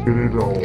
Get it on.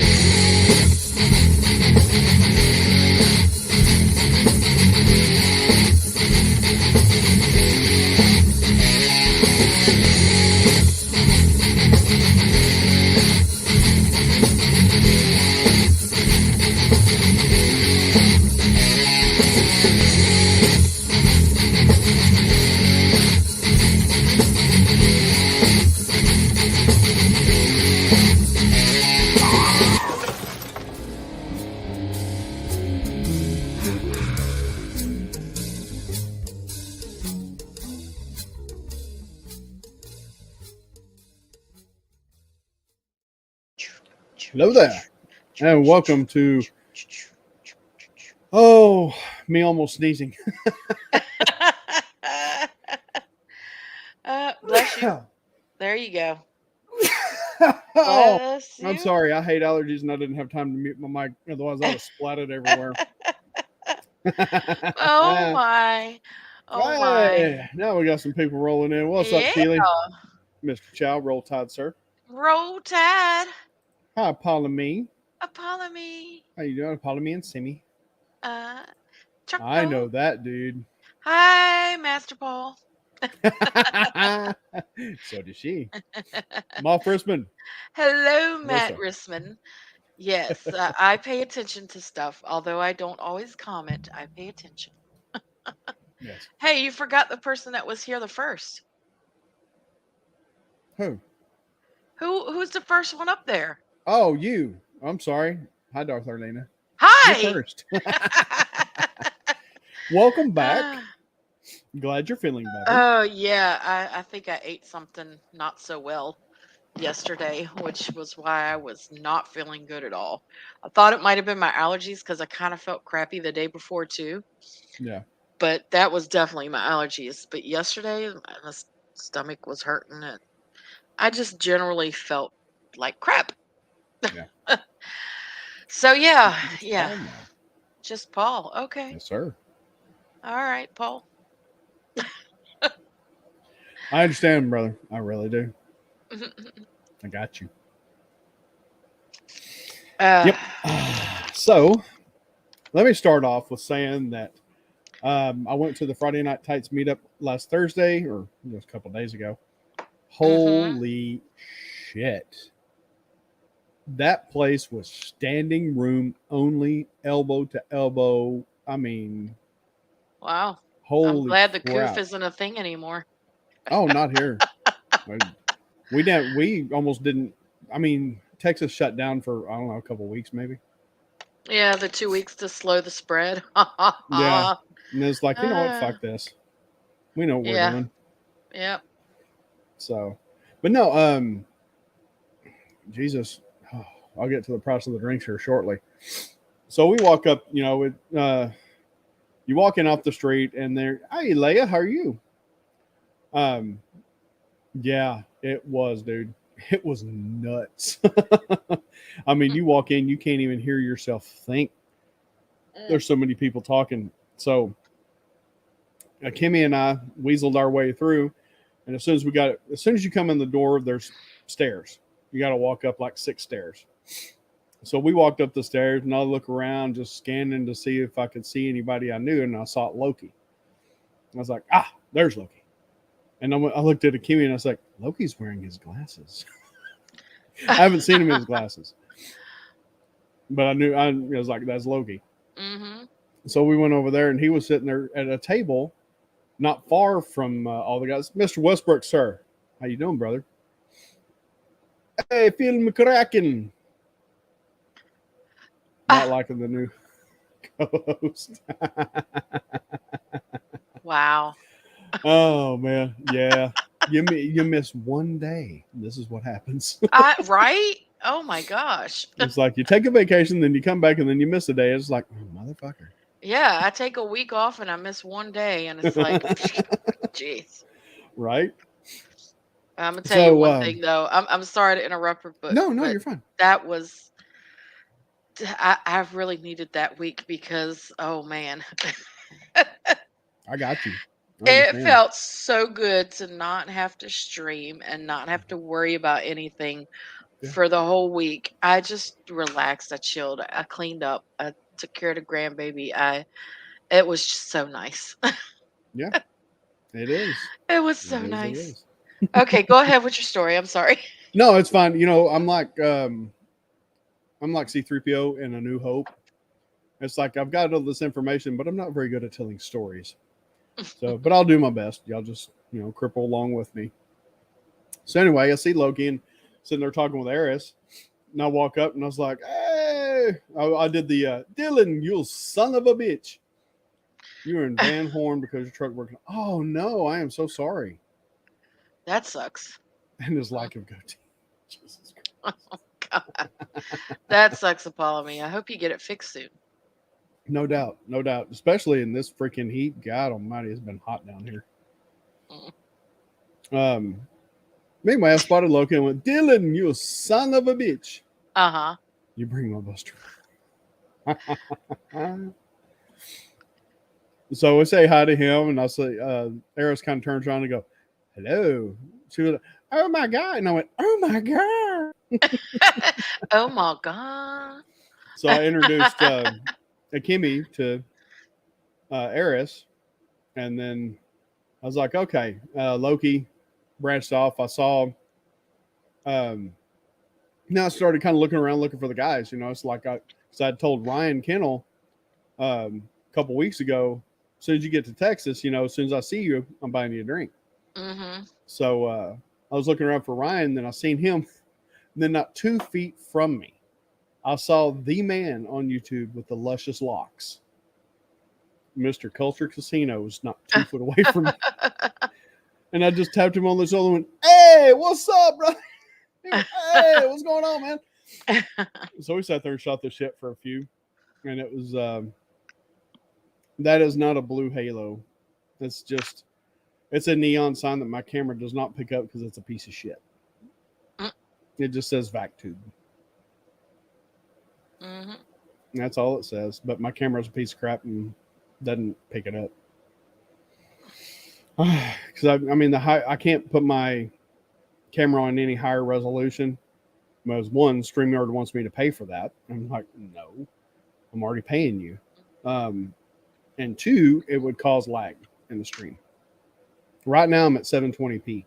Hello there, and welcome to me almost sneezing. Bless you. There you go. Oh, Bless I'm you. sorry. I hate allergies, and I didn't have time to mute my mic. Otherwise, I'd have splattered everywhere. Oh my. Oh my. Hey, now we got some people rolling in. What's up, Yeah. Keely? Mr. Chow, roll tide, sir. Roll Tide. Hi, Apollo. Apollo me. How you doing, Apollo and Simi? Uh I Choco. know that, dude. Hi, Master Paul. So did she. Moff Risman. Hello, Hello, Matt sir. Rissman. Yes, I pay attention to stuff. Although I don't always comment, I pay attention. Yes. Hey, you forgot the person that was here the first. Who? Who's the first one up there? Oh, you. I'm sorry. Hi, Darth Arlena. You're Hi. first. Welcome back. Ah, Glad you're feeling better. oh yeah, I think I ate something not so well yesterday, which was why I was not feeling good at all. I thought it might have been my allergies because I kind of felt crappy the day before too, Yeah. but that was definitely my allergies. But yesterday, my stomach was hurting, and I just generally felt like crap. Yeah. So yeah, It's yeah, Paul now. just Paul. Okay, Yes, sir. all right, Paul. I understand, brother. I really do. I got you. uh, Yep. So let me start off with saying that I went to the Friday Night Tights meetup last Thursday, or just a couple days ago. mm-hmm. Holy shit. That place was standing room only, elbow to elbow. I mean, Wow. I'm holy glad the coof crap. isn't a thing anymore. Oh, not here. We almost didn't. I mean, Texas shut down for I don't know a couple weeks maybe. Yeah, the 2 weeks to slow the spread. Yeah, and it's like you know what, Uh, fuck this. We know what we're yeah, doing. yep. So, but no, Jesus, oh, I'll get to the price of the drinks here shortly. So we walk up, you walk in off the street, and they're, hey, Leia, how are you? Um, yeah, it was, dude. It was nuts. I mean, you walk in, you can't even hear yourself think. Mm. There's so many people talking. So Kimmy and I weaseled our way through, and as soon as you come in the door, there's stairs. You got to walk up like 6 stairs. So we walked up the stairs, and I look around, just scanning to see if I could see anybody I knew, and I saw Loki. I was like, there's Loki. And I looked at Kimmy, and I was like, Loki's wearing his glasses. I haven't seen him in his glasses, but I was like, that's Loki. Mm-hmm. So we went over there, and he was sitting there at a table not far from all the guys. Mr. Westbrook, sir, how you doing, brother? Hey, feeling me cracking. Not Ah, liking the new co-host. wow. Oh man, yeah. You miss one day. This is what happens. Right? Oh my gosh. It's like you take a vacation, then you come back, and then you miss a day. It's like, oh, motherfucker. Yeah, I take a week off and I miss one day, and it's like, jeez. Right? I'm gonna tell you So, one thing though. I'm sorry to interrupt, no, but you're fine. that was I really needed that week because oh man, I got you. I it understand. felt so good to not have to stream and not have to worry about anything Yeah. for the whole week. I just relaxed. I chilled. I cleaned up. I took care of the grandbaby. It was just so nice. Yeah, it is. It was It so is. It nice. is. Okay, go ahead with your story. I'm sorry. No, it's fine. I'm like C3PO in A New Hope. It's like I've got all this information, but I'm not very good at telling stories. So, but I'll do my best. Y'all just cripple along with me. So anyway, I see Loki and sitting there talking with Eris, and I walk up and I was like, "Hey!" I did the Dylan, you son of a bitch. You were in Van Horn because your truck broke. Oh no, I am so sorry. That sucks. And his lack of goatee. Jesus Christ. God, that sucks, Apollo. I hope you get it fixed soon. No doubt, no doubt. Especially in this freaking heat. God Almighty, it's been hot down here. Mm. Meanwhile, I spotted Loki and went, "Dylan, you son of a bitch." Uh-huh. You bring my buster. So I say hi to him, and I say, Eris kind of turns around and go, "Hello." She was like, "Oh my God." And I went, "Oh my God." Oh my God. So I introduced Akimi to Eris, and then I was like, okay, Loki branched off. I saw, now I started kind of looking around looking for the guys. It's like because I told Ryan Kennel a couple weeks ago, as soon as you get to Texas, as soon as I see you, I'm buying you a drink. Mm-hmm. So I was looking around for Ryan, then I seen him. And then not 2 feet from me, I saw the man on YouTube with the luscious locks. Mr. Culture Casino was not 2 foot away from me. And I just tapped him on the shoulder and went, "Hey, what's up, bro?" He went, "Hey, what's going on, man?" So we sat there and shot the shit for a few. And it was, that is not a blue halo. It's a neon sign that my camera does not pick up because it's a piece of shit. It just says vac tube. Mm-hmm. And that's all it says. But my camera's a piece of crap and doesn't pick it up. Because I can't put my camera on any higher resolution. Because one, StreamYard wants me to pay for that. I'm like, no, I'm already paying you. And two, it would cause lag in the stream. Right now, I'm at 720p.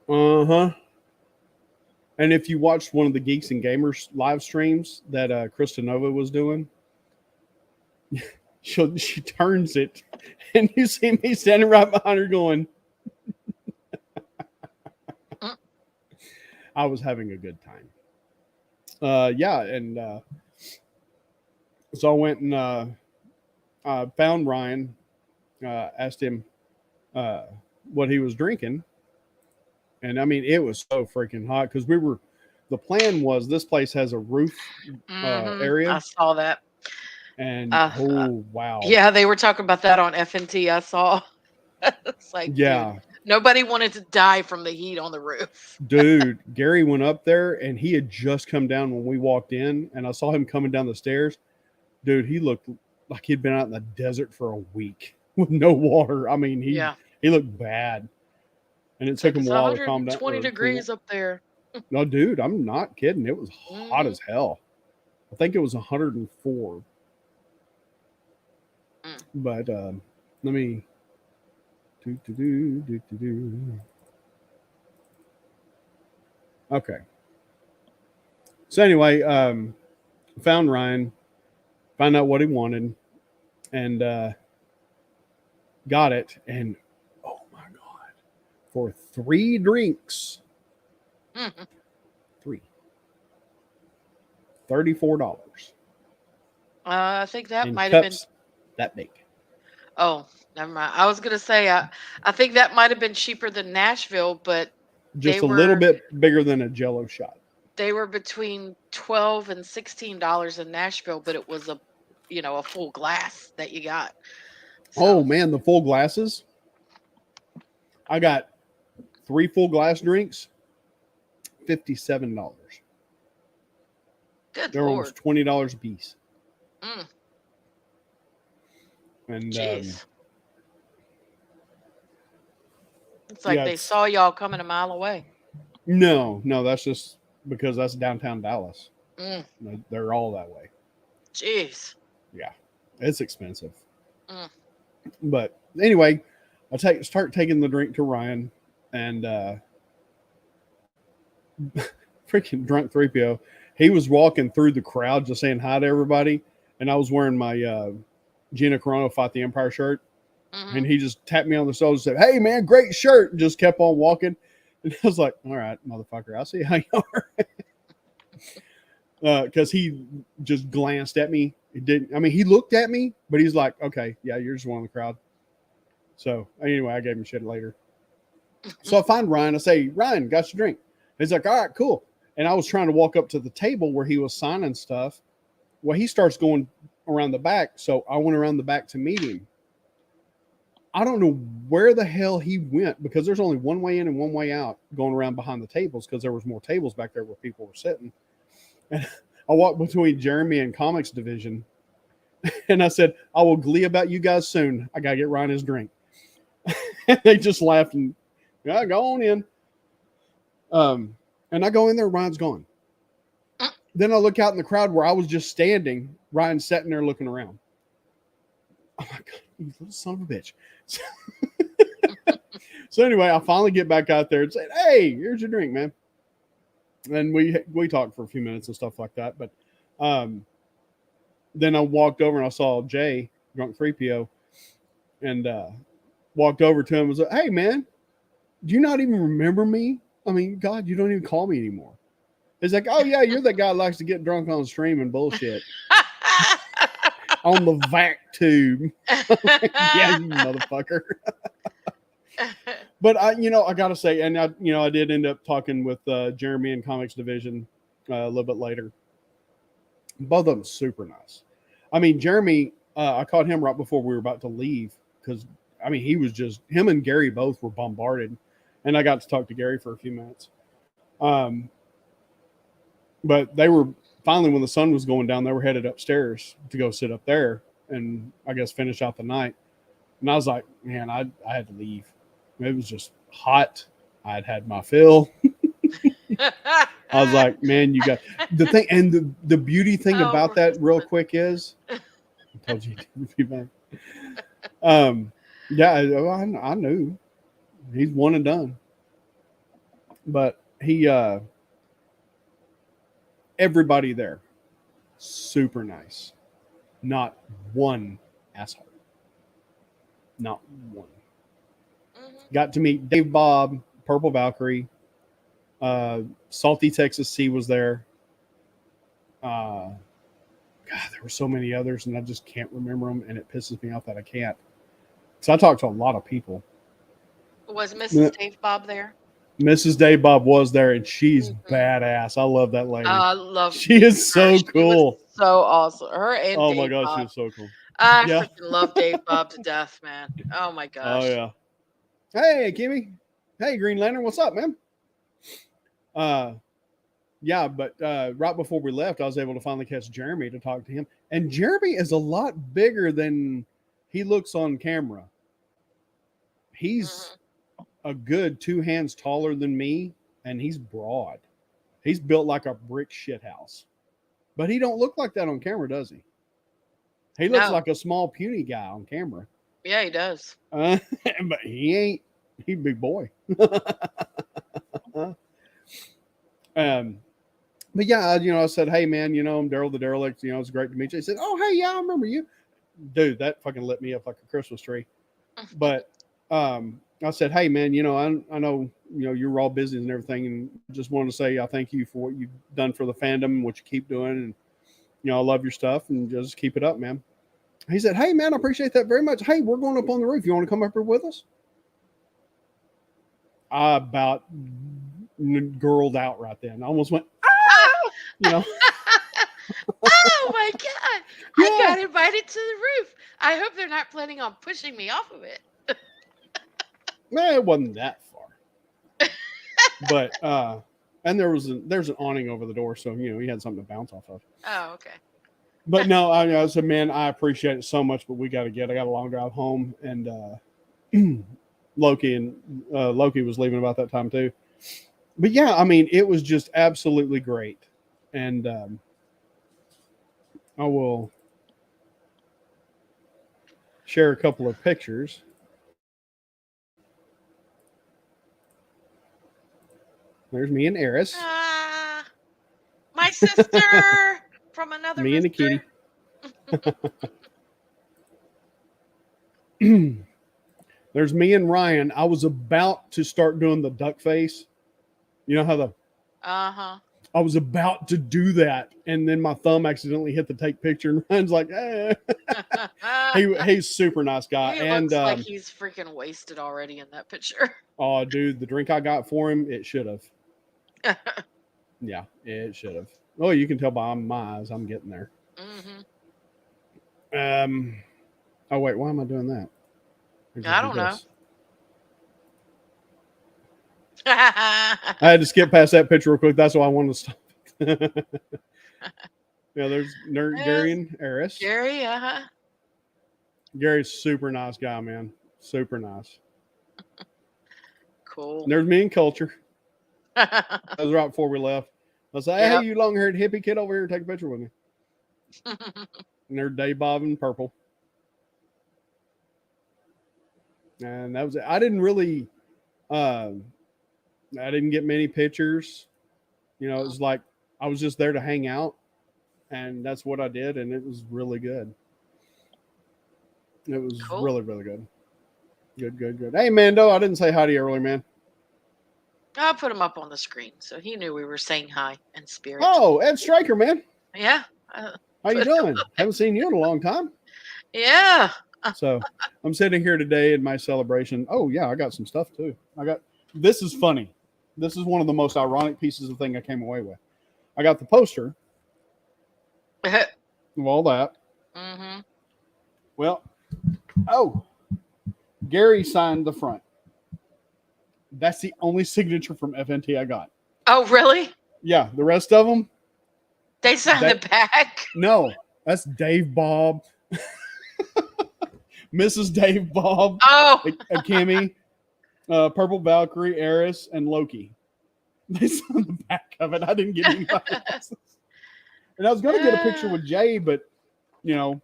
And if you watched one of the Geeks and Gamers live streams that Krista Nova was doing, she turns it, and you see me standing right behind her going, I was having a good time. And so I went and found Ryan, asked him what he was drinking. And it was so freaking hot because the plan was this place has a roof area. I saw that. And wow. Yeah, they were talking about that on FNT. I saw. It's like, Yeah. dude, nobody wanted to die from the heat on the roof. Dude, Gary went up there and he had just come down when we walked in, and I saw him coming down the stairs. Dude, he looked like he'd been out in the desert for a week with no water. He looked bad. And it took him a while to calm down. 120 degrees up there. No, dude, I'm not kidding. It was hot as hell. I think it was 104. But let me Okay. So anyway, found Ryan, found out what he wanted, and got it. And oh my God, for 3 drinks, $34. I think that In might have been. cups that big. Oh, never mind. I was gonna say I think that might have been cheaper than Nashville, but Just a little bit bigger than a Jello shot. They were between $12 and $16 in Nashville, but it was a full glass that you got. So. Oh man, the full glasses. I got 3 full glass drinks, $57. Good They were Lord. almost $20 a piece. And jeez. It's like they saw y'all coming a mile away. No, that's just because that's downtown Dallas. Mm, They're all that way. jeez. Yeah, it's expensive. Mm. But anyway, start taking the drink to Ryan, and freaking drunk 3PO. He was walking through the crowd just saying hi to everybody, and I was wearing my Gina Carano Fought the Empire shirt, and Hmm. he just tapped me on the shoulder and said, "Hey man, great shirt," and just kept on walking. And I was like, "All right, motherfucker, I'll see how you are." Because he just glanced at me. He didn't. I mean, he looked at me, but he's like, "Okay, yeah, you're just one of the crowd." So anyway, I gave him shit later. So I find Ryan. I say, "Ryan, got your drink?" He's like, "All right, cool." And I was trying to walk up to the table where he was signing stuff. Well, he starts going around the back, so I went around the back to meet him. I don't know where the hell he went because there's only one way in and one way out going around behind the tables because there was more tables back there where people were sitting. And I walked between Jeremy and Comics Division, and I said, "I will glee about you guys soon. I gotta get Ryan his drink." And they just laughed and, "Yeah, go on in." And I go in there, Ryan's gone. Then I look out in the crowd where I was just standing. Ryan's sitting there looking around. Oh my god, you little son of a bitch! So anyway, I finally get back out there and say, "Hey, here's your drink, man." And we talked for a few minutes and stuff like that. But then I walked over and I saw Jay, drunk 3PO, and walked over to him and was like, "Hey, man, do you not even remember me? I mean, God, you don't even call me anymore." He's like, "Oh, yeah, you're that guy that likes to get drunk on stream and bullshit on the vac tube." Yeah, you motherfucker. But I got to say, and I did end up talking with Jeremy in Comics Division a little bit later. Both of them super nice. I mean, Jeremy, I caught him right before we were about to leave because, I mean, he was just, him and Gary both were bombarded. And I got to talk to Gary for a few minutes. But they were finally, when the sun was going down, they were headed upstairs to go sit up there and I guess finish out the night. And I was like, man, I had to leave. It was just hot. I'd had my fill. I was like, man, you got the thing. And the beauty thing about that real quick is, I told you to be back. Yeah, I knew he's one and done. But everybody there, super nice. Not one asshole. Not one. Got to meet Dave Bob, Purple Valkyrie. Salty Texas C was there. God, there were so many others, and I just can't remember them, and it pisses me off that I can't. So I talked to a lot of people. Was Mrs. Dave Bob there? Mrs. Dave Bob was there, and she's badass. I love that lady. I love. She is so cool. So awesome. Her and oh Dave my gosh, Bob. she was so cool. I Yeah. freaking love Dave Bob to death, man. Oh my gosh. Oh yeah. Hey, Kimmy. Hey, Green Lantern. What's up, man? Yeah, but right before we left, I was able to finally catch Jeremy to talk to him. And Jeremy is a lot bigger than he looks on camera. He's a good 2 hands taller than me, and he's broad. He's built like a brick shithouse. But he don't look like that on camera, does he? He looks like a small, puny guy on camera. Yeah, he does. But he ain't. He's a big boy. But yeah, I said, "Hey, man, I'm Daryl the Derelict. It's great to meet you." He said, "Oh, hey, yeah, I remember you." Dude, that fucking lit me up like a Christmas tree. But I said, "Hey, man, I know, you're all busy and everything, and just wanted to say I thank you for what you've done for the fandom and what you keep doing, and I love your stuff, and just keep it up, man." He said, "Hey, man, I appreciate that very much. Hey, we're going up on the roof. You want to come up here with us?" I about girled out right then. I almost went, "Ah!" Oh my god! Yeah. I got invited to the roof. I hope they're not planning on pushing me off of it. No, it wasn't that far. But and there's an awning over the door, so he had something to bounce off of. Oh, okay. But no, I said, "Man, I appreciate it so much, but we got to get. I got a long drive home," and Loki was leaving about that time too. but yeah, I mean, it was just absolutely great. And I will share a couple of pictures. There's me and Eris, Ah, my sister from another me and the mister. kitty. There's me and Ryan. I was about to start doing the duck face. You know how the Uh-huh. I was about to do that, and then my thumb accidentally hit the take picture, and Ryan's like, eh. He's super nice guy. He And looks like he's freaking wasted already in that picture. oh, dude, the drink I got for him, it should have. Yeah, it should have. Oh, you can tell by my eyes, I'm getting there. Hmm. Um. Oh wait, why am I doing that? I don't know. I had to skip past that picture real quick. That's why I wanted to stop. Yeah, there's Gary and Eris. Gary, Gary's super nice guy, man. Super nice. Cool. And there's me and Culture. That was right before we left. I was like, hey, you long haired hippie kid over here, take a picture with me. And there's Dave, Bob, and Purple. And that was it. I didn't really, I didn't get many pictures. You know, it was like I was just there to hang out, and that's what I did, and it was really good. It was really, really good. Good. Hey, Mando, I didn't say hi to you earlier, man. I'll put him up on the screen so he knew we were saying hi in spirit. Oh, Ed Stryker, man. Yeah. How you doing? Haven't seen you in a long time. Yeah. So I'm sitting here today in my celebration. Oh yeah, I got some stuff too. This is funny. This is one of the most ironic pieces of thing I came away with. I got the poster of all that. Mm-hmm. Well, Gary signed the front. That's the only signature from FNT I got. Oh, really? Yeah, the rest of them. They signed the back? No, that's Dave Bob. Mrs. Dave Bob. Oh. Kimmy, Purple Valkyrie, Eris, and Loki. They signed the back of it. I didn't get anybody else's. And I was going to get a picture with Jay, but, you know,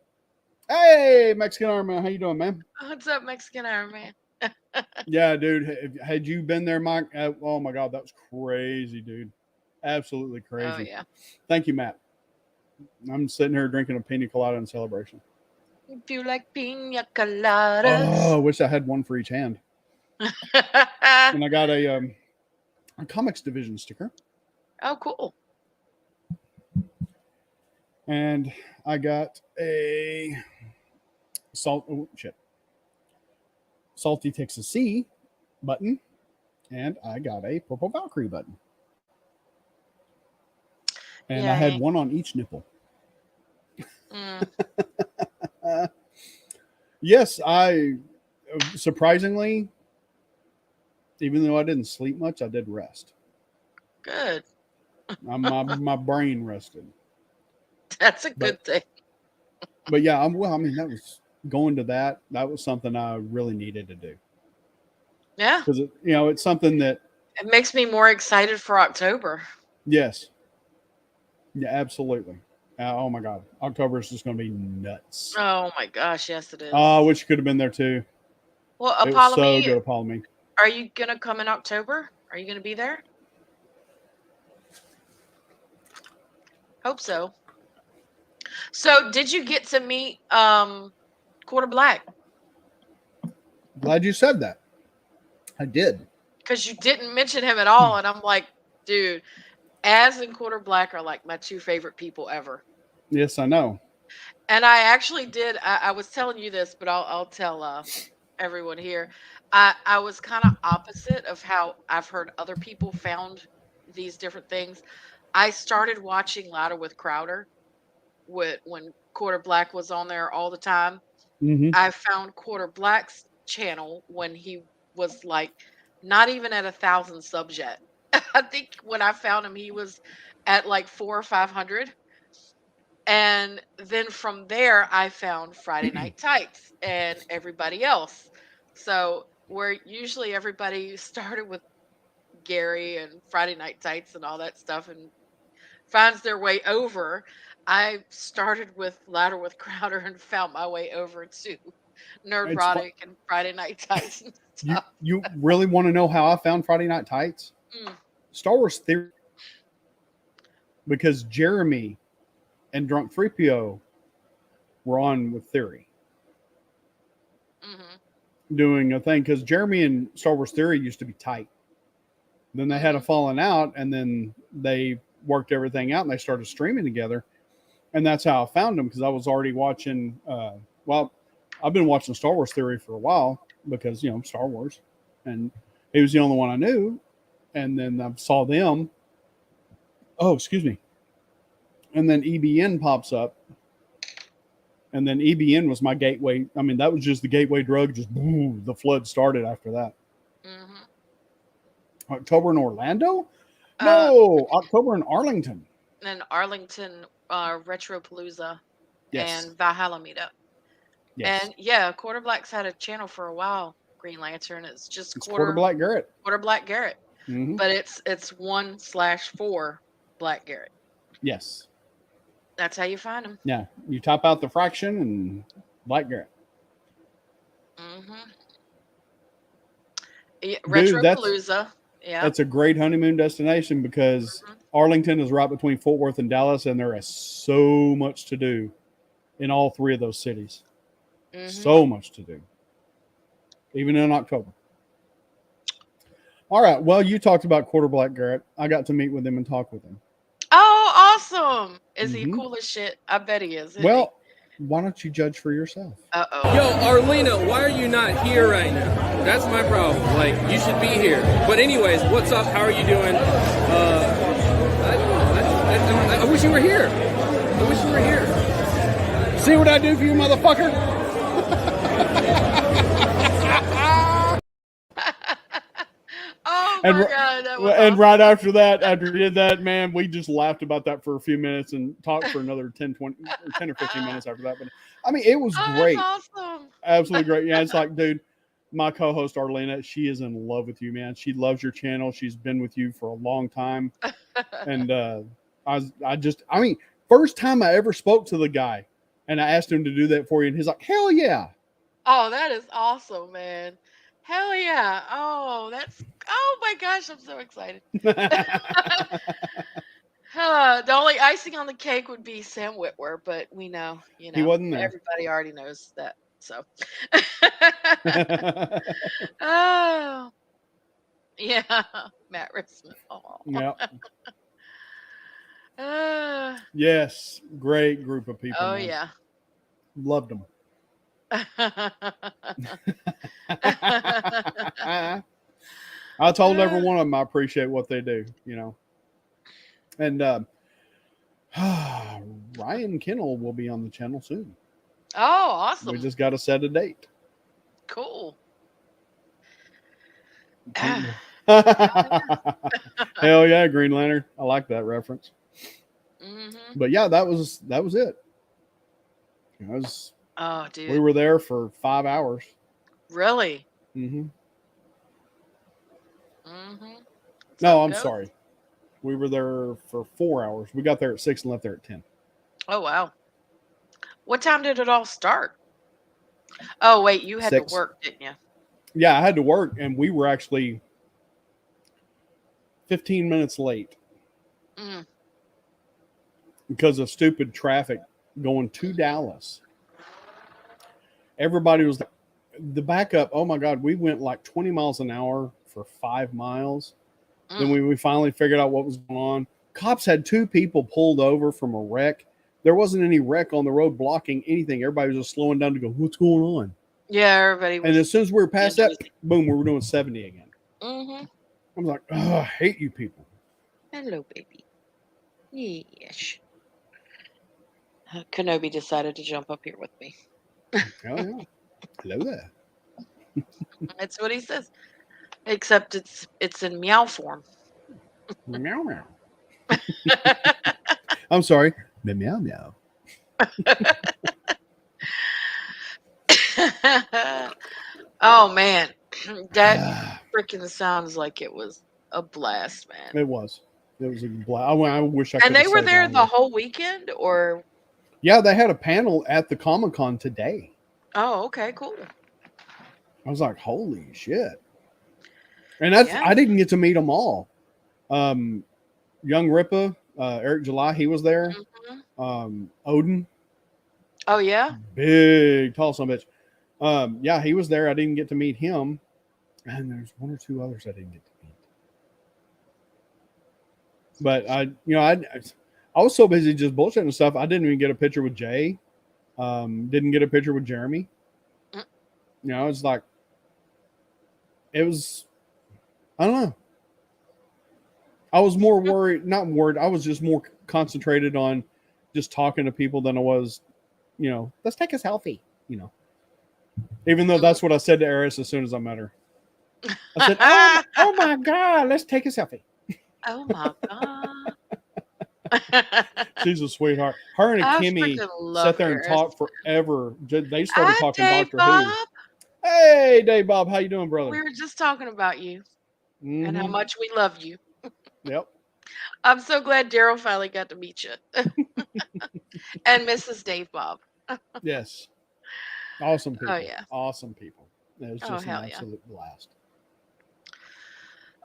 hey, Mexican Iron Man, how you doing, man? What's up, Mexican Iron Man? Yeah, dude. Had you been there, Mike? Oh, my God. That was crazy, dude. Absolutely crazy. Oh, yeah. Thank you, Matt. I'm sitting here drinking a pina colada in celebration. If you like pina coladas. Oh, I wish I had one for each hand. And I got a comics division sticker. Oh, cool. And I got a Salty Texas Sea button. And I got a Purple Valkyrie button. And I had one on each nipple. Yes, I surprisingly, even though I didn't sleep much, I did rest. Good. My brain rested. That's a good thing. But yeah, that was going to that. That was something I really needed to do. Yeah. Because it's something that it makes me more excited for October. Yes. Yeah, absolutely. Oh my God, October is just going to be nuts. Oh my gosh, yes it is. I wish you could have been there too. Well, Apollo, so good, Apollo. Are you gonna come in October? Are you gonna be there? Hope so. So, did you get to meet Quarter Black? Glad you said that. I did. Because you didn't mention him at all, and I'm like, dude, Az and Quarter Black are like my two favorite people ever. Yes, I know. And I actually did. I was telling you this, but I'll tell everyone here. I was kind of opposite of how I've heard other people found these different things. I started watching Louder with Crowder when Quarter Black was on there all the time. Mm-hmm. I found Quarter Black's channel when he was like not even at 1,000 subs yet. I think when I found him, he was at like 400 or 500. And then from there, I found Friday Night Tights and everybody else. So where usually everybody started with Gary and Friday Night Tights and all that stuff and finds their way over. I started with Louder with Crowder and found my way over to It's fun. Nerdrotic and Friday Night Tights and You stuff. you really want to know how I found Friday Night Tights? Mm, Star Wars Theory, because Jeremy and Drunk 3PO were on with Theory hmm doing a thing, because Jeremy and Star Wars Theory used to be tight. Then they had a hmm falling out, and then they worked everything out, and they started streaming together. And that's how I found them, because I was already watching. Well, I've been watching Star Wars Theory for a while because Star Wars, and he was the only one I knew. And then I saw them. Oh, excuse me. And then EBN pops up, and then EBN was my gateway. I mean, that was just the gateway drug. Just boom, the flood started after that. hmm October in Orlando? Uh, No, October in Arlington. and Arlington Retropalooza Yes, and Valhalla meetup. yes. And yeah, Quarter Black's had a channel for a while, Green Lantern. It's just It's Quarter Black Garrett. quarter Black Garrett. Mm-hmm. But it's 1/4 Black Garrett. Yes. That's how you find him. Yeah. You top out the fraction and Black Garrett. hmm Dude, Retropalooza. Yeah. that's a great honeymoon destination, because hmm Arlington is right between Fort Worth and Dallas, and there is so much to do in all three of those cities. hmm So much to do, even in October. All right. Well, you talked about Quarter Black Garrett. I got to meet with him and talk with him. Oh, awesome! Is he Mm-hmm. cool as shit? I bet he is. Well, why don't you judge for yourself? Uh oh. Yo, Arlena, why are you not here right now? That's my problem. Like, you should be here. But anyways, what's up? How are you doing? I wish you were here. I wish you were here. See what I do for you, motherfucker? Oh And my ri- god, that was And awesome. right after that, after we did that, man, we just laughed about that for a few minutes and talked for another 10, 20, or 10 or 15 minutes after that. But I mean, it was Oh, great. that's awesome. Absolutely great. Yeah, it's like, dude, my co-host Arlena, she is in love with you, man. She loves your channel. She's been with you for a long time. And I mean, first time I ever spoke to the guy and I asked him to do that for you, and he's like, hell yeah. Oh, that is awesome, man. Hell yeah. Oh my gosh, I'm so excited. The only icing on the cake would be Sam Whitwer, but we know, He wasn't there. everybody already knows that. So, oh, yeah, Matt Risman. Oh, Yeah. uh, Yes. Great group of people. oh Man. yeah. Loved them. I told every one of them I appreciate what they do, And Ryan Kennel will be on the channel soon. Oh, awesome. We just got to set a date. Cool. Hell yeah, Green Lantern. I like that reference. hmm But yeah, that was it. Oh, dude. We were there for 5 hours. Really? Mm-hmm. Mm-hmm. No, I'm sorry. We were there for 4 hours. We got there at 6 and left there at 10. Oh, wow. What time did it all start? Oh, wait, you had 6. to work, didn't you? Yeah, I had to work, and we were actually 15 minutes late Mm. because of stupid traffic going to Dallas. Everybody was like, the backup. Oh my God, we went like 20 miles an hour for 5 miles. Mm. Then we finally figured out what was going on. Cops had 2 people pulled over from a wreck. There wasn't any wreck on the road blocking anything. Everybody was just slowing down to go, what's going on? Yeah, everybody was. And as soon as we were past that, boom, we were doing 70 again. Mm-hmm. I was like, oh, I hate you people. Hello, baby. Yes. Kenobi decided to jump up here with me. Oh, yeah. Hello there. That's what he says. Except it's in meow form. Meow, meow. I'm sorry. Meow, meow. Oh man, that freaking sounds like it was a blast, man. It was. It was a blast. I wish I could And have they were stayed there the longer. whole weekend, or Yeah, they had a panel at the Comic-Con today. oh, okay, cool. I was like, holy shit. And that's Yeah. I didn't get to meet them all. Young Ripa, Eric July, he was there. Mhm. Odin, Oh yeah. big, tall son of a bitch. Yeah, he was there. I didn't get to meet him. And there's one or two others I didn't get to meet. But I was so busy just bullshitting and stuff. I didn't even get a picture with Jay. Didn't get a picture with Jeremy. Mm. You know, it's like it was. I don't know. I was more worried, not worried. I was just more concentrated on just talking to people than I was, let's take a selfie. Even though that's what I said to Eris as soon as I met her. I said, "Oh my God, let's take a selfie." Oh my god. She's a sweetheart. Her and I Kimmy freaking sat love there and Eris. talked forever. They started Hi, talking Dave Doctor Who. Bob. Hey, Dave Bob, how you doing, brother? We were just talking about you and how Mm-hmm. much we love you. Yep. I'm so glad Daryl finally got to meet you. And Mrs. Dave Bob. Yes. Awesome people. Oh yeah. Awesome people. It was Oh just an hell yeah. absolute blast.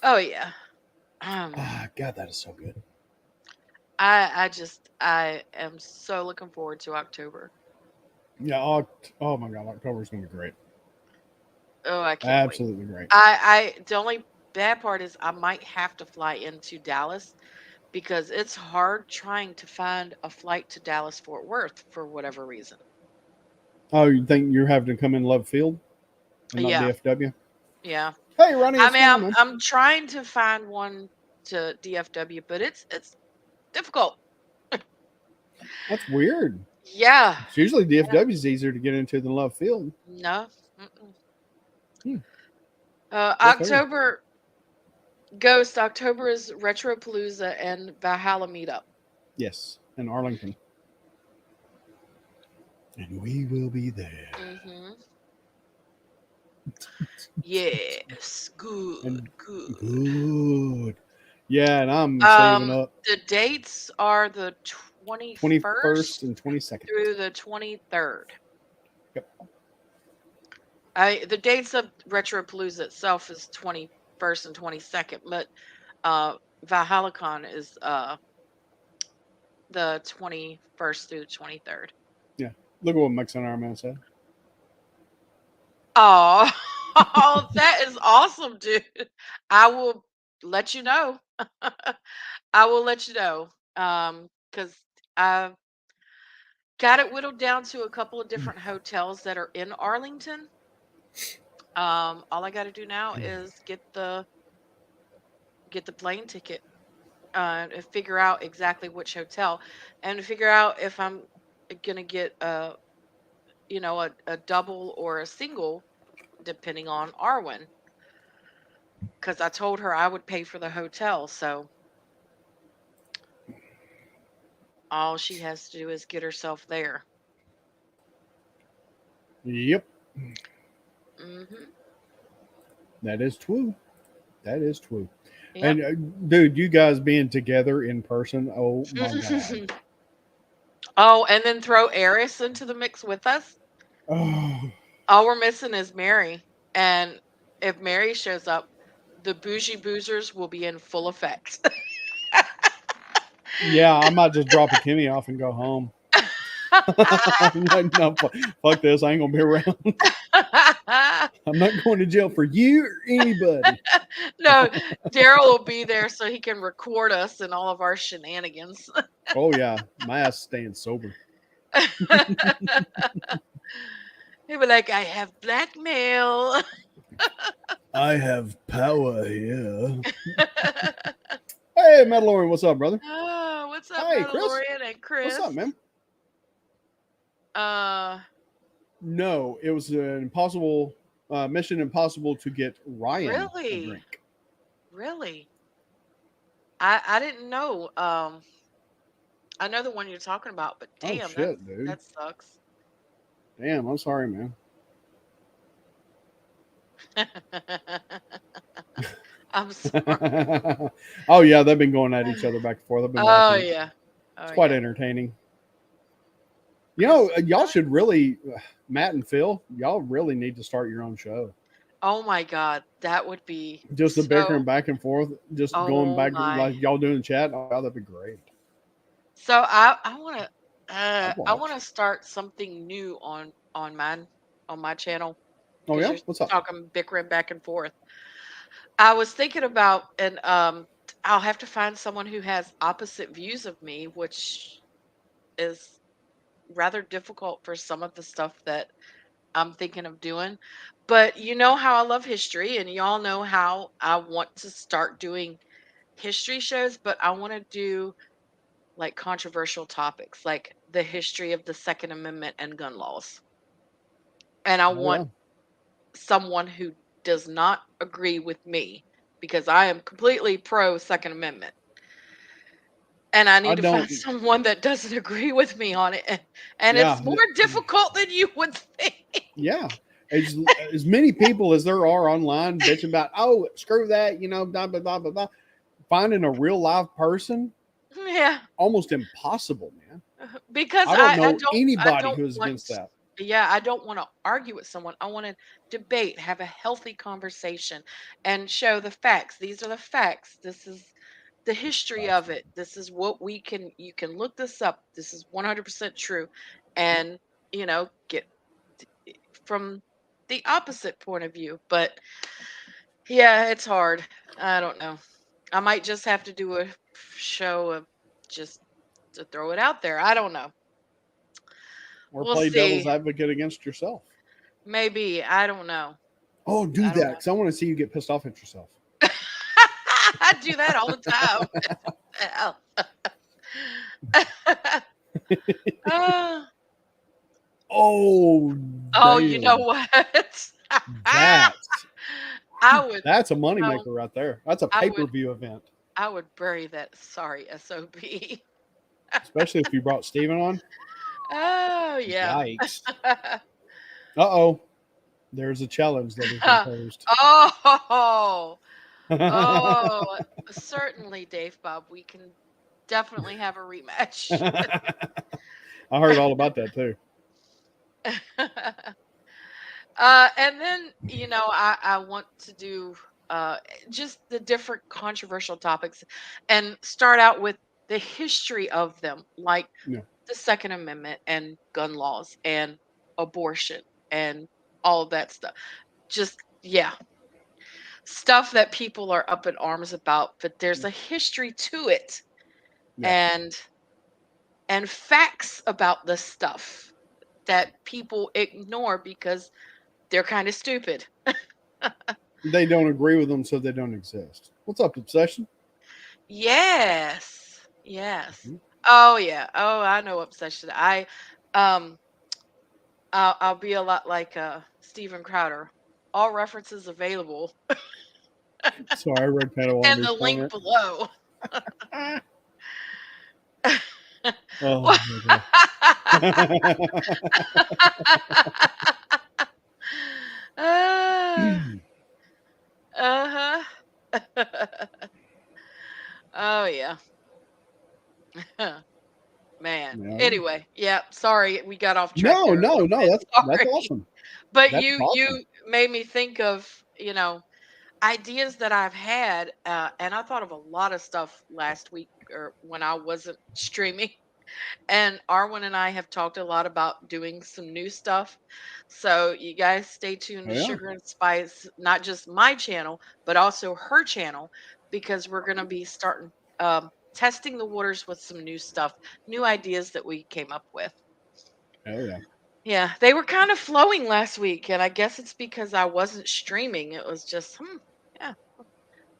Oh yeah. God, that is so good. I am so looking forward to October. Yeah. Oh my God, October's gonna be great. Oh, I can't wait. Absolutely great. The only bad part is I might have to fly into Dallas because it's hard trying to find a flight to Dallas Fort Worth for whatever reason. Oh, you think you're having to come in Love Field and not Yeah, DFW? yeah. Hey, Ronnie, I what's mean, going on, I'm man? I'm trying to find one to DFW, but it's difficult. That's weird. Yeah. It's usually DFW is easier to get into than Love Field. No. Mm-mm. Hmm. October Ghost. October is Retropalooza and Valhalla meetup. Yes, in Arlington. And we will be there. Mm-hmm. Yes. Good. And Good. good. Yeah, and I'm saving up The dates are the 21st 21st and 22nd. through the 23rd. Yep. The dates of Retropalooza itself is 21st and 22nd, but ValhallaCon is the 21st through the 23rd. Yeah. Look at what Mix and Iron Man said. Oh, oh, that is awesome, dude. I will let you know. I will let you know. Because I've got it whittled down to a couple of different hotels that are in Arlington. All I got to do now is get the plane ticket, and figure out exactly which hotel, and figure out if I'm gonna get a double or a single, depending on Arwen. Because I told her I would pay for the hotel, so all she has to do is get herself there. Yep. Hmm. That is true. That is true. Yep. And dude, you guys being together in person, oh my God. Oh, and then throw Eris into the mix with us. Oh, All we're missing is Mary. And if Mary shows up, the bougie boozers will be in full effect. yeah, I might just drop a Kimmy off and go home. No, fuck this. I ain't going to be around. I'm not going to jail for you or anybody. No, Daryl will be there so he can record us and all of our shenanigans. Oh, yeah. My ass staying sober. He'll be like, I have blackmail. I have power here. Hey, Mandalorian, what's up, brother? Oh, what's up, Hey, Chris. Mandalorian and Chris? What's up, man? No, it was an Mission Impossible to get Ryan a Really? drink. Really? I didn't know. I know the one you're talking about, but Oh, damn, shit, dude. that sucks. Damn, I'm sorry, man. I'm sorry. Oh yeah, they've been going at each other back and forth. I've been Oh watching it. yeah. It's Oh quite yeah. entertaining. Cause Y'all should really, Matt and Phil, y'all really need to start your own show. oh my God, that would be Just the so. bickering back and forth, just going Oh back my. like y'all doing chat. Oh, that'd be great. So I want to I'd I want watch. to start something new on my channel Oh because yeah, you're what's up? talking bickering back and forth. I was thinking about and I'll have to find someone who has opposite views of me, which is rather difficult for some of the stuff that I'm thinking of doing. But you know how I love history, and y'all know how I want to start doing history shows, but I want to do like controversial topics, like the history of the Second Amendment and gun laws. And I Oh want yeah, someone who does not agree with me because I am completely pro Second Amendment. And I I need to find don't. someone that doesn't agree with me on it. And Yeah, it's more difficult than you would think. yeah. As, as many people as there are online bitching about, oh, screw that, blah blah blah blah blah. Finding a real live person, Yeah. almost impossible, man. Because I don't I know don't I anybody don't who is want against that. yeah, I don't want to argue with someone. I want to debate, have a healthy conversation and show the facts. These are the facts. This is the history of it. Absolutely. This is what we can you can look this up. This is 100% true Yep. and get from the opposite point of view. But yeah, it's hard. I don't know. I might just have to do a show of just to throw it out there. I don't know. Or We'll play devil's see. advocate against yourself. Maybe. I don't know. Oh, do I don't that know. because I want to see you get pissed off at yourself. I do that all the time. Hell. Uh, Oh, oh, you know damn. what? That's I would that's a no, moneymaker right there. That's a I pay per would view event, I would bury that sorry SOB. especially if you brought Steven on. Oh yeah. Yikes. Uh-oh. There's a challenge that has been posed. Oh, I oh, certainly, Dave Bob. We can definitely have a rematch. heard all about that too. And then, I want to do just the different controversial topics and start out with the history of them, like Yeah. the Second Amendment and gun laws and abortion and all of that stuff. Just, yeah, stuff that people are up in arms about, but there's a history to it Yeah. and facts about the stuff that people ignore because they're kind of stupid. They don't agree with them, so they don't exist. What's up, Obsession? Yes. Yes. Hmm? Oh yeah. Oh, I know obsession. Um I'll be a lot like Steven Crowder. All references available Sorry, I read kind of on and me the for a link minute. below. Oh my uh, god. uh-huh. Oh yeah. Man. No. Anyway, yeah, sorry we got off track No, there a no, little no. bit. That's Sorry. awesome. But That's awesome. you made me think of, ideas that I've had, and I thought of a lot of stuff last week or when I wasn't streaming. And Arwen and I have talked a lot about doing some new stuff. So you guys stay tuned Oh to yeah. Sugar and Spice, not just my channel, but also her channel, because we're going to be starting testing the waters with some new stuff, new ideas that we came up with. Oh yeah. Yeah, they were kind of flowing last week, and I guess it's because I wasn't streaming. It was just, yeah.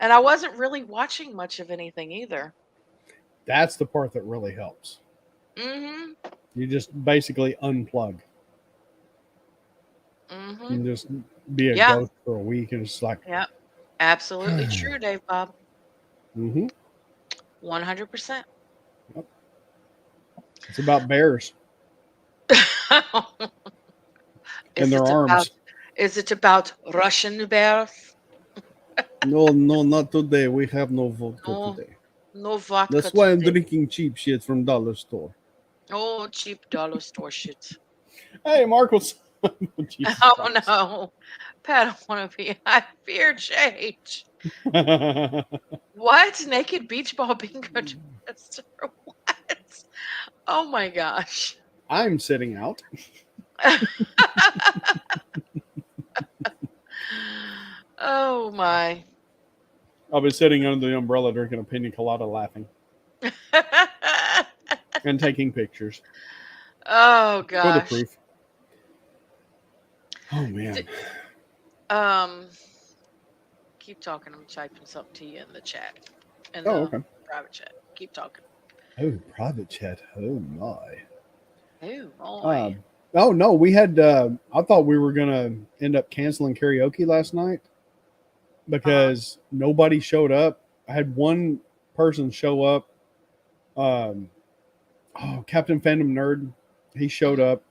And I wasn't really watching much of anything either. That's the part that really helps. Mhm. You just basically unplug Mhm. and just be a Yeah. ghost for a week, and it's like, Yeah. Absolutely true, Dave Bob. mm-hmm. 100%. Yep. It's about bears and Is their it about arms. is it about Russian bears? No, no, not today. We have no vodka No, today. no vodka That's why I'm today. drinking cheap shit from dollar store. Oh, cheap dollar store shit. Hey, Marcos. Jesus Oh Christ. no, Pat, I don't want to be. I fear change. What? Naked beach ball bingo tester? What? Oh my gosh. I'm sitting out. Oh my. I'll be sitting under the umbrella drinking a pina colada laughing and taking pictures Oh for the gosh. proof. Oh, man. D- um, keep talking. I'm typing something to you in the chat, in Oh, the okay. private chat. Keep talking. Oh, private chat. Oh, my. Oh boy. Um, oh, no. We had, I thought we were going to end up canceling karaoke last night Uh-huh. because nobody showed up. I had one person show up. Captain Phantom Nerd. He showed Mhm. up.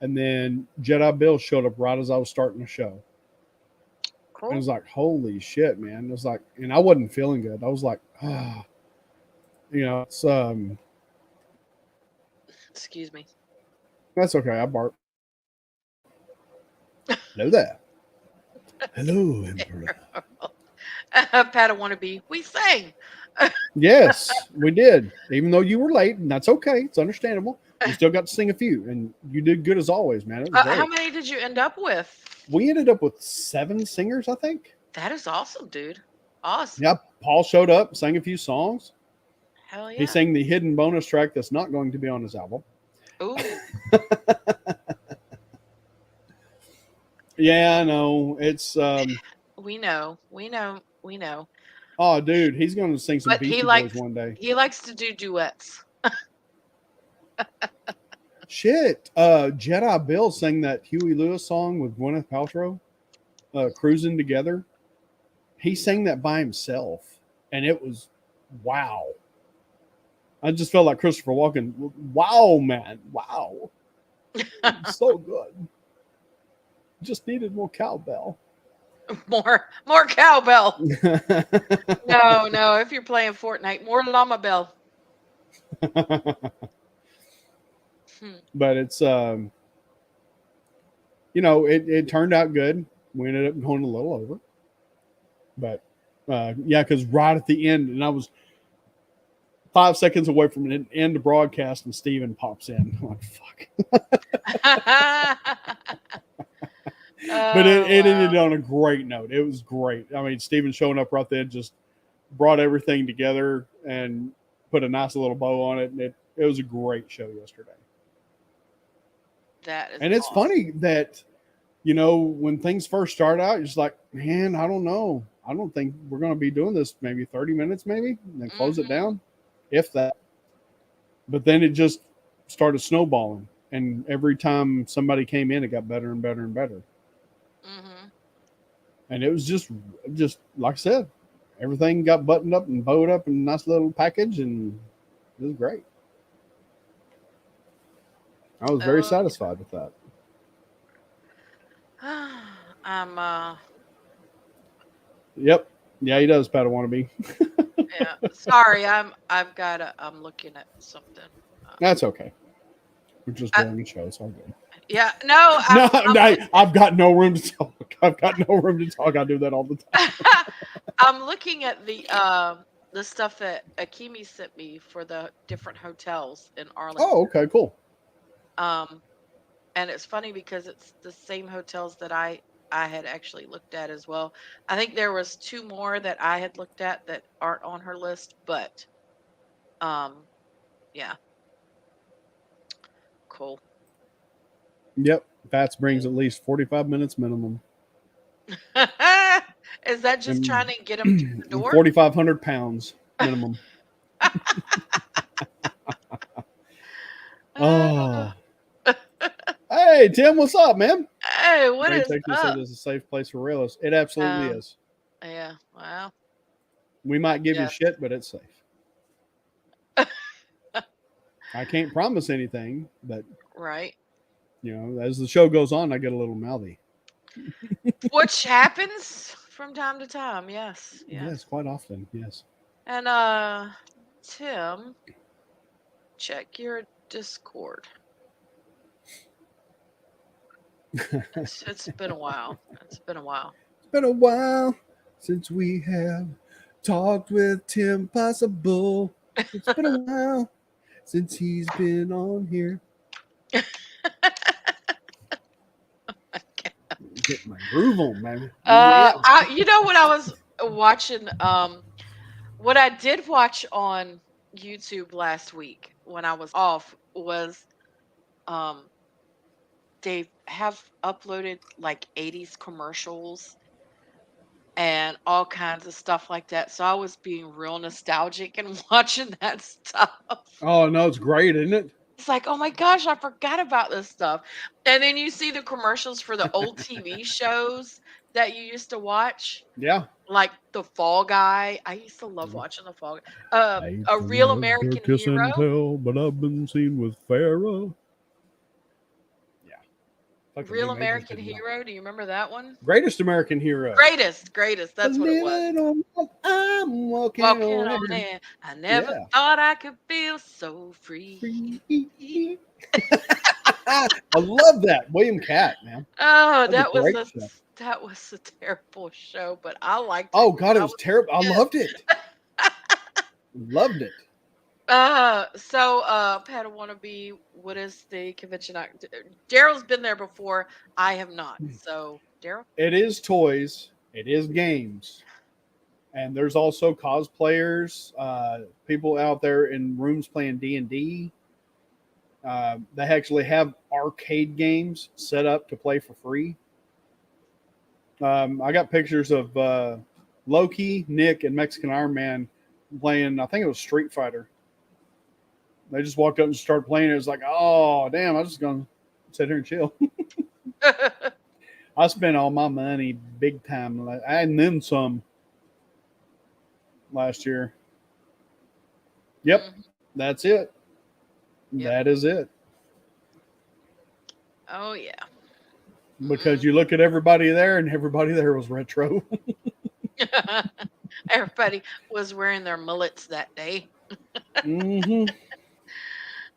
And then Jedi Bill showed up right as I was starting the show. And it Cool. was like, holy shit, man. It was like, and I wasn't feeling good. I was like, it's Excuse me. that's okay. I bark. Hello there. Hello, Emperor. Pat, I want to be. We sang. Yes, we did. Even though you were late, and that's okay. It's understandable. We still got to sing a few, and you did good as always, man. It was How great. many did you end up with? We ended up with 7 singers, I think. That is awesome, dude. Awesome. Yeah, Paul showed up, sang a few songs. Hell He yeah. sang the hidden bonus track that's not going to be on his album. Ooh. Yeah, I know. It's We know. We know. We know. oh, dude, he's going to sing some But he Beastie Boys likes one day. he likes to do duets. Shit, Jedi Bill sang that Huey Lewis song with Gwyneth Paltrow, "Cruising Together." He sang that by himself, and it was wow. I just felt like Christopher Walken. Wow, man, wow, so good. Just needed more cowbell. More cowbell. No, no. If you're playing Fortnite, more llama bell. Hmm. But it's it turned out good. We ended up going a little over, but yeah, because right at the end, and I was 5 seconds away from an end of broadcast, and Steven pops in. I'm like, fuck. But it Oh ended wow. on a great note. It was great. I mean, Steven showing up right there just brought everything together and put a nice little bow on it. And it was a great show yesterday. That is And it's awesome. funny that, when things first start out, you're just like, man, I don't know. I don't think we're going to be doing this maybe 30 minutes, maybe, and then close it Mm-hmm. down, if that. But then it just started snowballing. And every time somebody came in, it got better and better and better. Mm-hmm. And it was just like I said, everything got buttoned up and bowed up in a nice little package, and it was great. I was very Oh satisfied with that. yeah. I'm Yep. Yeah, he does, Padawannabe. yeah. Sorry, I'm looking at something. Uh, That's okay. We're just I, doing a show. It's all good. yeah, no, No, I'm no, I've got no room to talk. I've got no room to talk. I do that all the time. I'm looking at the stuff that Akimi sent me for the different hotels in Oh, Arlington. okay, cool. Um, and it's funny because it's the same hotels that I had actually looked at as well. I think there was two more that I had looked at that aren't on her list, but um, yeah, cool. Yep. Fats brings at least 45 minutes minimum Is that just trying and, to get them through the and door? 4,500 pounds minimum. Uh, Oh, hey, Tim, what's up, man? hey, what Ray is Texas said up? it's a safe place for realists. It absolutely Um, is. yeah, well, We might give you yes. shit, but it's safe. I can't promise anything, but Right. as the show goes on, I get a little mouthy. Which happens from time to time. Yes, yes. Yes, quite often. Yes. And Tim, check your Discord. It's been a while. It's been a while. It's been a while since we have talked with Tim Possible. It's been a while since he's been on here. Get my groove on, man. You know what I was watching? What I did watch on YouTube last week when I was off was um they have uploaded like 80s commercials and all kinds of stuff like that. So I was being real nostalgic and watching that stuff. Oh no, it's great, isn't it? It's like, oh my gosh, I forgot about this stuff. And then you see the commercials for the old TV shows that you used to watch, Yeah. like The Fall Guy. I used to love watching The Fall Guy. I A used to Real love American her kiss Hero. and tell, but I've been seen with Farrah. Yeah. Fucking Real teenagers American didn't know. Hero. Do you remember that one? Greatest American Hero. Greatest. That's what it Believe was. it or not, I'm walking Walking on on air. air. I never Yeah. thought I could feel so free. I love that. William Cat, man. Oh, That was a great show. that was a terrible show, but I liked it. Oh God, it was was terrible. I kid. loved it. Loved it. So Padawannabe, what is the convention? Daryl's been there before. I have not. So Daryl? It is toys. It is games. And there's also cosplayers, people out there in rooms playing D&D. They actually have arcade games set up to play for free. I got pictures of Loki, Nick, and Mexican Iron Man playing, I think it was Street Fighter. They just walked up and started playing. It was like, oh, damn, I'm just going to sit here and chill. I spent all my money big time. And then some last year. Yep, that's it. Yep. That is it. Oh, yeah. Because you look at everybody there, and everybody there was retro. Everybody was wearing their mullets that day. Mm-hmm.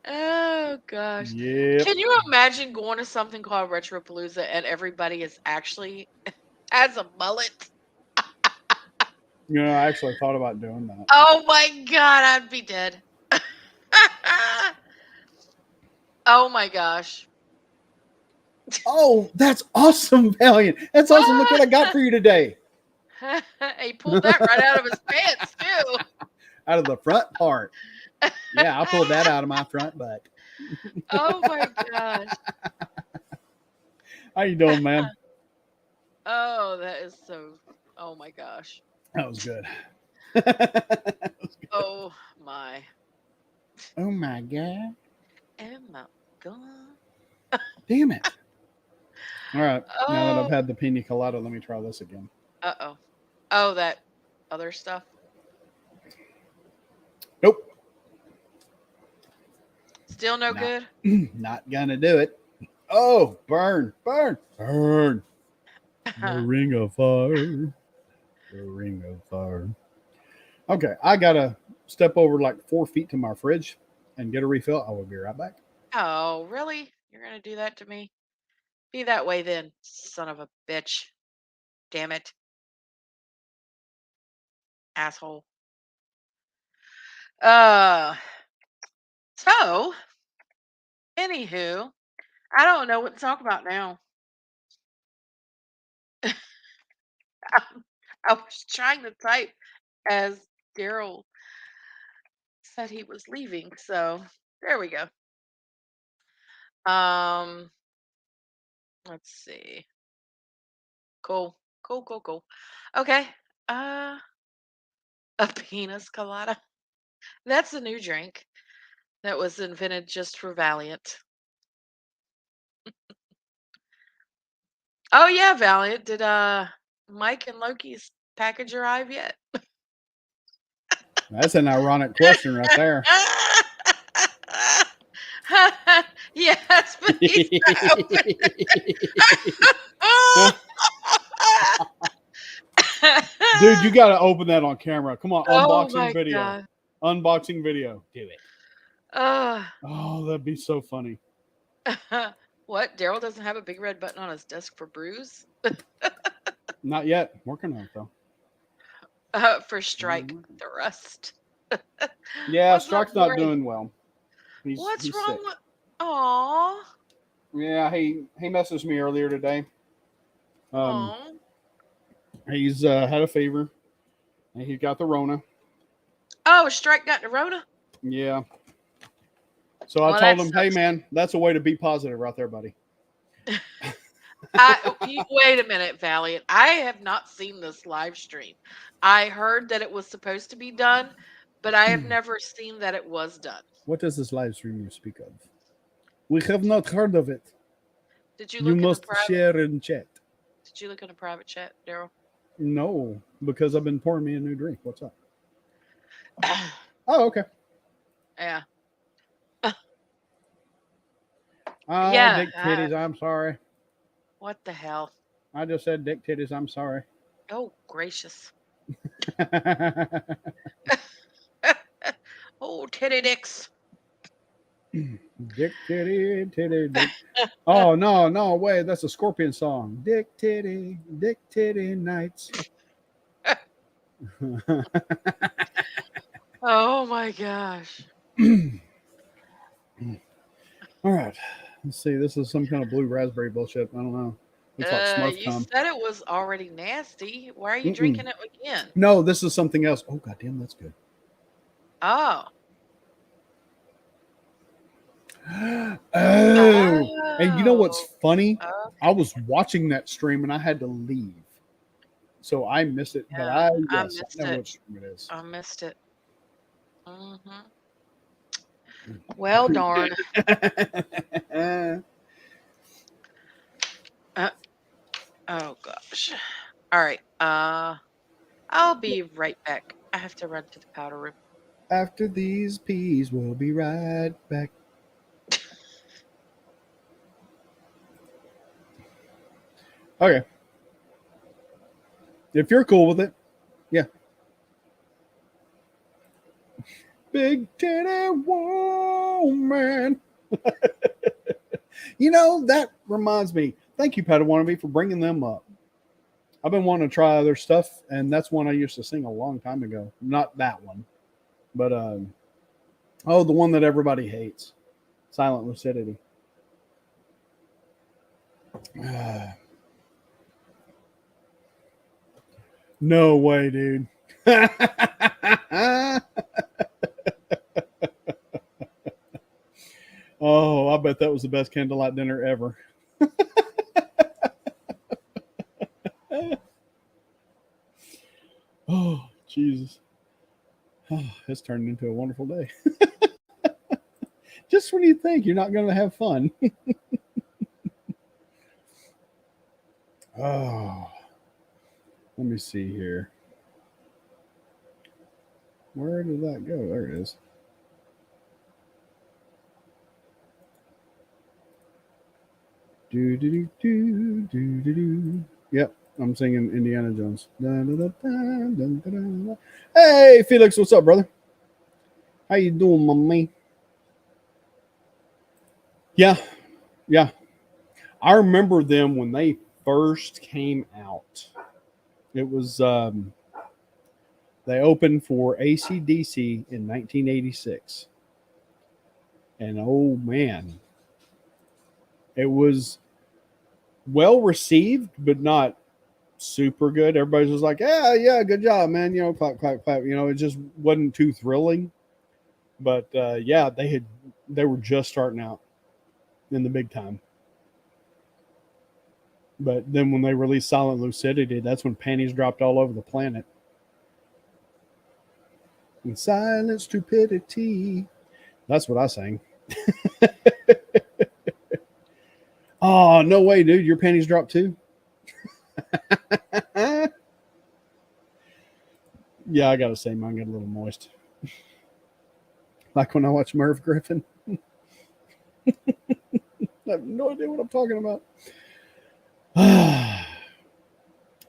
Oh gosh. Yep. Can you imagine going to something called Retropalooza and everybody is actually has a mullet? You know, I actually thought about doing that. Oh my god, I'd be dead. Oh my gosh. Oh, that's awesome, Valiant. That's awesome. Look what I got for you today. He pulled that right out of his pants too. Out of the front part. Yeah, I pulled that out of my front butt. Oh my gosh. How you doing, man? Oh, that is so. Oh my gosh. That was good. Oh my. Oh my god. Oh my god. Damn it. All right. Now that I've had the pina colada, let me try this again. Uh-oh. Oh, that other stuff? Nope. Still no good? Not gonna do it. Oh, burn. The ring of fire. The ring of fire. Okay, I gotta step over like 4 feet to my fridge and get a refill. I will be right back. Oh, really? You're gonna do that to me? Be that way then, son of a bitch. Damn it. Asshole. So, anywho, I don't know what to talk about now. I was trying to type as Daryl said he was leaving, so there we go. Let's see. Cool. Okay. Uh, a penis colada. That's a new drink that was invented just for Valiant. Oh yeah, Valiant. Did Mike and Loki's package arrive yet? That's an ironic question right there. Yes, but he's not open. Dude, you got to open that on camera. Come on, Oh unboxing my video. god. Unboxing video. Do it. Uh, Oh, that'd be so funny. what? Daryl doesn't have a big red button on his desk for bruise? Not yet. Working on it though. For strike thrust. Yeah, What's up, Strike's not Lori? doing well. What's He's wrong sick. with? Aw. Yeah, he messaged me earlier today. Aw. He's had a fever and he got the Rona. Oh, strike got the Rona? Yeah. So I Well, told that him, hey sucks. man, that's a way to be positive right there, buddy. Wait a minute, Valiant. I have not seen this live stream. I heard that it was supposed to be done, but I have never seen that it was done. What does this live stream you speak of? We have not heard of it. Did you You look in the must private? share in chat. Did you look in the private chat, Daryl? No, because I've been pouring me a new drink. What's up? Oh, okay. Yeah. Dick titties. I'm sorry. What the hell? I just said dick titties. I'm sorry. Oh, gracious. Oh, titty dicks. Dick titty, titty, dick. Oh, no, wait. That's a Scorpion song. Dick titty nights. Oh my gosh. All right. Let's see. This is some kind of blue raspberry bullshit. I don't know. Looks like Smurf You cum. said it was already nasty. Why are you drinking it again? No, this is something else. Oh, goddamn, that's good. Oh. Oh. And you know what's funny? I was watching that stream and I had to leave. So I missed it. But I know what stream it is. I missed it. Mm-hmm. Well, darn. Oh gosh. All right. I'll be right back. I have to run to the powder room. After these peas, we'll be right back. Okay. If you're cool with it, yeah. Big titty woman. You know, that reminds me. Thank you, Padawannabe, for bringing them up. I've been wanting to try other stuff, and that's one I used to sing a long time ago. Not that one, but the one that everybody hates, Silent Lucidity. No way, dude. Oh, I bet that was the best candlelight dinner ever. Oh, Jesus. Oh, it's turned into a wonderful day. Just when you think you're not going to have fun. Oh, let me see here. Where did that go? There it is. Do. Yep, I'm singing Indiana Jones. Hey, Felix, what's up, brother? How you doing, my man? Yeah. I remember them when they first came out. It was they opened for AC/DC in 1986, and oh man, it was well received, but not super good. Everybody's just like, yeah, good job, man. You know, clap, clap, clap. You know, it just wasn't too thrilling. But yeah, they were just starting out in the big time. But then when they released Silent Lucidity, that's when panties dropped all over the planet. And silent stupidity. That's what I sang. Oh, no way, dude. Your panties dropped too? Yeah, I got to say mine got a little moist. Like when I watch Merv Griffin. I have no idea what I'm talking about.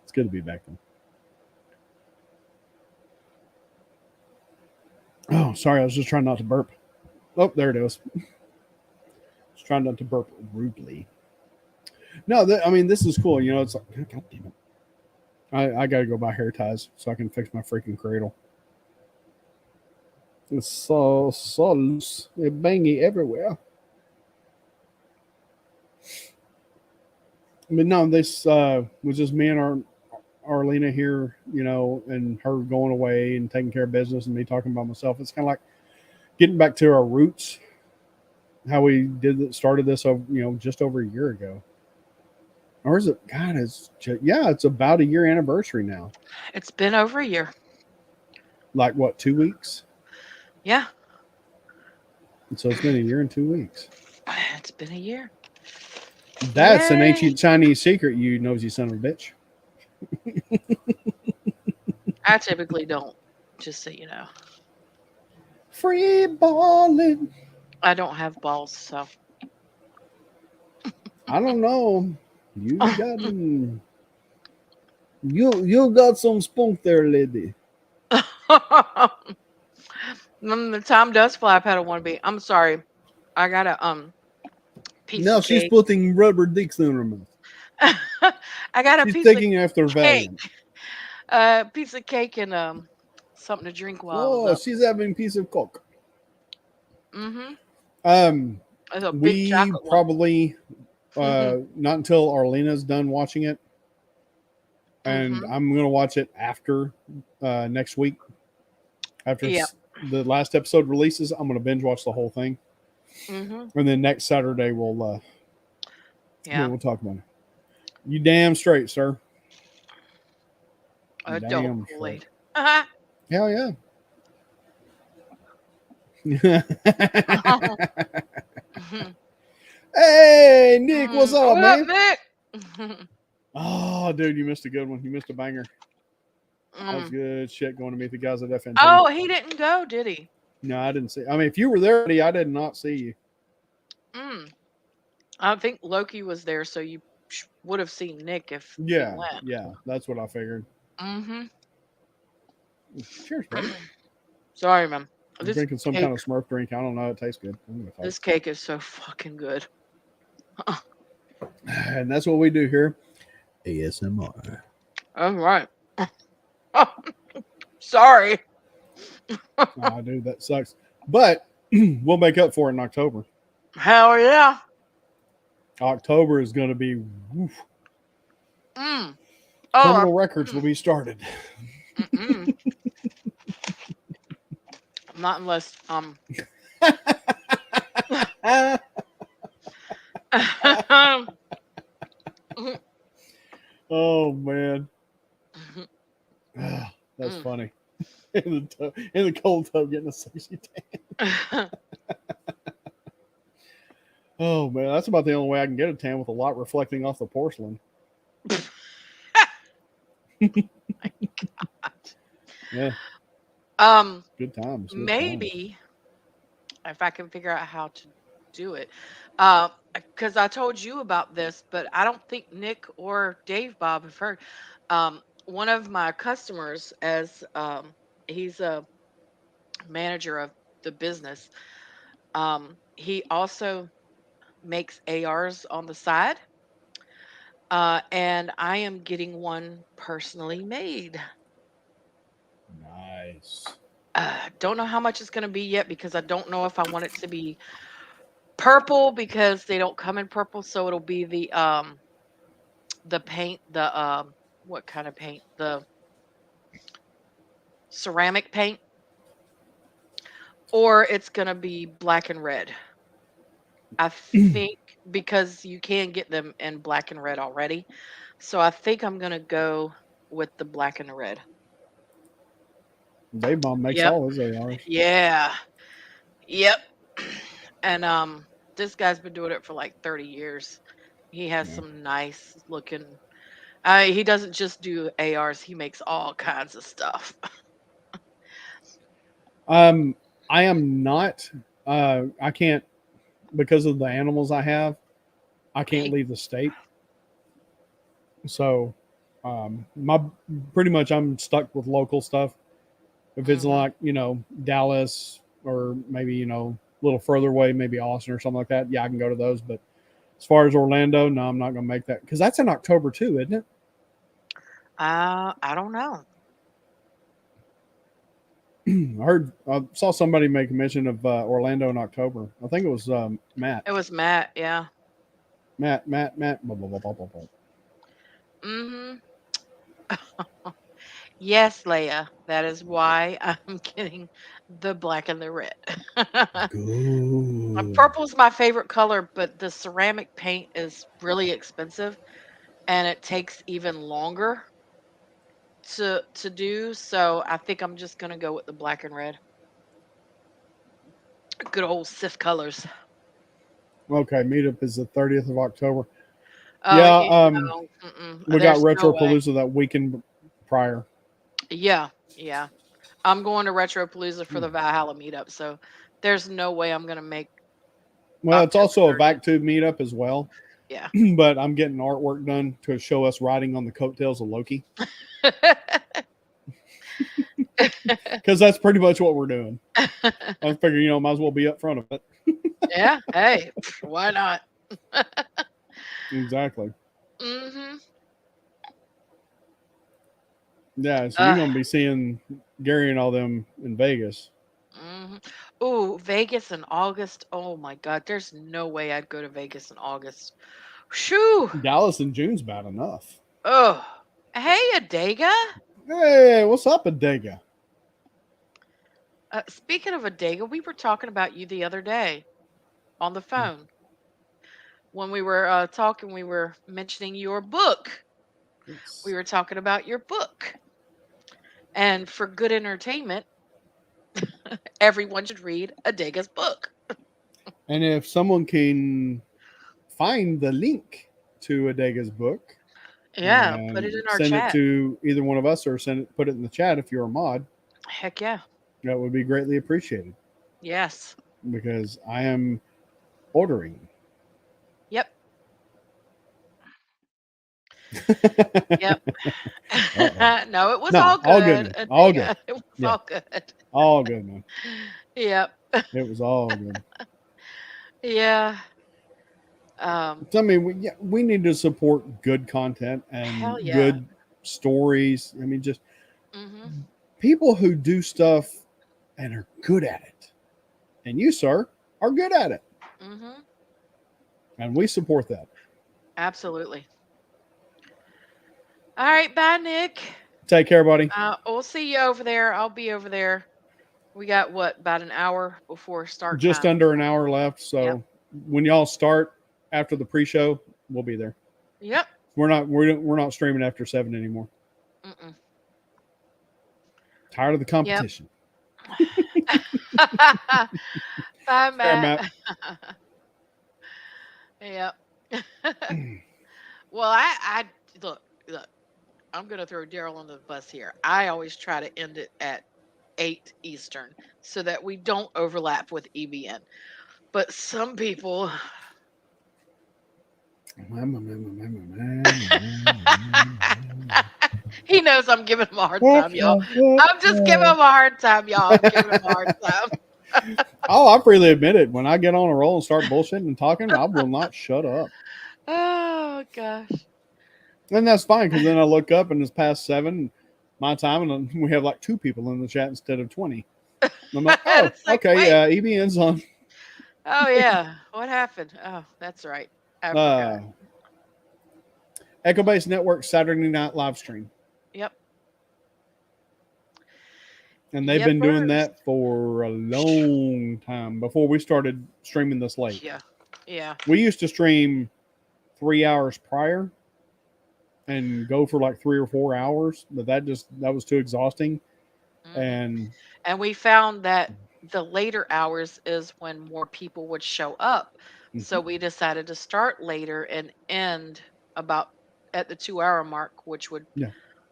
It's good to be back then. Oh, sorry. I was just trying not to burp. Oh, there it is. Just trying not to burp rudely. No, I mean, this is cool. You know, it's like, God damn it. I got to go buy hair ties so I can fix my freaking cradle. It's so loose. It's bangy everywhere. But no, this was just me and our Arlena here, you know, and her going away and taking care of business and me talking about myself. It's kind of like getting back to our roots, how we started this, just over a year ago. Or is it? God, it's about a year anniversary now. It's been over a year. Like what, 2 weeks? Yeah, And so it's been a year and 2 weeks. it's been a year. That's an Yay. ancient Chinese secret, you nosy son of a bitch. I typically don't, just so you know. Free balling. I don't have balls, so. I don't know. You got some spunk there, lady. When the time does fly, I don't want to be. I'm sorry. I got a piece Now of she's cake. putting rubber dicks in her mouth. I got a She's piece taking of after cake. Valiant. Piece of cake and something to drink while I Oh, was up. she's having a piece of coke. Mm-hmm. It's a big we chocolate one. probably not until Arlena's done watching it, and Mhm. I'm gonna watch it after next week. After Yep. the last episode releases, I'm gonna binge watch the whole thing, Mhm. and then next Saturday we'll Yeah. we'll talk about it. You damn straight, sir. Adult Damn straight. Kool-Aid. Hell yeah. Hey, Nick, what's up, What man? up, Nick? Oh, dude, you missed a good one. You missed a banger. That was good shit going to meet the guys at FNT. Oh, he didn't go, did he? No, I didn't see. I mean, if you were there, I did not see you. I think Loki was there, so you would have seen Nick if he went. Yeah, that's what I figured. Mm-hmm. Cheers, buddy. Sorry, man. I'm This drinking some cake, kind of Smurf drink. I don't know. It tastes good. this cake is so fucking good. And that's what we do here. ASMR. All right. Sorry. Oh, dude, that sucks. But we'll make up for it in October. Hell yeah. October is going to be. Woof. Oh, Criminal records will be started. not unless Oh man, that's funny. In the cold tub, getting a sexy tan. Oh man, that's about the only way I can get a tan with a lot reflecting off the porcelain. My God. Yeah. Good times. Good Maybe times. if I can figure out how to do it, because I told you about this, but I don't think Nick or Dave Bob have heard. One of my customers, as he's a manager of the business, he also makes ARs on the side. And I am getting one personally made. Nice. Don't know how much it's going to be yet because I don't know if I want it to be purple because they don't come in purple. So it'll be the paint, what kind of paint? The ceramic paint, or it's going to be black and red. I think because you can get them in black and red already. So I think I'm going to go with the black and the red. Dave Bomb makes Yep. all his ARs. Yeah. Yep. And this guy's been doing it for like 30 years. He has some nice looking. He doesn't just do ARs, he makes all kinds of stuff. I am not I can't, because of the animals I have, I can't leave the state. So my pretty much I'm stuck with local stuff If it's like, Dallas or maybe, a little further away, maybe Austin or something like that, yeah, I can go to those. But as far as Orlando, no, I'm not going to make that because that's in October too, isn't it? I don't know. I saw somebody make a mention of Orlando in October. I think it was Matt. It was Matt, yeah. Matt. Blah, blah, blah, blah, blah, blah. Mhm. Yes, Leia. That is why I'm getting the black and the red. Good. Purple is my favorite color, but the ceramic paint is really expensive and it takes even longer to do. So I think I'm just gonna go with the black and red. Good old Sif colors. Okay, meetup is the 30th of October. Oh, Yeah, no, we got there's no Retro way. Palooza that weekend prior. Yeah, yeah. I'm going to Retro Palooza for Hmm. the Valhalla meetup, so there's no way I'm gonna make Well, it's October also a 30th. VacTube meetup as well, Yeah. but I'm getting artwork done to show us riding on the coattails of Loki because that's pretty much what we're doing. I figure, might as well be up front of it. Yeah. Hey, why not? Exactly. Mhm. Yeah, so you're Uh, going to be seeing Gary and all them in Vegas. mhm. Ooh, Vegas in August. Oh my God, there's no way I'd go to Vegas in August. Shoo. Dallas in June's bad enough. Oh. Hey, Adega. Hey, what's up, Adega? Speaking of Adega, we were talking about you the other day on the phone. When we were talking, we were mentioning your book. We Yes. were talking about your book. And for good entertainment, everyone should read Adega's book. And if someone can find the link to Adega's book Yeah, put it and in our send it chat. to either one of us or put it in the chat if you're a mod, Heck yeah. that would be greatly appreciated Yes. because I am ordering. Yep. Yep. Uh-oh. No, it was No, all all good, good, man. All good. Adega. It was Yeah, all good. all good, man. Yep. It was all good. Yeah. Um, So, I mean, we need to support good content hell and yeah. good stories. I mean, just Mhm. people who do stuff and are good at it. And you, sir, are good at it. Mhm. And we support that. Absolutely. All right, bye, Nick. Take care, buddy. We'll see you over there. I'll be over there. We got what, about an hour before start Just time. under an hour left. Yep. So when y'all start after the pre-show, we'll be there. Yep. We're not streaming after 7 anymore. Mm-mm. Tired of the Yep. competition. Bye, Fair, Matt. Matt. Yep. Well, I look. I'm gonna throw Daryl on the bus here. I always try to end it at 8 Eastern so that we don't overlap with EBN. But some people, he knows I'm giving him a hard time, y'all. I'm just giving him a hard time, y'all. I'm giving him a hard time. Oh, I freely admit it. When I get on a roll and start bullshitting and talking, I will not shut up. Oh gosh. And that's fine because then I look up and it's past 7 my time, and then we have like 2 people in the chat instead of 20. I'm like, oh, It's like, okay, wait. EBN's on. Oh yeah. What happened? Oh, that's right. I forgot. Echo Base Network Saturday night live stream. Yep. And they've been doing that for a long time before we started streaming this late. Yeah. Yeah. We used to stream 3 hours prior and go for like 3 or 4 hours, but that was too exhausting. Mhm. And we found that the later hours is when more people would show up. So we decided to start later and end about at the 2 hour mark, which would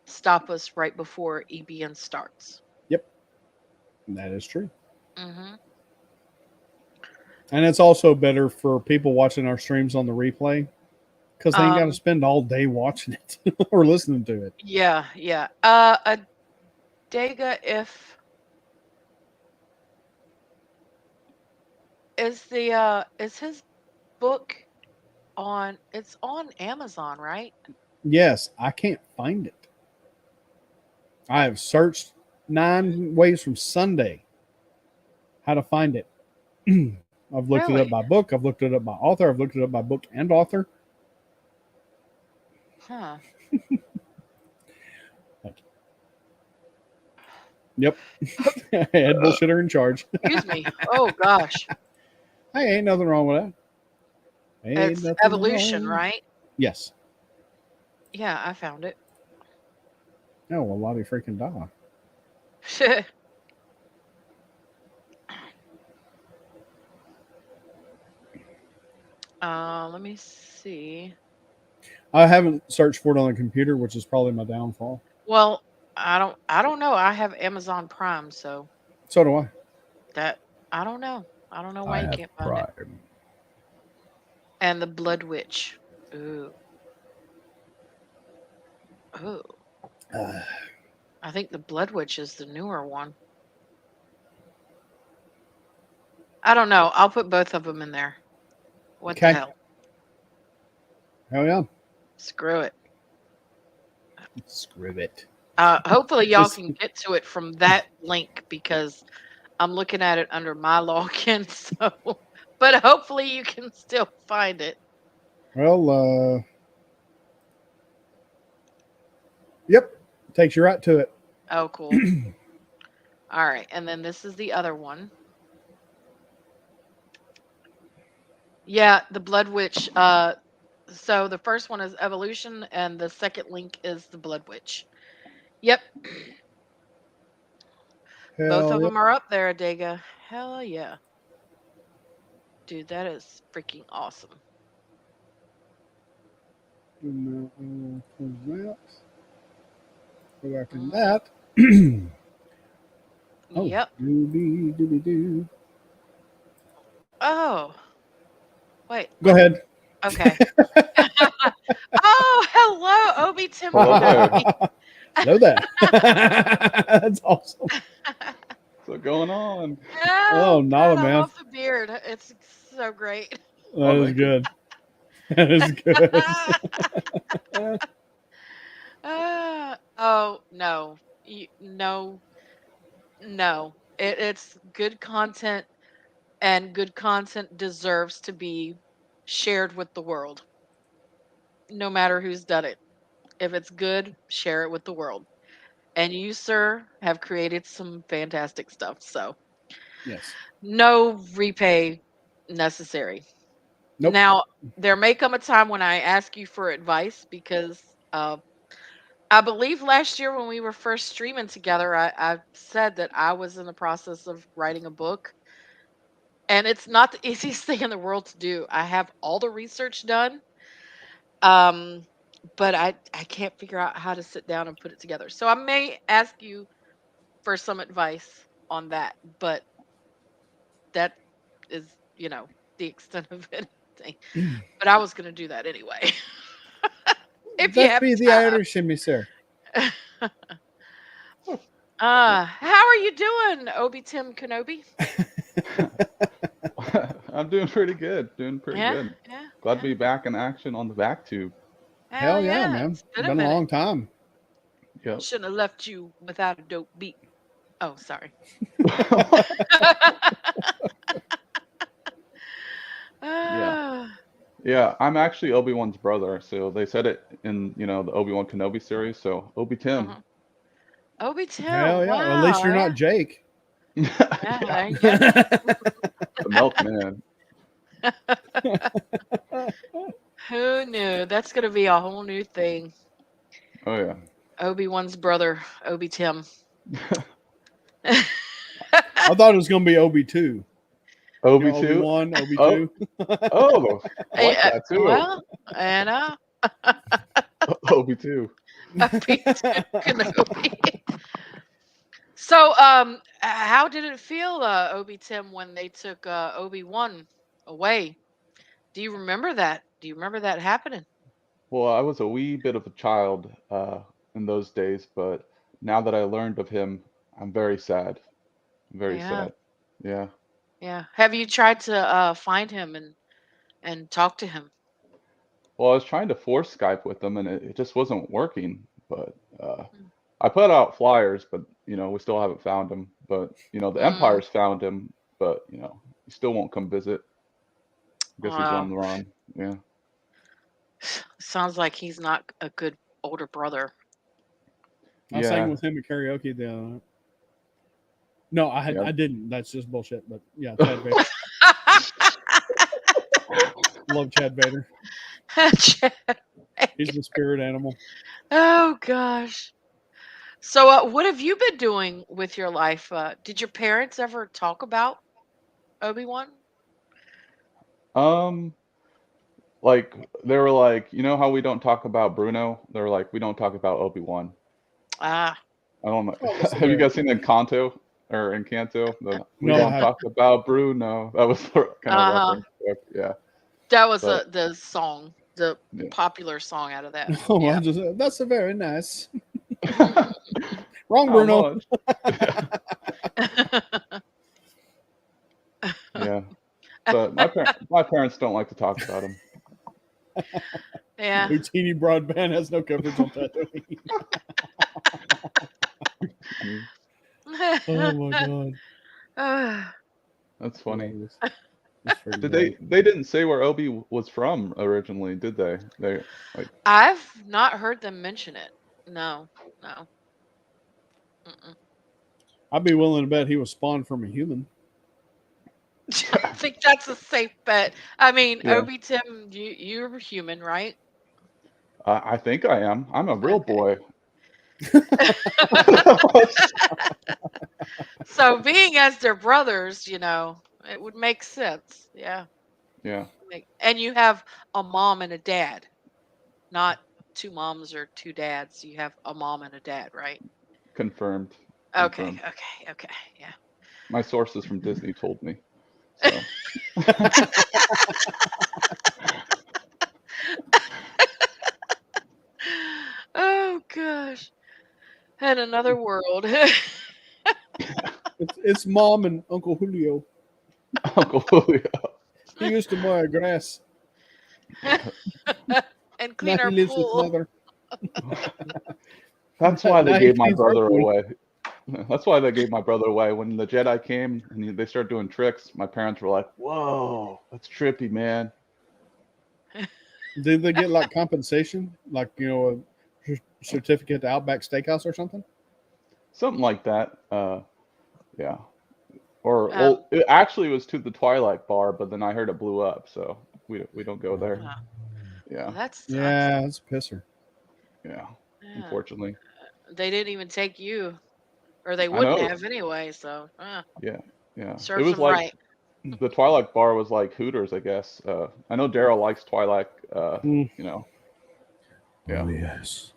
stop us right before EBN starts. Yep. That is true. Mm-hmm. And it's also better for people watching our streams on the replay because they ain't got to spend all day watching it or listening to it. Yeah, yeah. Adega, if is his book on? It's on Amazon, right? Yes, I can't find it. I have searched 9 ways from Sunday how to find it. I've looked it up Really? by book. I've looked it up by author. I've looked it up by book and author. Huh. Yep. Head bullshitter in charge. Excuse me. Oh gosh. Hey, ain't nothing wrong with that. Ain't It's nothing evolution, wrong. right? Yes. Yeah, I found it. Oh, well, Lottie freaking die. Let me see. I haven't searched for it on the computer, which is probably my downfall. Well, I don't know. I have Amazon Prime, so So do I. that I don't know. I don't know why I you have can't find it. Prime. And the Blood Witch. Ooh. Ooh. Uh, I think the Blood Witch is the newer one. I don't know. I'll put both of them in there. What the okay. hell? Hell yeah. Screw it. Screw it. Hopefully y'all Just, can get to it from that link because I'm looking at it under my login. So, but hopefully you can still find it. well, yep. Takes you right to it. Oh, cool. All right, and then this is the other one. Yeah, the Blood Witch. So the first one is Evolution, and the second link is the Blood Witch. Yep, both Hell of yeah. them are up there, Adega. Hell yeah, dude, that is freaking awesome. That. Go back in Mm, that. Oh, yep. doobie doobie doo. Oh, wait, Go what? ahead. Okay. Oh, hello, Obi Tim Hello there. Kenobi. Hello there. That's awesome. What's going on? Oh, Oh nada, God, I man. love the beard. It's so great. That Oh, is thank you. good. That is good. Oh no, no, no. It's good content, and good content deserves to be shared with the world, no matter who's done it. If it's good, share it with the world. And you, sir, have created some fantastic stuff. So Yes. no repay necessary. Nope. Now, there may come a time when I ask you for advice because uh, I believe last year when we were first streaming together, I said that I was in the process of writing a book. And it's not the easiest thing in the world to do. I have all the research done, um, but I can't figure out how to sit down and put it together. So I may ask you for some advice on that, but that is, the extent of anything. But I was going to do that anyway, if you That have be the time. Irish in me, sir. How are you doing, Obi Tim Kenobi? I'm doing pretty good. Doing pretty Yeah, good. yeah, Glad to yeah. be back in action on the back tube. Hell Hell yeah, yeah. man. It's been a Been a minute. long time. Yep. Shouldn't have left you without a dope beat. Oh, sorry. Yeah. Ah, Yeah, I'm actually Obi-Wan's brother. So they said it in, the Obi-Wan Kenobi series. So Obi Tim. uh-huh. Obi Tim, Hell yeah. At least wow. you're Yeah, not Jake. yeah, Yeah, there you go. the milkman. Who knew? That's gonna be a whole new thing. Oh yeah. Obi-Wan's brother, Obi Tim. I thought it was going to be OB2. Obi two. Obi-Wan, Oh, OB2. oh, I like Yeah, that too. well, and Obi two. Obi Tim Kenobi. So, how did it feel, Obi Tim, when they took Obi Wan away? Do you remember that? Do you remember that happening? Well, I was a wee bit of a child in those days, but now that I learned of him, I'm very sad. Very Yeah. sad. Yeah. Yeah. Have you tried to find him and talk to him? Well, I was trying to force Skype with them, and it just wasn't working. But Mm. I put out flyers, but we still haven't found him. But the Mm, Empire's found him, but he still won't come visit. I guess he's on wow. the run. Yeah, Sounds like he's not a good older brother. I sang yeah, with him at karaoke the other night. No, yeah. I didn't. That's just bullshit. But yeah, Chad Vader. Love Chad Vader. He's the spirit animal. Oh gosh. So, what have you been doing with your life? Did your parents ever talk about Obi-Wan? Um, like they were like, how we don't talk about Bruno? They were like, we don't talk about Obi-Wan. Ah, I don't know. Oh, that's Have you hilarious. guys seen Encanto or Encanto? We No, I don't haven't. talk about Bruno. That was the kind of uh-huh. reference. Yeah, That was but the song, the yeah. popular song out of that. Oh, Yeah. that's a very nice. Wrong, How Bruno. much? Yeah, but my parents don't like to talk about him. Yeah. Houdini broadband has no coverage on Tatooine. Oh my god, Ah, That's funny. hilarious! That's freaking Did great. they didn't say where Obi was from originally, did they? They like I've not heard them mention it. No, no. Mm-mm. I'd be willing to bet he was spawned from a human. I think that's a safe bet. I mean, yeah. Obi Tim, you're human, right? I think I am. I'm a real Okay. boy. So being as their brothers, it would make sense. Yeah. Yeah, And you have a mom and a dad, not two moms or two dads. You have a mom and a dad, right? confirmed. Okay, Confirmed. okay, okay. Yeah. My sources from Disney told me. So Oh gosh. And another world. It's mom and Uncle Julio. Uncle Julio. He used to mow grass. And Now clean he our lives with pool. mother. That's why they Now he gave my cleans our brother pool. away. That's why they gave my brother away. When the Jedi came and they started doing tricks, my parents were like, "Whoa, that's trippy, man." Did they get like compensation, like a certificate to Outback Steakhouse or something? Something like that. Yeah. Or Um, well, it actually was to the Twilight Bar, but then I heard it blew up, so we don't go there. uh, Yeah. that sucks. Yeah, that's a pisser. Yeah. Yeah. Unfortunately. They didn't even take you, or they I wouldn't know. have anyway. So, Yeah. Yeah. It serves was them like right. the Twilight Bar was like Hooters, I guess. I know Daryl likes Twilight. Mm. You know, Oh yeah. yes.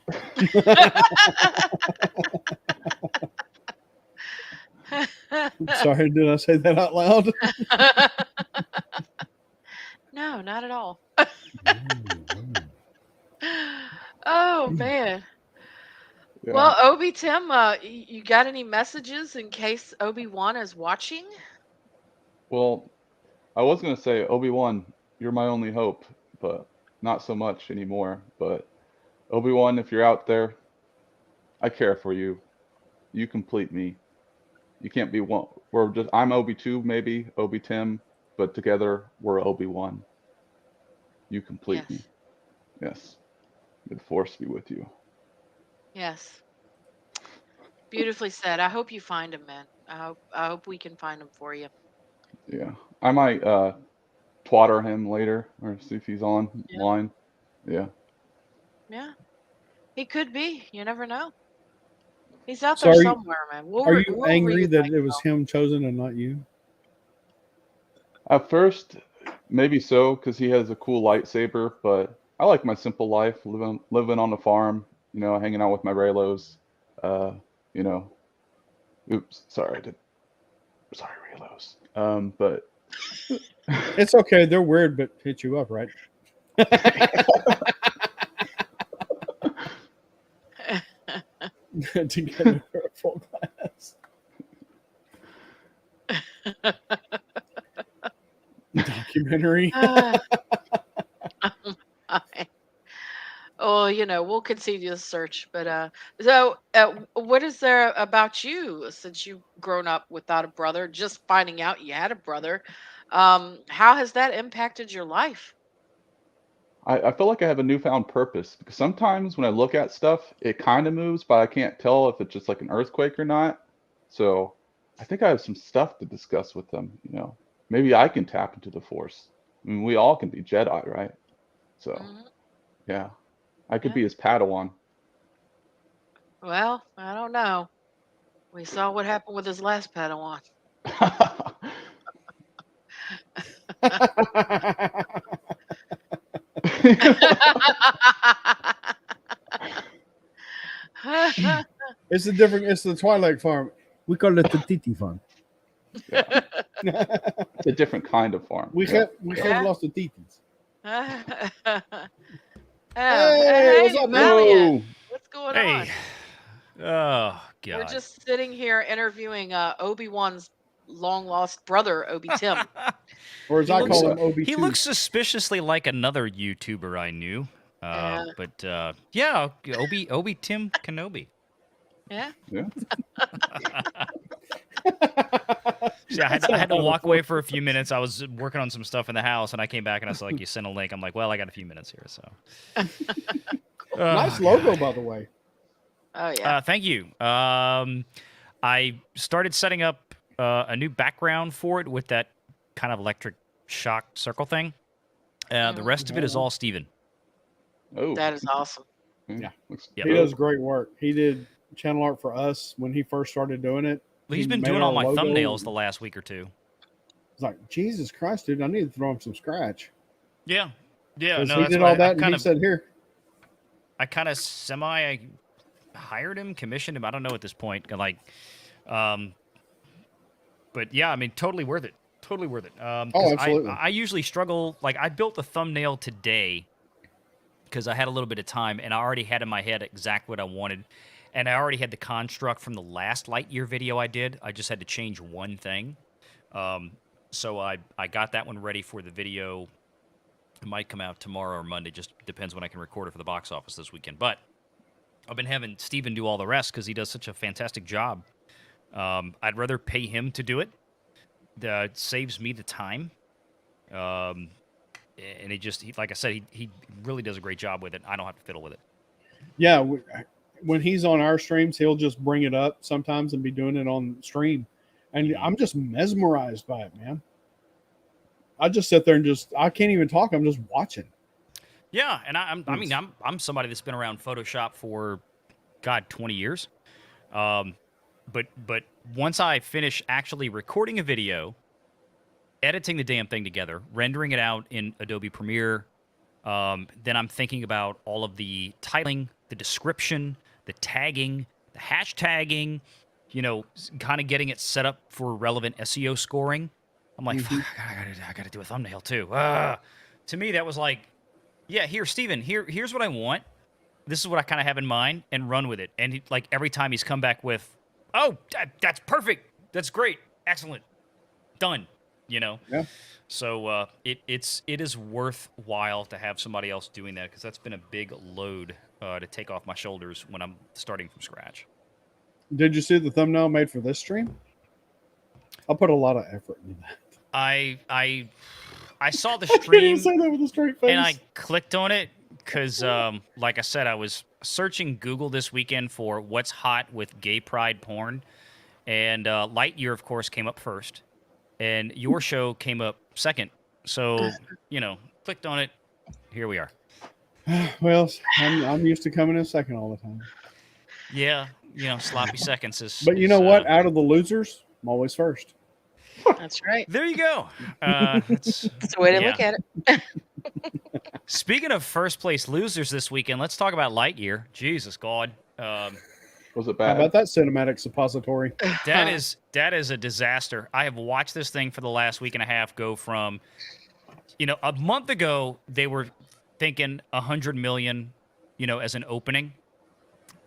Sorry, did I say that out loud? No, not at all. Oh man. Yeah. Well, Obi Tim, you got any messages in case Obi-Wan is watching? Well, I was gonna say Obi-Wan, you're my only hope, but not so much anymore. But Obi-Wan, if you're out there, I care for you. You complete me. You can't be one. We're just I'm Obi-2 maybe, Obi-Tim, but together we're Obi-Wan. You complete me. Yes. Yes. May the Force be with you. Yes. Beautifully said. I hope you find him, man. I hope we can find him for you. Yeah. I might twatter him later or see if he's Yeah. online. Yeah. Yeah. He could be. You never know. He's out So there somewhere, man. are you We'll angry that reunite. it was him chosen and not you? At first, maybe so, because he has a cool lightsaber, but I like my simple life, living on the farm, hanging out with my Raylos. Uh, you know, oops, sorry, Raylos. But It's okay. They're weird, but hit you up, right? Together for a full class. documentary. Oh my. Oh, we'll continue the search. But what is there about you since you've grown up without a brother? Just finding out you had a brother, how has that impacted your life? I feel like I have a newfound purpose because sometimes when I look at stuff, it kind of moves, but I can't tell if it's just like an earthquake or not. So I think I have some stuff to discuss with them, Maybe I can tap into the Force. I mean, we all can be Jedi, right? So, Hmm. yeah, I could Yeah. be his Padawan. Well, I don't know. We saw what happened with his last Padawan. It's a different. It's the Twilight Farm. We call it the Titi Farm. Yeah, it's a different kind of farm. we Yeah. have lost the Titis. Oh, Hey, what's hey, up, man? Valiant. Whoa! What's going on? Hey. Oh We're God. just sitting here interviewing Obi-Wan's long lost brother, Obi Tim. Or as He I looks- call him, Obi. He looks suspiciously like another YouTuber I knew. Yeah. But yeah, Obi Tim Kenobi. Yeah. Yeah. See, I had to walk away for a few minutes. I was working on some stuff in the house, and I came back and I was like, "You sent a link." I'm like, "Well, I got a few minutes here." So Nice Oh, logo, God. by the way. Oh yeah. Thank you. I started setting up a new background for it with that kind of electric shock circle thing. The rest of it is all Steven. Oh, That is awesome. Yeah. Looks Yeah. He dope. does great work. He did channel art for us when he first started doing it. Well, he's He been made doing all our my logo. thumbnails the last week or two. It's like, Jesus Christ, dude, I need to throw him some scratch. Yeah. Yeah. 'Cause No, he that's did why all that, I and kind he of said, "Here." semi hired him, commissioned him. I don't know at this point. Like, but yeah, I mean, totally worth it. Totally worth it. 'Cause absolutely. I usually struggle. Like, I built the thumbnail today because I had a little bit of time and I already had in my head exactly what I wanted. And I already had the construct from the last Lightyear video I did. I just had to change one thing. So I got that one ready for the video. It might come out tomorrow or Monday. Just depends when I can record it for the box office this weekend. But I've been having Steven do all the rest because he does such a fantastic job. I'd rather pay him to do it. It saves me the time. And like I said, he really does a great job with it. I don't have to fiddle with it. Yeah, when he's on our streams, he'll just bring it up sometimes and be doing it on stream, and I'm just mesmerized by it, man. I just sit there and I can't even talk. I'm just watching. Yeah, and I'm somebody that's been around Photoshop for 20 years. But once I finish actually recording a video, editing the damn thing together, rendering it out in Adobe Premiere, then I'm thinking about all of the titling, the description, the tagging, the hashtagging, kind of getting it set up for relevant SEO scoring. I'm like, fuck, I gotta do a thumbnail too. To me, that was like, yeah, here, Steven, here's what I want. This is what I kind of have in mind, and run with it. And like every time he's come back with, oh, that's perfect, that's great, excellent, done. Yeah. So it is worthwhile to have somebody else doing that because that's been a big load to take off my shoulders when I'm starting from scratch. Did you see the thumbnail made for this stream? I put a lot of effort into that. I saw the I can't stream even say that with a straight face. and I clicked on it because, like I said, I was searching Google this weekend for what's hot with gay pride porn, and Lightyear, of course, came up first, and your show came up second. So, clicked on it. Here we are. Well, I'm used to coming in second all the time. Yeah, sloppy seconds is. But you know what? Out of the losers, I'm always first. That's right. There you go. That's the way to look at it. Speaking of first place losers this weekend, let's talk about Lightyear. Jesus God. Was it How bad? about that cinematic suppository? That is a disaster. I have watched this thing for the last week and a half go from, a month ago they were thinking 100 million, as an opening.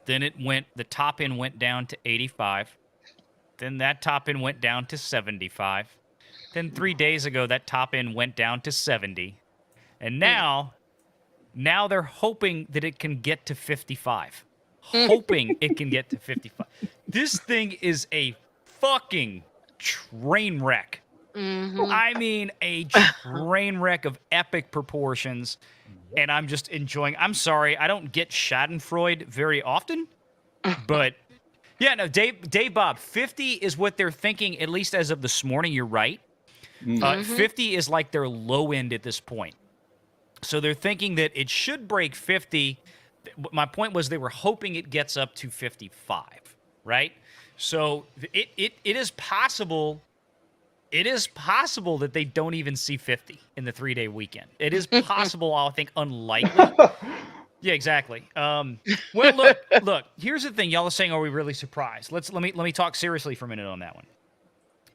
Then the top end went down to 85. Then that top end went down to 75. Then 3 days ago, that top end went down to 70. And now they're hoping that it can get to 55. Hoping it can get to 55. This thing is a fucking train wreck. I mean, a train wreck of epic proportions. And I'm just enjoying. I'm sorry, I don't get Schadenfreude very often, but yeah, no, Dave Bob, 50 is what they're thinking, at least as of this morning. You're right. 50 is like their low end at this point. So they're thinking that it should break 50. My point was they were hoping it gets up to 55, right? So it is possible. It is possible that they don't even see 50 in the 3-day weekend. It is possible. I think unlikely. Yeah, exactly. Well, look. Here's the thing. Y'all are saying, "Are we really surprised?" Let me talk seriously for a minute on that one.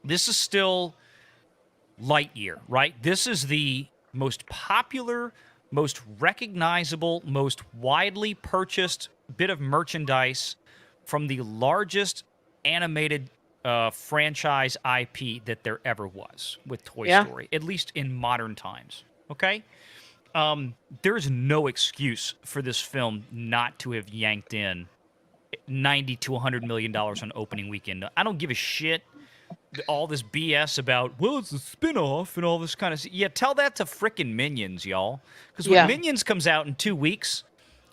This is still Lightyear, right? This is the most popular, most recognizable, most widely purchased bit of merchandise from the largest animated franchise IP that there ever was with Toy Story, at least in modern times. Okay? There's no excuse for this film not to have yanked in $90 to $100 million on opening weekend. I don't give a shit. All this BS about, well, it's a spin-off and all this kind of... Yeah, tell that to frickin' Minions, y'all. Because when Minions comes out in 2 weeks,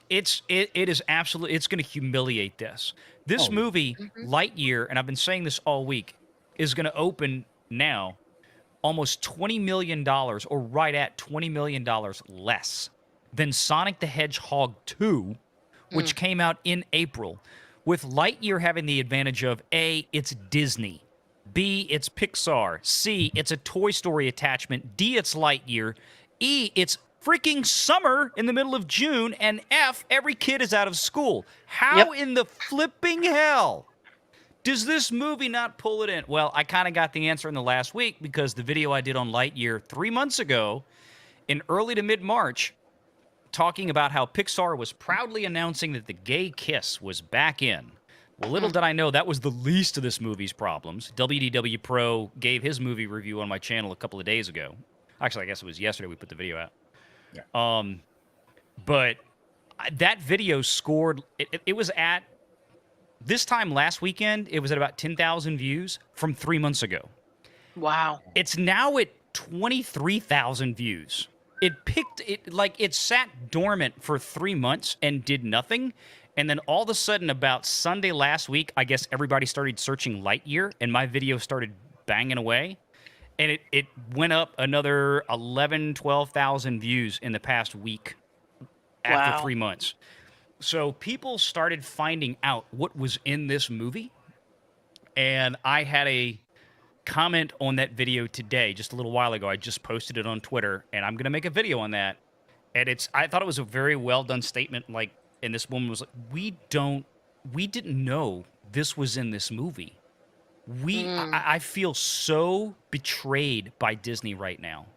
it is absolutely... It's going to humiliate this. This movie, Lightyear, and I've been saying this all week, is going to open now almost $20 million, or right at $20 million less than Sonic the Hedgehog 2, which came out in April, with Lightyear having the advantage of, A, it's Disney, B, it's Pixar, C, it's a Toy Story attachment, D, it's Lightyear, E, it's freaking summer in the middle of June, and F, every kid is out of school. How in the flipping hell does this movie not pull it in? Well, I kind of got the answer in the last week because the video I did on Lightyear 3 months ago, in early to mid-March, talking about how Pixar was proudly announcing that the gay kiss was back in. Well, little did I know that was the least of this movie's problems. WDW Pro gave his movie review on my channel a couple of days ago. Actually, I guess it was yesterday we put the video out. Yeah. But that video scored, it was at, this time last weekend, it was at about 10,000 views from 3 months ago. Wow. It's now at 23,000 views. It sat dormant for 3 months and did nothing. And then all of a sudden, about Sunday last week, I guess everybody started searching Lightyear, and my video started banging away. And it went up another 11,000, 12,000 views in the past week after 3 months. So people started finding out what was in this movie. And I had a comment on that video today, just a little while ago. I just posted it on Twitter, and I'm going to make a video on that. And I thought it was a very well done statement. Like, and this woman was like, we didn't know this was in this movie. I feel so betrayed by Disney right now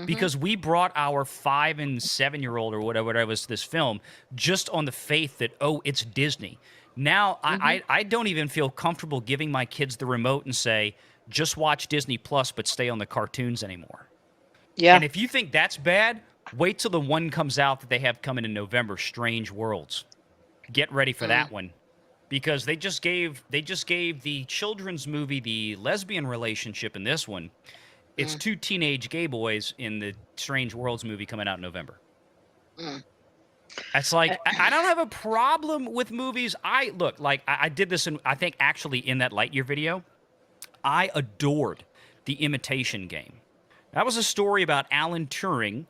because we brought our 5 and 7-year-old or whatever was to this film just on the faith that, oh, it's Disney. Now I don't even feel comfortable giving my kids the remote and say, just watch Disney Plus, but stay on the cartoons anymore. Yeah. And if you think that's bad, wait till the one comes out that they have coming in November, Strange Worlds. Get ready for that one. Because they just gave the children's movie the lesbian relationship in this one. It's 2 teenage gay boys in the Strange Worlds movie coming out in November. It's like I don't have a problem with movies. I did this I think actually in that Lightyear video. I adored The Imitation Game. That was a story about Alan Turing,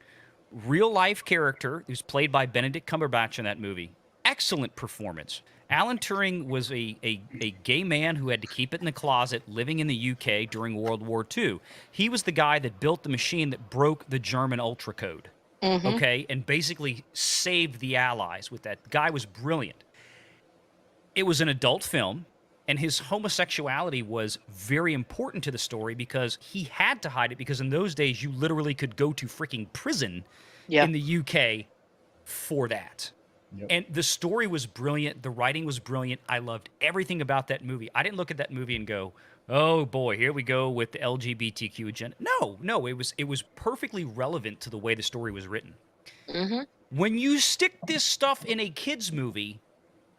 real life character who's played by Benedict Cumberbatch in that movie. Excellent performance. Alan Turing was a gay man who had to keep it in the closet living in the UK during World War II. He was the guy that built the machine that broke the German Ultra Code, okay, and basically saved the Allies with that. The guy was brilliant. It was an adult film, and his homosexuality was very important to the story because he had to hide it because in those days you literally could go to freaking prison in the UK for that. Yep. And the story was brilliant. The writing was brilliant. I loved everything about that movie. I didn't look at that movie and go, oh boy, here we go with the LGBTQ agenda. No, it was perfectly relevant to the way the story was written. Mm-hmm. When you stick this stuff in a kids movie,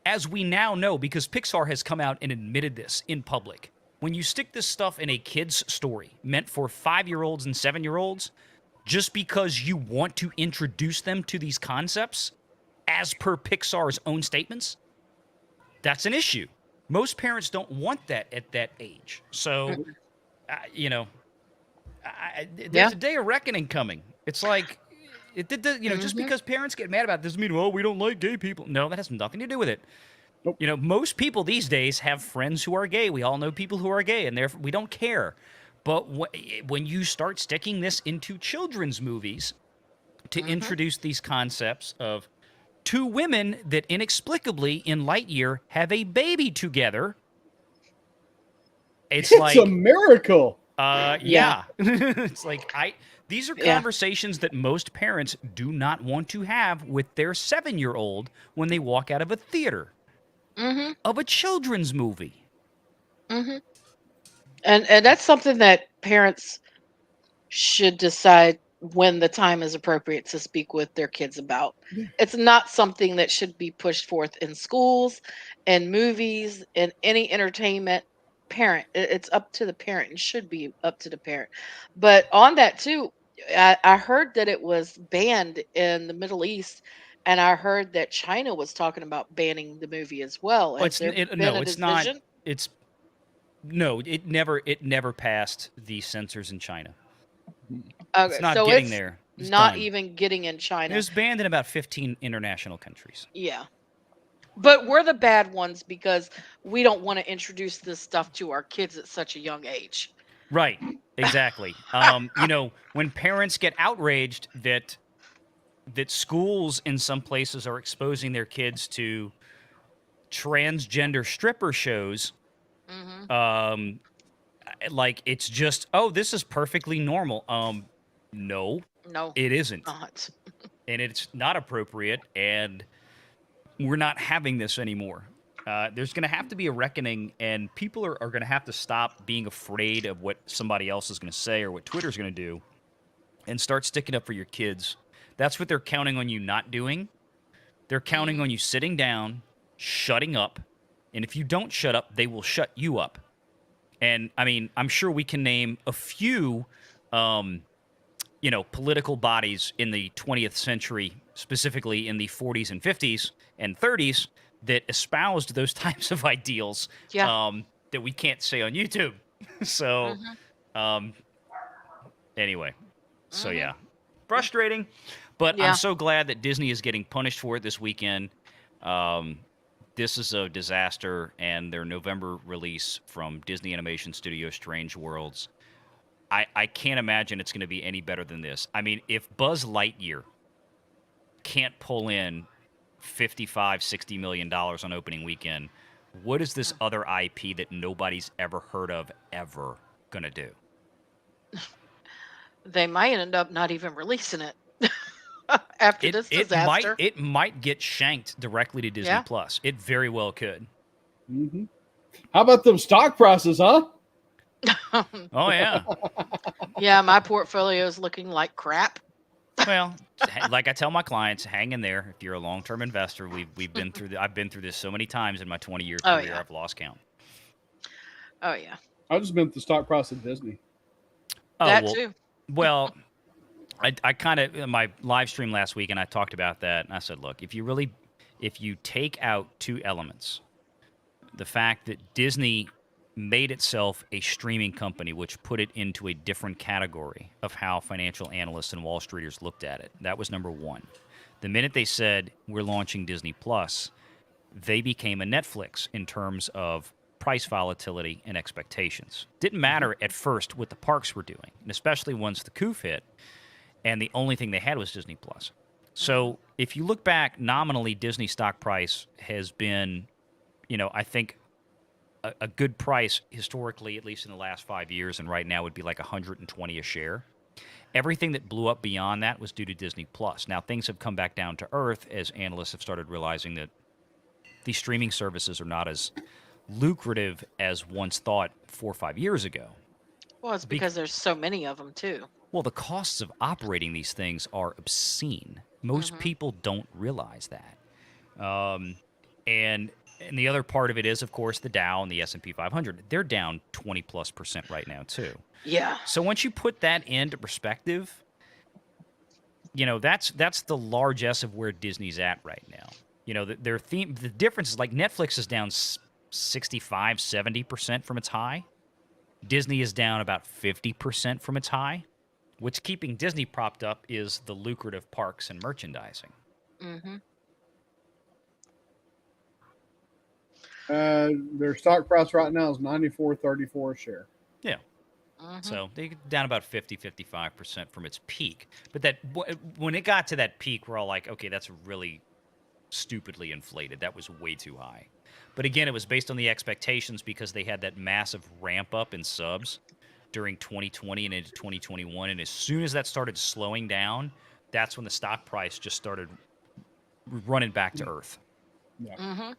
as we now know, because Pixar has come out and admitted this in public, when you stick this stuff in a kid's story meant for 5-year-olds and 7-year-olds, just because you want to introduce them to these concepts, as per Pixar's own statements, that's an issue. Most parents don't want that at that age. So, you know, there's a day of reckoning coming. It's like, just because parents get mad about it doesn't mean, oh, we don't like gay people. No, that has nothing to do with it. Nope. You know, most people these days have friends who are gay. We all know people who are gay, and we don't care. But when you start sticking this into children's movies to introduce these concepts of two women that inexplicably in Lightyear have a baby together, it's like a miracle. yeah. It's like these are conversations that most parents do not want to have with their 7-year-old when they walk out of a theater of a children's movie. Mm-hmm. And that's something that parents should decide when the time is appropriate to speak with their kids about. Yeah. It's not something that should be pushed forth in schools and movies and any entertainment. It's up to the parent and should be up to the parent. But on that too, I heard that it was banned in the Middle East, and I heard that China was talking about banning the movie as well. Has there been a it's not. decision? It never passed the censors in China. Okay, It's not so getting it's there. It's not done. even getting in It China. was banned in about 15 international countries. Yeah. But we're the bad ones because we don't want to introduce this stuff to our kids at such a young age. Right. Exactly. When parents get outraged that schools in some places are exposing their kids to transgender stripper shows, Mm-hmm. like it's just, oh, this is perfectly normal. No, No, it isn't. not. And it's not appropriate, and we're not having this anymore. There's going to have to be a reckoning, and people are going to have to stop being afraid of what somebody else is going to say or what Twitter's going to do and start sticking up for your kids. That's what they're counting on you not doing. They're counting on you sitting down, shutting up, and if you don't shut up, they will shut you up. And, I mean, I'm sure we can name a few, political bodies in the 20th century, specifically in the 40s and 50s and 30s, that espoused those types of ideals that we can't say on YouTube. So, anyway. So, yeah. Frustrating. But Yeah. I'm so glad that Disney is getting punished for it this weekend. This is a disaster, and their November release from Disney Animation Studio Strange Worlds, I can't imagine it's going to be any better than this. I mean, if Buzz Lightyear can't pull in $55-60 million on opening weekend, what is this other IP that nobody's ever heard of ever going to do? They might end up not even releasing it after this disaster. It might get shanked directly to Disney Plus. It very well could. Mm-hmm. How about them stock prices, huh? Oh yeah. Yeah, my portfolio is looking like crap. Well, like I tell my clients, hang in there. If you're a long-term investor, we've been through. I've been through this so many times in my 20-year career. yeah. I've lost count. Oh yeah, I just meant the stock price of Disney. Oh, that well, too. Well, I kind of, in my live stream last week, and I talked about that, and I said, look, if you take out two elements, the fact that Disney made itself a streaming company, which put it into a different category of how financial analysts and Wall Streeters looked at it. That was number one. The minute they said, we're launching Disney Plus, they became a Netflix in terms of price volatility and expectations. Didn't matter at first what the parks were doing, and especially once the coup hit, and the only thing they had was Disney Plus. So if you look back, nominally, Disney stock price has been, I think a good price historically, at least in the last 5 years, and right now would be like $120 a share. Everything that blew up beyond that was due to Disney Plus. Now things have come back down to earth as analysts have started realizing that these streaming services are not as lucrative as once thought 4 or 5 years ago. Well, it's because there's so many of them too. Well, the costs of operating these things are obscene. Most people don't realize that. And the other part of it is, of course, the Dow and the S&P 500. They're down 20+% right now too. Yeah. So once you put that into perspective, that's the largesse of where Disney's at right now. Their theme, the difference is like Netflix is down 65, 70% from its high. Disney is down about 50% from its high. What's keeping Disney propped up is the lucrative parks and merchandising. Mm-hmm. Their stock price right now is $94.34 a share. Yeah. So they down about 50-55% from its peak. But when it got to that peak, we're all like, okay, that's really stupidly inflated. That was way too high. But again, it was based on the expectations because they had that massive ramp up in subs during 2020 and into 2021. And as soon as that started slowing down, that's when the stock price just started running back to earth. Yeah. Mm-hmm.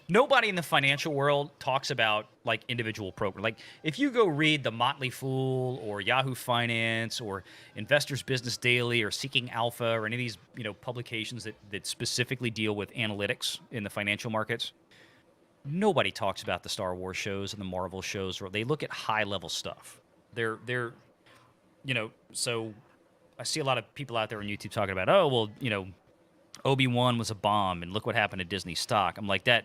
Nobody in the financial world talks about like individual programs. Like if you go read The Motley Fool or Yahoo Finance or Investors Business Daily or Seeking Alpha or any of these publications that specifically deal with analytics in the financial markets, nobody talks about the Star Wars shows and the Marvel shows. Or they look at high level stuff. They're so I see a lot of people out there on YouTube talking about, oh well, Obi-Wan was a bomb and look what happened to Disney stock. I'm like that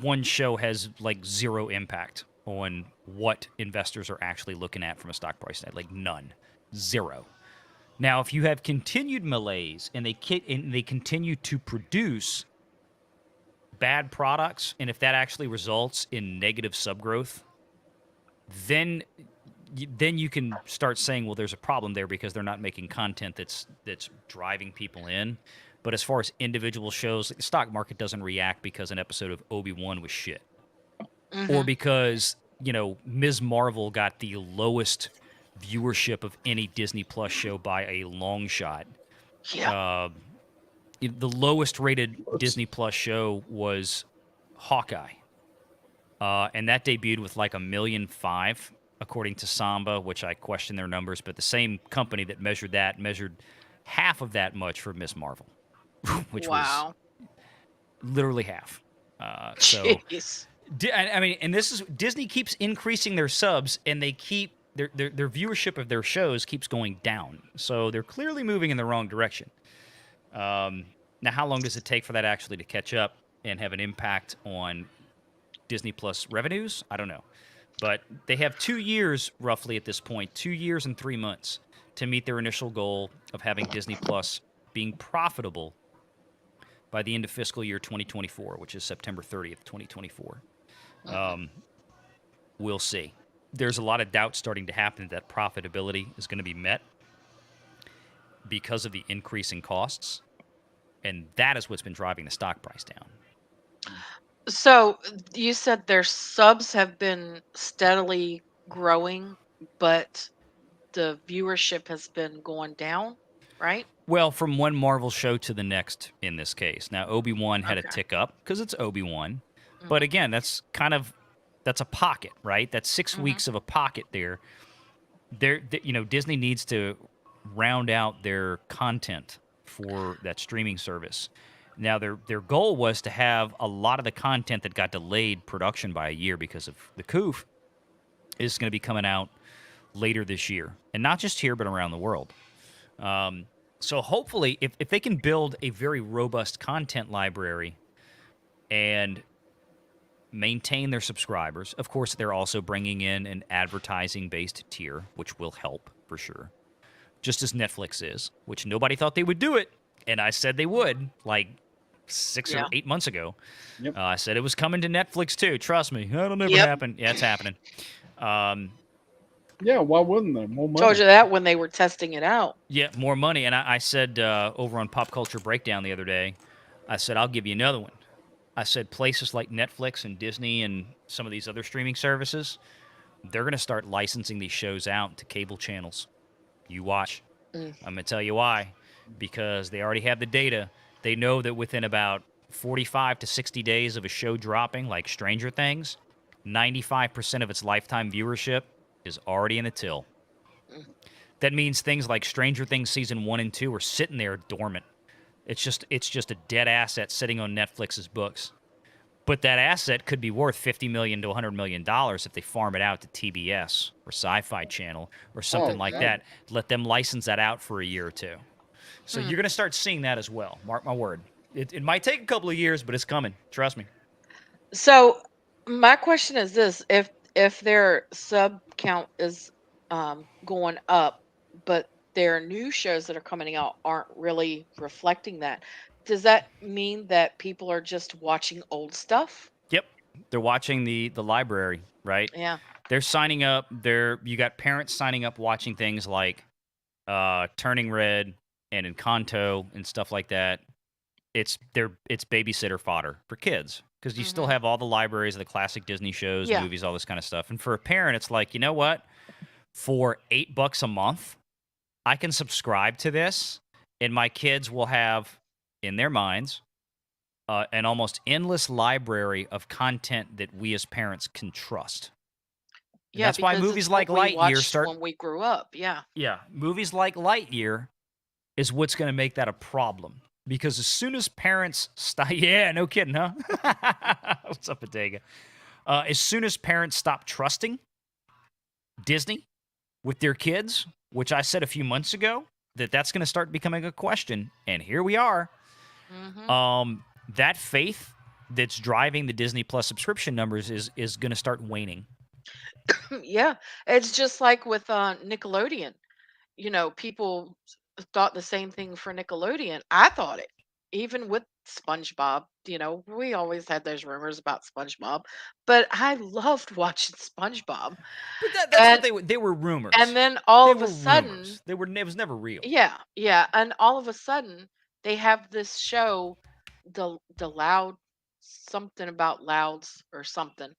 one show has like zero impact on what investors are actually looking at from a stock price. Like none, zero. Now, if you have continued malaise and they continue to produce bad products, and if that actually results in negative subgrowth, then you can start saying, well, there's a problem there because they're not making content that's driving people in. But as far as individual shows, the stock market doesn't react because an episode of Obi-Wan was shit. Or because, Ms. Marvel got the lowest viewership of any Disney Plus show by a long shot. Yeah. The lowest rated Disney Plus show was Hawkeye. And that debuted with like 1.5 million, according to Samba, which I question their numbers, but the same company that measured that measured half of that much for Ms. Marvel, which was literally half. Jeez. I mean, and this is Disney keeps increasing their subs, and they keep their viewership of their shows keeps going down. So they're clearly moving in the wrong direction. Now, how long does it take for that actually to catch up and have an impact on Disney Plus revenues? I don't know. But they have 2 years, roughly at this point, 2 years and 3 months to meet their initial goal of having Disney Plus being profitable by the end of fiscal year 2024, which is September 30th, 2024. We'll see. There's a lot of doubt starting to happen that profitability is going to be met because of the increasing costs, and that is what's been driving the stock price down. So you said their subs have been steadily growing, but the viewership has been going down, right? Well, from one Marvel show to the next in this case. Now, Obi-Wan had a Okay. tick up because it's Obi-Wan. But again, that's a pocket, right? That's 6 weeks of a pocket there. Disney needs to round out their content for that streaming service. Now, their goal was to have a lot of the content that got delayed production by a year because of the coup is going to be coming out later this year. And not just here, but around the world. So hopefully, if they can build a very robust content library and maintain their subscribers, of course, they're also bringing in an advertising-based tier, which will help for sure. Just as Netflix is, which nobody thought they would do it. And I said they would, like 6 or 8 months ago. Yep. I said it was coming to Netflix too. Trust me. That'll never happen. Yeah, it's happening. Yeah, why wouldn't they? More money. Told you that when they were testing it out. Yeah, more money. And I said over on Pop Culture Breakdown the other day, I said, I'll give you another one. I said places like Netflix and Disney and some of these other streaming services, they're going to start licensing these shows out to cable channels. You watch. I'm going to tell you why. Because they already have the data. They know that within about 45 to 60 days of a show dropping, like Stranger Things, 95% of its lifetime viewership is already in the till. That means things like Stranger Things season 1 and 2 are sitting there dormant. It's just a dead asset sitting on Netflix's books. But that asset could be worth $50 million to $100 million if they farm it out to TBS or Sci-Fi Channel or something like that. Let them license that out for a year or two. So you're going to start seeing that as well. Mark my word. It might take a couple of years, but it's coming. Trust me. So my question is this: if their sub count is going up, but their new shows that are coming out aren't really reflecting that, does that mean that people are just watching old stuff? Yep. They're watching the library, right? Yeah. They're signing up. You got parents signing up watching things like Turning Red and Encanto and stuff like that. It's babysitter fodder for kids because you still have all the libraries of the classic Disney shows, Yeah. movies, all this kind of stuff. And for a parent, it's like, you know what? For $8 a month, I can subscribe to this, and my kids will have in their minds an almost endless library of content that we as parents can trust. And Yeah, that's why because movies it's like what we Lightyear watched start. when we grew up. Yeah. Yeah, movies like Lightyear is what's going to make that a problem. Because as soon as parents stop, yeah, no kidding, huh? What's up, Bodega? As soon as parents stop trusting Disney with their kids, which I said a few months ago, that's going to start becoming a question, and here we are. That faith that's driving the Disney Plus subscription numbers is going to start waning. Yeah. It's just like with Nickelodeon. People thought the same thing for Nickelodeon. I thought it, even with SpongeBob. We always had those rumors about SpongeBob, but I loved watching SpongeBob. But that's And what they were rumors. and then all They of a were sudden, rumors. It was never real. yeah, yeah, and all of a sudden they have this show, the loud something about louds or something.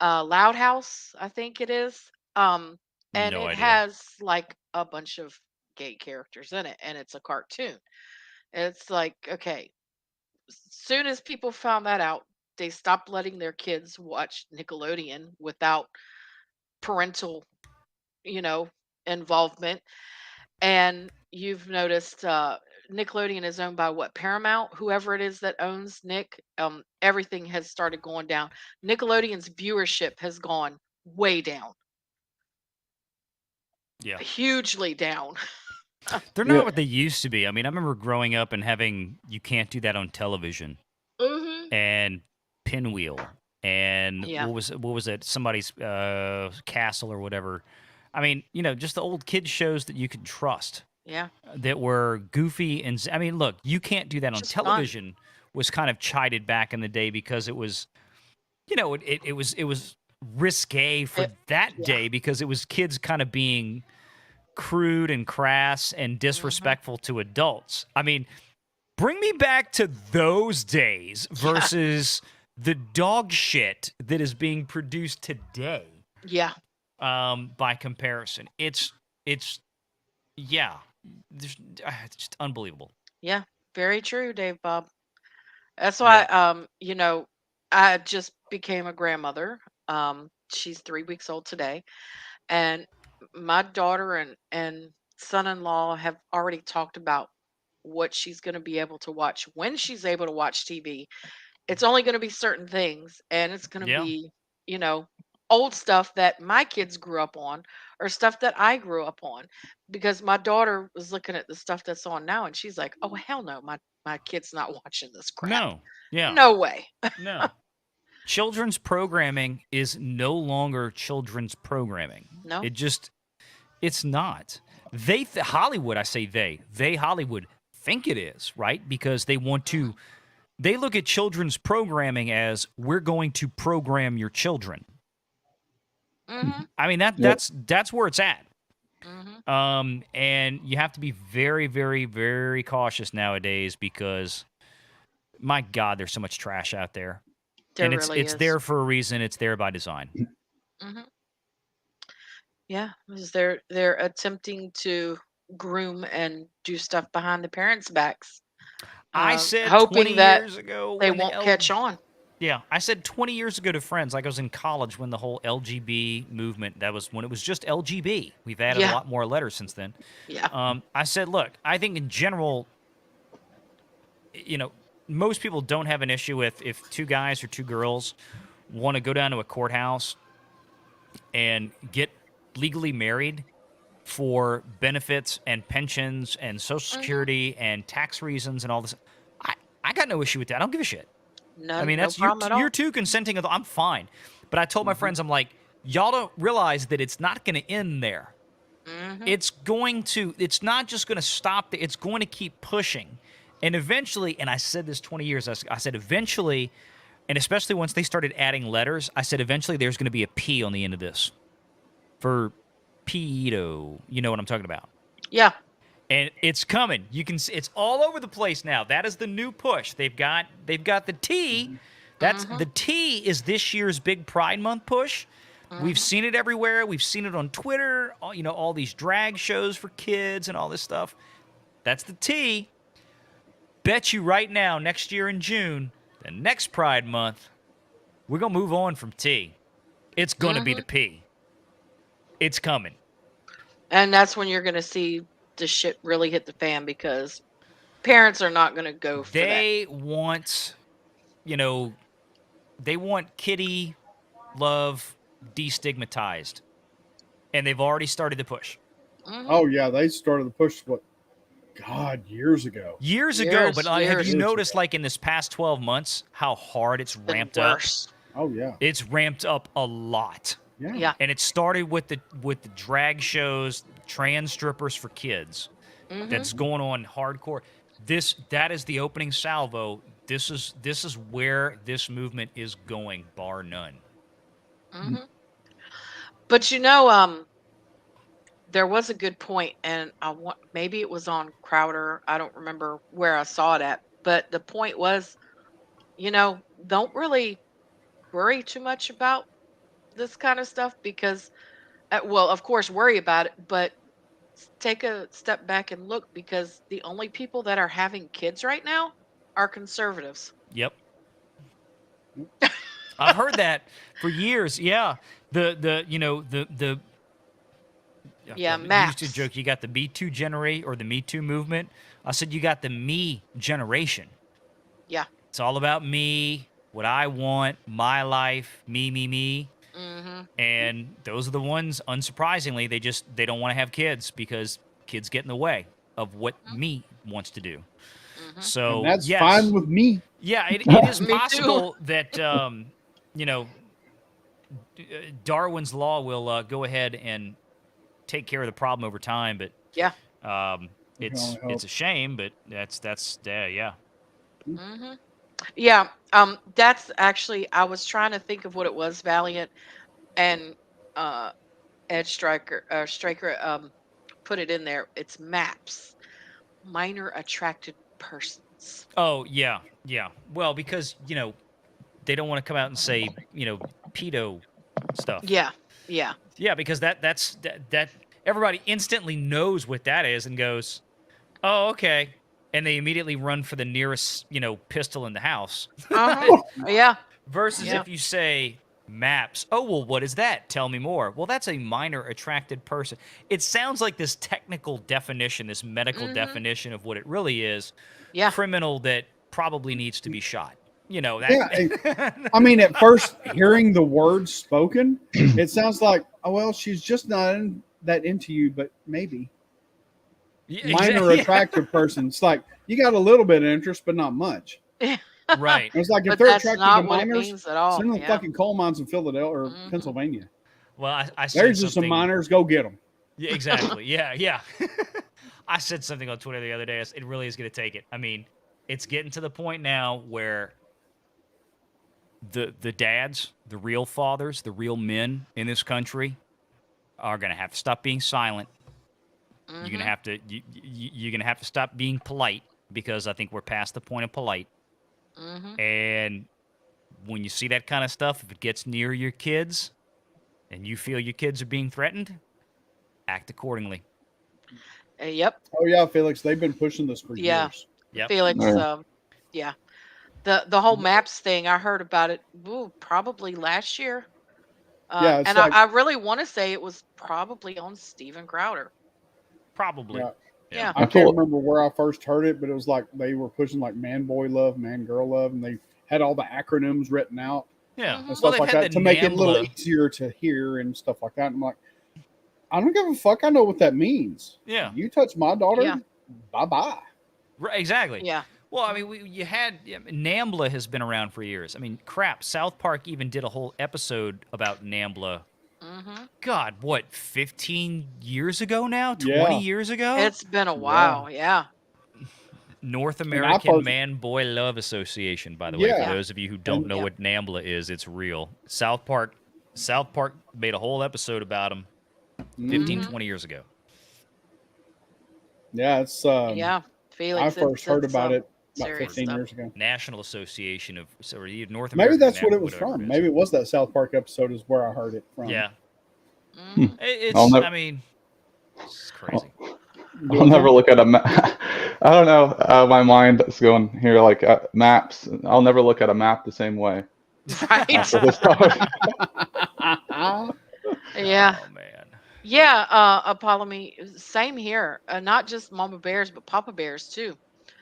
Loud House, I think it is. And No it idea. has like a bunch of gay characters in it, and it's a cartoon. It's like, okay, soon as people found that out, they stopped letting their kids watch Nickelodeon without parental, you know, involvement. And you've noticed Nickelodeon is owned by what? Paramount, whoever it is that owns Nick. Everything has started going down. Nickelodeon's viewership has gone way down, Yeah. hugely down. They're not what they used to be. I mean, I remember growing up and having You Can't Do That on Television Hmm. and Pinwheel and Yeah. what was it? Somebody's Castle or whatever. I mean, just the old kids shows that you could trust Yeah. that were goofy and I mean, look, You Can't Do That on Just fun. Television was kind of chided back in the day because it was it was risque for that Yeah. day because it was kids kind of being crude and crass and disrespectful to adults. I mean, bring me back to those days versus the dog shit that is being produced today. Yeah. By comparison, it's yeah, it's just unbelievable. Yeah. Very true, Dave Bob. That's why, I just became a grandmother. She's 3 weeks old today, and my daughter and son-in-law have already talked about what she's going to be able to watch when she's able to watch TV. It's only going to be certain things, and it's going to Yeah. be, old stuff that my kids grew up on or stuff that I grew up on. Because my daughter was looking at the stuff that's on now, and she's like, "Oh hell no, my kid's not watching this crap. No. Yeah. No way." No. Children's programming is no longer children's programming. No. It's not. Hollywood, I say they Hollywood think it is, right? Because they want to they look at children's programming as we're going to program your children. Hmm. I mean that's where it's at. Hmm. And you have to be very, very, very cautious nowadays because my God, there's so much trash out there. There And really it's is. there for a reason. It's there by design. Hmm. Yeah, because they're attempting to groom and do stuff behind the parents' backs. I said 20 hoping that years ago they when the won't catch on. Yeah, I said 20 years ago to friends, like I was in college when the whole LGB movement, that was when it was just LGB. We've added a Yeah. lot more letters since then. Yeah. I said, look, I think in general, most people don't have an issue with if two guys or two girls want to go down to a courthouse and get legally married for benefits and pensions and social security and tax reasons and all this. I got no issue with that. I don't give a shit. I mean, No that's problem at all. you're two consenting. I'm fine. But I told my friends, I'm like, y'all don't realize that it's not going to end there. Mhm. It's not just going to stop. It's going to keep pushing. And eventually, and I said this 20 years, I said eventually, and especially once they started adding letters, I said eventually there's going to be a P on the end of this. For pedo. You know what I'm talking about. Yeah. And it's coming. You can see it's all over the place now. That is the new push. They've got the T. That's the T is this year's big Pride Month push. We've seen it everywhere. We've seen it on Twitter. All these drag shows for kids and all this stuff. That's the T. Bet you right now, next year in June, the next Pride Month, we're gonna move on from T. It's gonna be the P. It's coming. And that's when you're going to see the shit really hit the fan, because parents are not going to go for that. They want, they want kitty love destigmatized. And they've already started the push. Oh yeah, they started the push. Years ago. Years ago, but have years you ago. noticed, like in this past 12 months, how hard it's Been ramped up? worse. Oh yeah. It's ramped up a lot. Yeah. Yeah. And it started with the drag shows, trans strippers for kids. That's going on hardcore. That is the opening salvo. This is where this movement is going, bar none. But there was a good point, and maybe it was on Crowder. I don't remember where I saw it at, but the point was, don't really worry too much about this kind of stuff, because, well, of course, worry about it, but take a step back and look, because the only people that are having kids right now are conservatives. Yep. I've heard that for years. Yeah. The Yeah, I used to maps. joke, you got the Me Too generation or the Me Too movement. I said you got the me generation. Yeah. It's all about me, what I want, my life, me. And those are the ones, unsurprisingly, they don't want to have kids because kids get in the way of what me wants to do. So And that's yes, fine with me. yeah, it is Me too. possible that Darwin's law will go ahead and take care of the problem over time, but Yeah. it's only hope. a shame, but that's yeah. Yeah. That's actually, I was trying to think of what it was, Valiant and Ed Striker put it in there. It's MAPS, minor attracted persons. Oh yeah. Well, because they don't want to come out and say pedo stuff. Yeah. Yeah, because that's everybody instantly knows what that is and goes, oh, okay, and they immediately run for the nearest pistol in the house. Yeah. Versus Yeah. if you say MAPS, oh well, what is that? Tell me more. Well, that's a minor attracted person. It sounds like this technical definition, this medical definition of what it really is. Yeah. Criminal that probably needs to be shot. That. Yeah. I mean, at first, hearing the words spoken, it sounds like, oh well, she's just not that into you, but maybe. Yeah, Minor attractive person. It's like you got a little bit of interest, but not much. Right. It's like if But they're that's attracted not to what it minors, means at all. send them to Yeah. fucking coal mines in Philadelphia or Pennsylvania. Well, I said There's just some something. minors. Go get them. Yeah, exactly. Yeah. I said something on Twitter the other day. It really is going to take it. I mean, it's getting to the point now where the dads, the real fathers, the real men in this country are going to have to stop being silent. You're going to have to you're going to have to stop being polite, because I think we're past the point of polite. And when you see that kind of stuff, if it gets near your kids and you feel your kids are being threatened, act accordingly. Yep. Oh yeah, Felix, they've been pushing this for Yeah. years. Yep. Felix. Yeah. Yeah, the whole maps thing. I heard about it probably last year. Yeah, it's And like I really want to say it was probably on Steven Crowder. Probably. yeah. Yeah. I I can't feel remember where I first heard it, but it was like they were pushing like man boy love, man girl love, and they had all the acronyms written out Yeah. Mhm. and Well, stuff they've like had that the to make it a little NAMBLA. easier to hear and stuff like that. I'm like, I don't give a fuck. I know what that means. Yeah. You touch my daughter, Yeah. bye bye. Right, exactly. Yeah. Well, I mean, you had NAMBLA has been around for years. I mean, crap. South Park even did a whole episode about NAMBLA. Hmm. God, what, 15 years ago now? 20 Yeah. years ago? It's been a while. Yeah. North I American first- Man Boy Love Association, by the way. For Yeah. those of you who don't know Yeah. what NAMBLA is, it's real. South Park made a whole episode about them 15, Mhm. 20 years ago. Yeah, it's Yeah. Felix. I first heard it's, about it about serious 15 stuff. years ago. National Association of North American. Maybe that's what Man- it was whatever from. is. Maybe it was that South Park episode is where I heard it from. Yeah. Mhm. It's, I'll never- I mean, it's crazy. I'll never look at a map. I don't know. My mind is going here like maps. I'll never look at a map the same way Right. after this talk. Yeah. Oh man. Yeah. Apollo, same here. Not just Mama Bears, but Papa Bears too.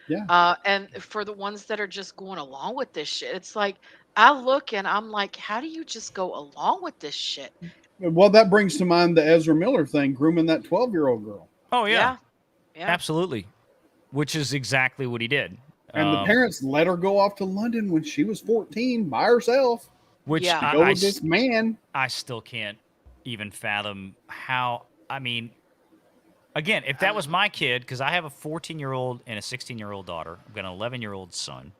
Yeah. And for the ones that are just going along with this shit, it's like I look and I'm like, how do you just go along with this shit? Well, that brings to mind the Ezra Miller thing, grooming that 12-year-old girl. Oh yeah. Yeah. Absolutely. Which is exactly what he did. And the parents let her go off to London when she was 14 by herself. Which Yeah. Go with this man. I still can't even fathom how. I mean, again, if that was my kid, because I have a 14-year-old and a 16-year-old daughter, I've got an 11-year-old son,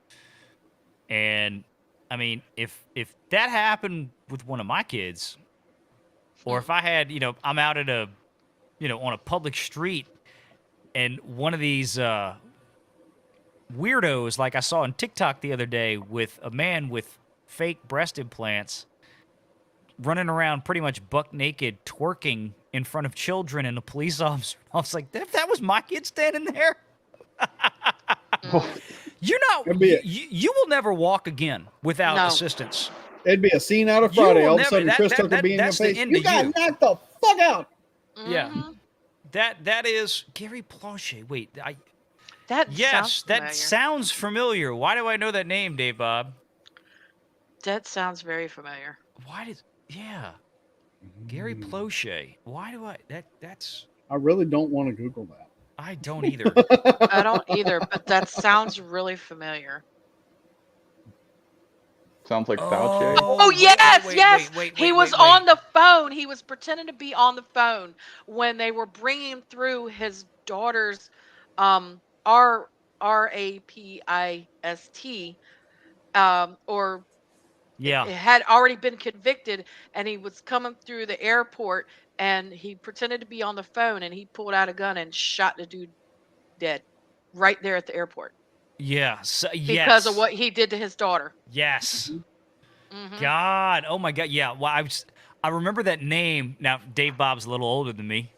and I mean, if that happened with one of my kids, or if I had, I'm out at on a public street, and one of these weirdos, like I saw on TikTok the other day, with a man with fake breast implants running around pretty much buck naked, twerking in front of children and a police officer. I was like, if that was my kid standing there, you're not. It'd be You will never walk again without No. assistance. It'd be a scene out of You Friday. will All of a never- sudden, that- Chris that- Tucker that- be in your that's the face. end You of got you. knocked the fuck out. Yeah. Mhm. That is Gary Planche. Wait, That yes, sounds that familiar. sounds familiar. Why do I know that name, Dave Bob? That sounds very familiar. Yeah, Gary Planche. Why do that's I really don't want to Google that. I don't either. I don't either, but that sounds really familiar. Sounds like Fauci. Oh, yes, yes. He was on the phone. He was pretending to be on the phone when they were bringing him through his daughter's RAPIST, or Yeah. had already been convicted, and he was coming through the airport, and he pretended to be on the phone, and he pulled out a gun and shot the dude dead right there at the airport Yeah. So, because of what he did to his daughter. Yes. Mhm. God. Oh my God. Yeah. Well, I remember that name. Now, Dave Bob's a little older than me,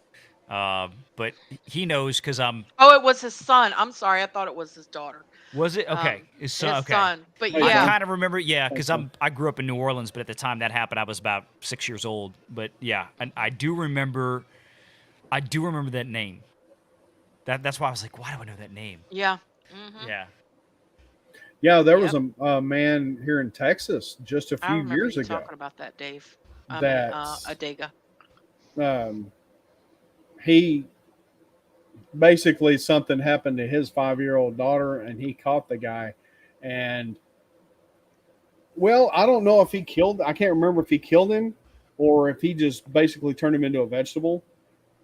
but he knows because I'm. Oh, it was his son. I'm sorry, I thought it was his daughter. Was it okay? His son. His Okay. son. But I I yeah, kind of remember, yeah, because Okay. I grew up in New Orleans, but at the time that happened, I was about 6 years old. But yeah, and I do remember that name. That's why I was like, why do I know that name? yeah. Mhm. Yeah. Yeah, there was a man here in Texas just a I few remember years you ago. talking about that, Dave. That's- Adega. He basically something happened to his 5-year-old daughter, and he caught the guy. And well, I don't know if he killed. I can't remember if he killed him or if he just basically turned him into a vegetable.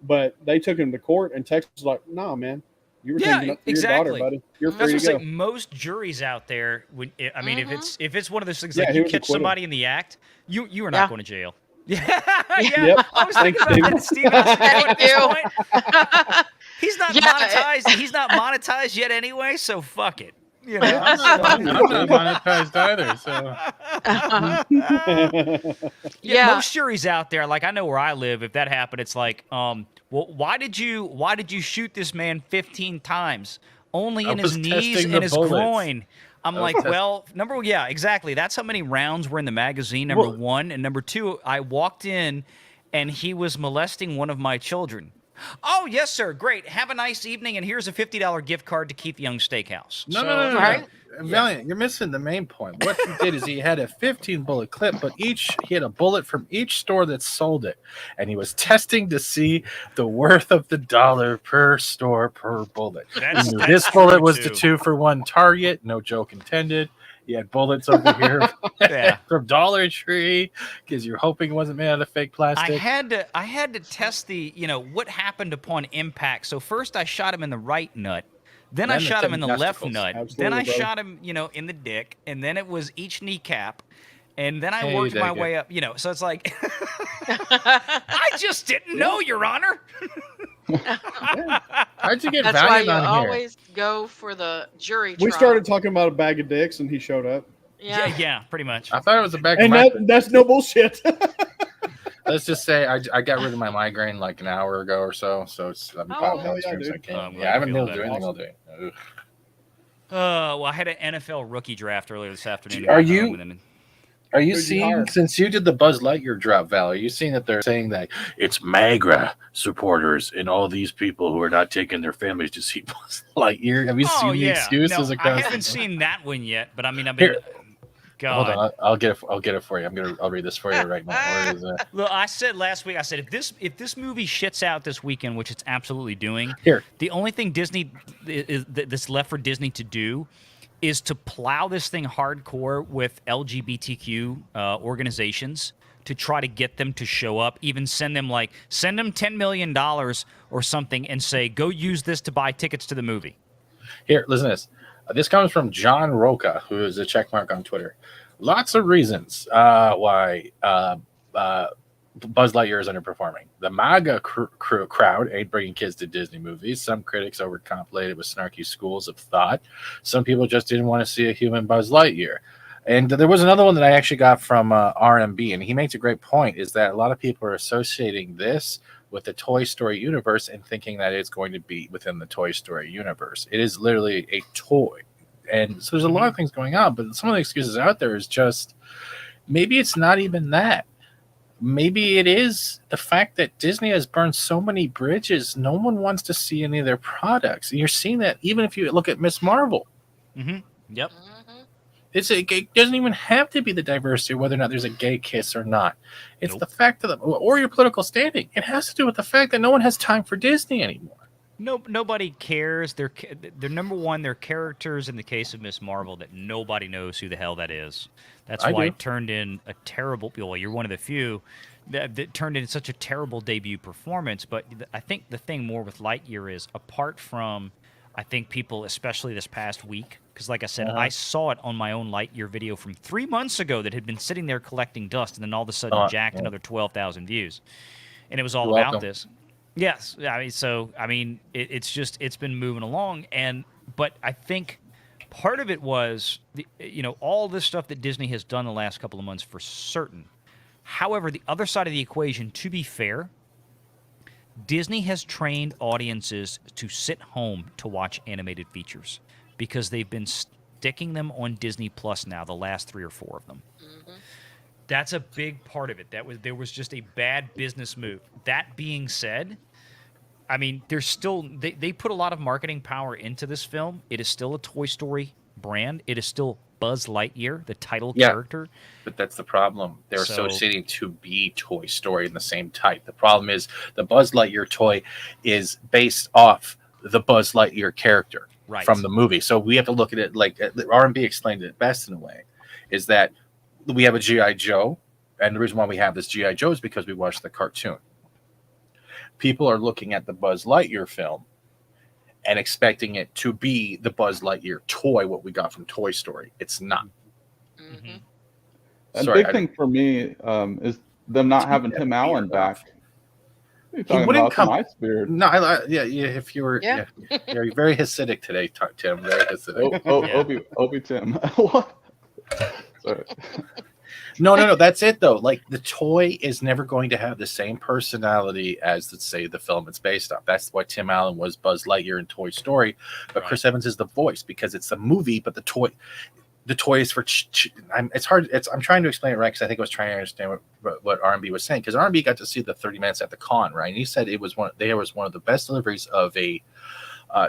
But they took him to court, and Texas was like, "No, man, you were Yeah, taking up for exactly. your daughter, buddy. You're That's free what to I'm go." saying. Most juries out there, I mean, Mhm. if it's one of those things Yeah, like he you was catch acquitted. somebody in the act, you are Yeah. not going to jail. Yeah, yeah. Yep. I was Thanks, thinking about that, Steven. I was like, Thank at this you. point, he's not Yeah, monetized. He's not monetized yet anyway. So fuck it. You know? I'm not monetized either, so Yeah, Yeah. most juries out there, like I know where I live, if that happened, it's like, well, why did you shoot this man 15 times only I in his was knees testing and the his bullets. groin. I'm I was like, well, yeah, exactly. That's how many rounds were in the magazine, number Well- one. And number two, I walked in and he was molesting one of my children. Oh, yes, sir. Great. Have a nice evening. And here's a $50 gift card to Keith Young Steakhouse. No, So, no, no, no, Right? no. Valiant, you're missing the main point. What he did is he had a 15 bullet clip, but he had a bullet from each store that sold it, and he was testing to see the worth of the dollar per store per bullet. That's- He knew that's this bullet true, was too. the 2-for-1 Target, no joke intended. He had bullets over here Yeah. from Dollar Tree because you're hoping it wasn't made out of fake plastic. I had to test the, what happened upon impact. So first I shot him in the right nut. Then I Then the shot him in the left testicles. nut. Absolutely, Then I brother. shot him, in the dick. And then it was each kneecap. And then I Hey, worked my Daggett. way up, So it's like, I just didn't know, Your Honor. How'd you get That's why Valiant you on here? always go for the jury We trial. started talking about a bag of dicks, and he showed up. Yeah. Yeah, pretty much. I thought it was a bag of And migraine. that's no bullshit. Let's just say I got rid of my migraine like an hour ago or so. So it's Oh, hell yeah, dude. Oh, I'm glad I haven't you been feel able to do anything all better. day. Ugh. Well, I had an NFL rookie draft earlier this afternoon. Are I got you- home and then- Are you Who'd you seeing, hire? since you did the Buzz Lightyear drop, Val, are you seeing that they're saying that it's MAGA supporters and all these people who are not taking their families to see Buzz Lightyear? Have you seen the excuses No, across I haven't the seen that one yet, but I mean, I've been. Here. God. Hold on, I'll get it for you. I'll read this for you right now. Where is it? Look, I said last week. I said if this movie shits out this weekend, which it's absolutely doing, Here. the only thing Disney that's left for Disney to do is to plow this thing hardcore with LGBTQ organizations to try to get them to show up. Even send them $10 million or something and say, go use this to buy tickets to the movie. Here, listen to this. This comes from John Roca, who is a checkmark on Twitter. Lots of reasons why Buzz Lightyear is underperforming. The MAGA crowd ain't bringing kids to Disney movies. Some critics overcompensated with snarky schools of thought. Some people just didn't want to see a human Buzz Lightyear. And there was another one that I actually got from RMB, and he makes a great point, is that a lot of people are associating this with the Toy Story universe and thinking that it's going to be within the Toy Story universe. It is literally a toy. And so there's a lot of things going on, but some of the excuses out there is just, maybe it's not even that. Maybe it is the fact that Disney has burned so many bridges, no one wants to see any of their products. And you're seeing that even if you look at Miss Marvel. Mm-hmm. Yep. Mhm. It doesn't even have to be the diversity, whether or not there's a gay kiss or not. It's Nope. the fact of or your political standing. It has to do with the fact that no one has time for Disney anymore. No, nobody cares. They're number one. They're characters in the case of Miss Marvel that nobody knows who the hell that is. That's I why do. it turned in a terrible. Well, you're one of the few that turned in such a terrible debut performance. But I think the thing more with Lightyear is, apart from, I think people, especially this past week, because like I said, I saw it on my own Lightyear video from 3 months ago that had been sitting there collecting dust, and then all of a sudden jacked yeah. another 12,000 views, and it was all You're about welcome. this. Yes, it's been moving along, but I think part of it was all this stuff that Disney has done the last couple of months for certain. However, the other side of the equation, to be fair, Disney has trained audiences to sit home to watch animated features because they've been sticking them on Disney Plus now, the last 3 or 4 of them. Mhm. That's a big part of it. There was just a bad business move. That being said, I mean, there's still they put a lot of marketing power into this film. It is still a Toy Story brand. It is still Buzz Lightyear, the title character. But that's the problem. They're So- associating to be Toy Story in the same type. The problem is the Buzz Lightyear toy is based off the Buzz Lightyear character Right. from the movie. So we have to look at it like R&B explained it best in a way, is that we have a G.I. Joe, and the reason why we have this G.I. Joe is because we watched the cartoon. People are looking at the Buzz Lightyear film and expecting it to be the Buzz Lightyear toy, what we got from Toy Story. It's not. Mhm. A Sorry, big thing for me is them not having Tim Allen back. What are you talking wouldn't about? come- Some ice beard. No, yeah. If you were, Yeah. you're very Hasidic today, Tim. Very Hasidic. Oh, Yeah. Obi Tim. What? Sorry. No. That's it though. Like the toy is never going to have the same personality as, let's say, the film it's based off. That's why Tim Allen was Buzz Lightyear in Toy Story, but Chris Evans is the voice because it's a movie. But the toy is for. It's hard. I'm trying to explain it right because I think I was trying to understand what R&B was saying, because R&B got to see the 30 minutes at the con, right? And he said it was one of the best deliveries of a.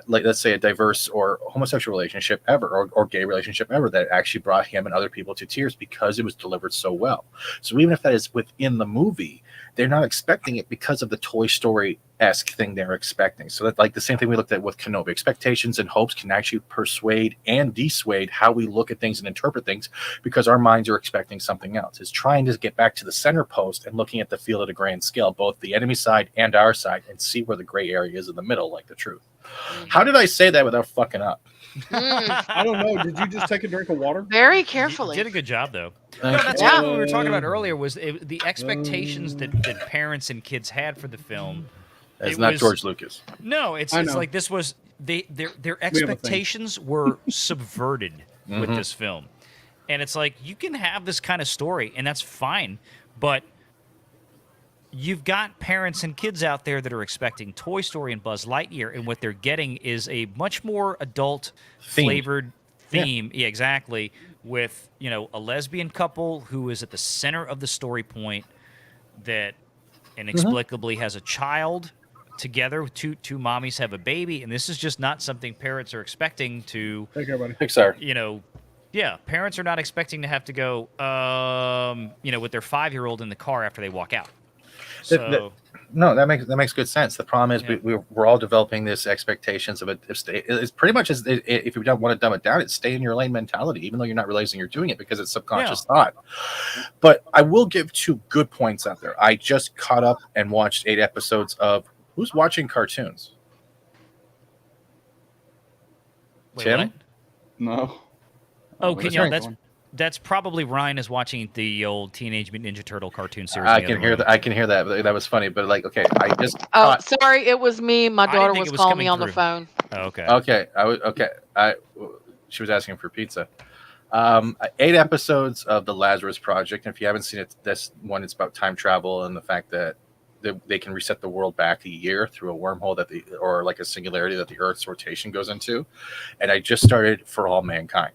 Like, let's say, a diverse or homosexual relationship ever, or gay relationship ever, that actually brought him and other people to tears because it was delivered so well. So even if that is within the movie, they're not expecting it because of the Toy Story-esque thing they're expecting. So that, like the same thing we looked at with Kenobi, expectations and hopes can actually persuade and dissuade how we look at things and interpret things, because our minds are expecting something else. It's trying to get back to the center post and looking at the field at a grand scale, both the enemy side and our side, and see where the gray area is in the middle, like the truth. How did I say that without fucking up? I don't know. Did you just take a drink of water? Very carefully. You did a good job, though. Thank No, that's you. kind of what we were talking about earlier. Was the expectations that parents and kids had for the film? It's not George Lucas. No, it's like this was their expectations were subverted with this film, and it's like you can have this kind of story, and that's fine, but you've got parents and kids out there that are expecting Toy Story and Buzz Lightyear, and what they're getting is a much more adult flavored theme. Yeah, exactly. With, a lesbian couple who is at the center of the story point that inexplicably has a child together. Two mommies have a baby, and this is just not something parents are expecting to. Take care, buddy. Pixar. Yeah, parents are not expecting to have to go, with their 5-year-old in the car after they walk out. So, no, that makes good sense. The problem is we're all developing this expectations of it. It's pretty much as if you don't want to dumb it down, it's stay in your lane mentality, even though you're not realizing you're doing it because it's subconscious thought. But I will give 2 good points out there. I just caught up and watched 8 episodes of Who's Watching Cartoons? Wait, Tim? what? No. Oh, that's probably Ryan is watching the old Teenage Mutant Ninja Turtle cartoon series. I can hear that. I can hear that. That was funny, but okay, I just. Sorry, it was me. My daughter was calling me on the phone. Oh, okay. Okay. She was asking for pizza. 8 episodes of the Lazarus Project. And if you haven't seen it, this one, it's about time travel and the fact that they can reset the world back a year through a wormhole or like a singularity that the Earth's rotation goes into. And I just started For All Mankind.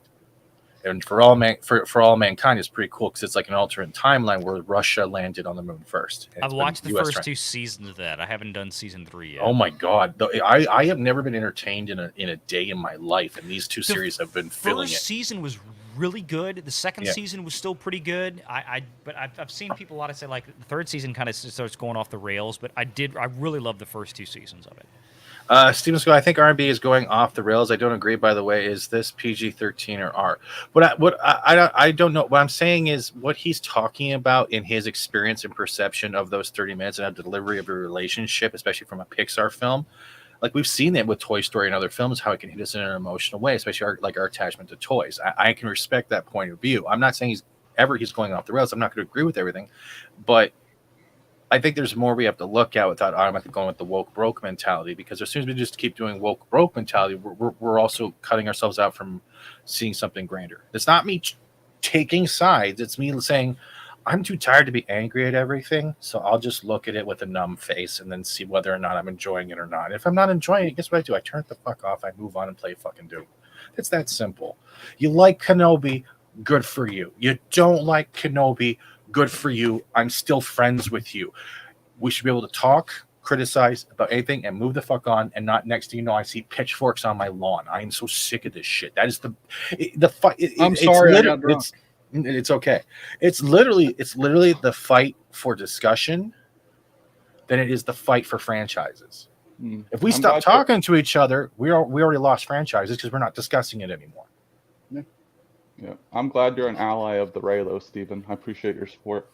And For All Mankind is pretty cool because it's like an alternate timeline where Russia landed on the moon first. I've watched the first 2 seasons of that. I haven't done season 3 yet. Oh my god! I have never been entertained in a day in my life, and these 2 series have been filling it. The first season was really good. The second season was still pretty good. But I've seen people a lot of say like the 3rd season kind of starts going off the rails. But I really loved the first 2 seasons of it. Steven Scott, I think R&B is going off the rails. I don't agree, by the way. Is this PG-13 or R? I don't know. What I'm saying is what he's talking about in his experience and perception of those 30 minutes and of the delivery of a relationship, especially from a Pixar film. Like we've seen that with Toy Story and other films, how it can hit us in an emotional way, especially our attachment to toys. I can respect that point of view. I'm not saying he's going off the rails. I'm not going to agree with everything, but I think there's more we have to look at without automatically going with the woke broke mentality, because as soon as we just keep doing woke broke mentality, we're also cutting ourselves out from seeing something grander. It's not me taking sides. It's me saying I'm too tired to be angry at everything, so I'll just look at it with a numb face and then see whether or not I'm enjoying it or not. If I'm not enjoying it, guess what I do? I turn it the fuck off. I move on and play fucking Doom. It's that simple. You like Kenobi, good for you. You don't like Kenobi, good for you. I'm still friends with you. We should be able to talk, criticize about anything, and move the fuck on. And not next thing you know, I see pitchforks on my lawn. I am so sick of this shit. That is the fight. I'm sorry, I got drunk. It's okay. It's literally the fight for discussion than it is the fight for franchises. If we stop talking to each other, we already lost franchises because we're not discussing it anymore. Yeah, I'm glad you're an ally of the Raylo, Stephen. I appreciate your support.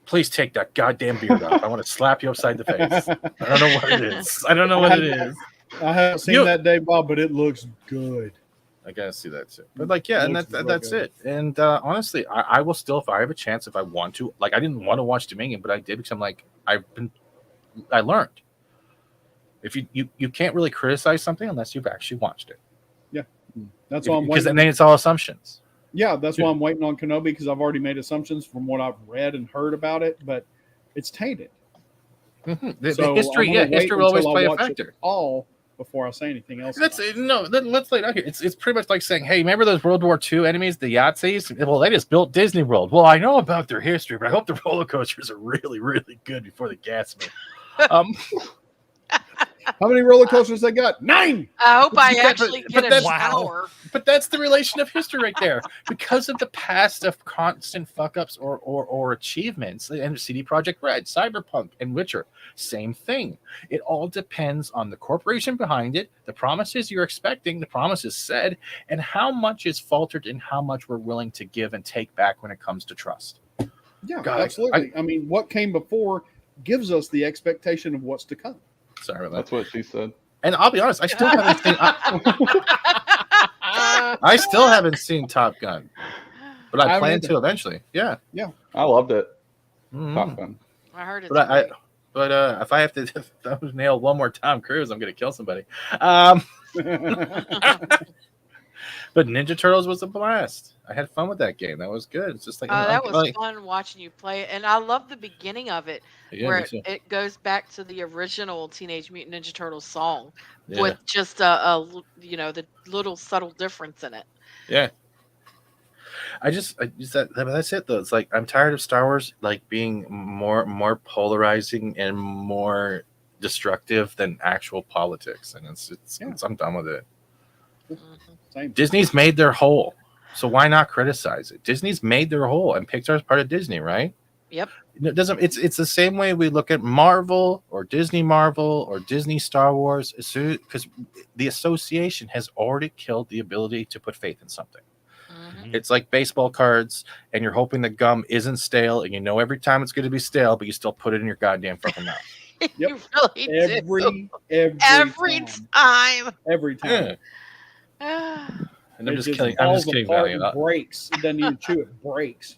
Please take that goddamn beard off. I want to slap you upside the face. I don't know what it is. I don't know what it is. I haven't seen that day, Bob, but it looks good. I gotta see that too. But and that's it. And honestly, I will still, if I have a chance, if I want to. Like, I didn't want to watch Dominion, but I did because I'm like, I learned. If you can't really criticize something unless you've actually watched it. Yeah, that's all I'm waiting. Because then it's all assumptions. Yeah, that's why I'm waiting on Kenobi, because I've already made assumptions from what I've read and heard about it, but it's tainted. The So history, I'm yeah, gonna wait history will always until I play a watch it factor. all before I say anything else. Let's about it. let's lay it out here. It's pretty much like saying, hey, remember those World War II enemies, the Yahtzees? Well, they just built Disney World. Well, I know about their history, but I hope the roller coasters are really, really good before the gas move. How many roller coasters they got? 9. I hope I But- actually but get a that's- shower. But that's the relation of history right there. Because of the past of constant fuck ups or achievements, and CD Projekt Red, Cyberpunk, and Witcher, same thing. It all depends on the corporation behind it, the promises you're expecting, the promises said, and how much is faltered and how much we're willing to give and take back when it comes to trust. Yeah, God, absolutely. I mean, what came before gives us the expectation of what's to come. Sorry about that. That's what she said. And I'll be honest, I still haven't seen. I still haven't seen Top Gun, but I I plan haven't to eventually. Yeah. I loved it. Mhm. Top Gun. I heard it's But great. if I have to nail one more Tom Cruise, I'm gonna kill somebody. But Ninja Turtles was a blast. I had fun with that game. That was good. It's just like That was fun watching you play it, and I love the beginning of it, Yeah, where me too. it goes back to the original Teenage Mutant Ninja Turtles song Yeah. with just the little subtle difference in it. Yeah. That's it though. It's like I'm tired of Star Wars like being more polarizing and more destructive than actual politics, and I'm done with it. Mhm. Same. Disney's made their hole, so why not criticize it? Disney's made their hole, and Pixar's part of Disney, right? Yep. It doesn't. It's the same way we look at Marvel or Disney Star Wars, because the association has already killed the ability to put faith in something. Mhm. It's like baseball cards, and you're hoping the gum isn't stale, and you know every time it's going to be stale, but you still put it in your goddamn fucking mouth. You really do. Every time. Every time. Yeah. Ah. And I'm It just kidding. I'm falls just kidding, apart Valley. and breaks. It doesn't even chew. It breaks.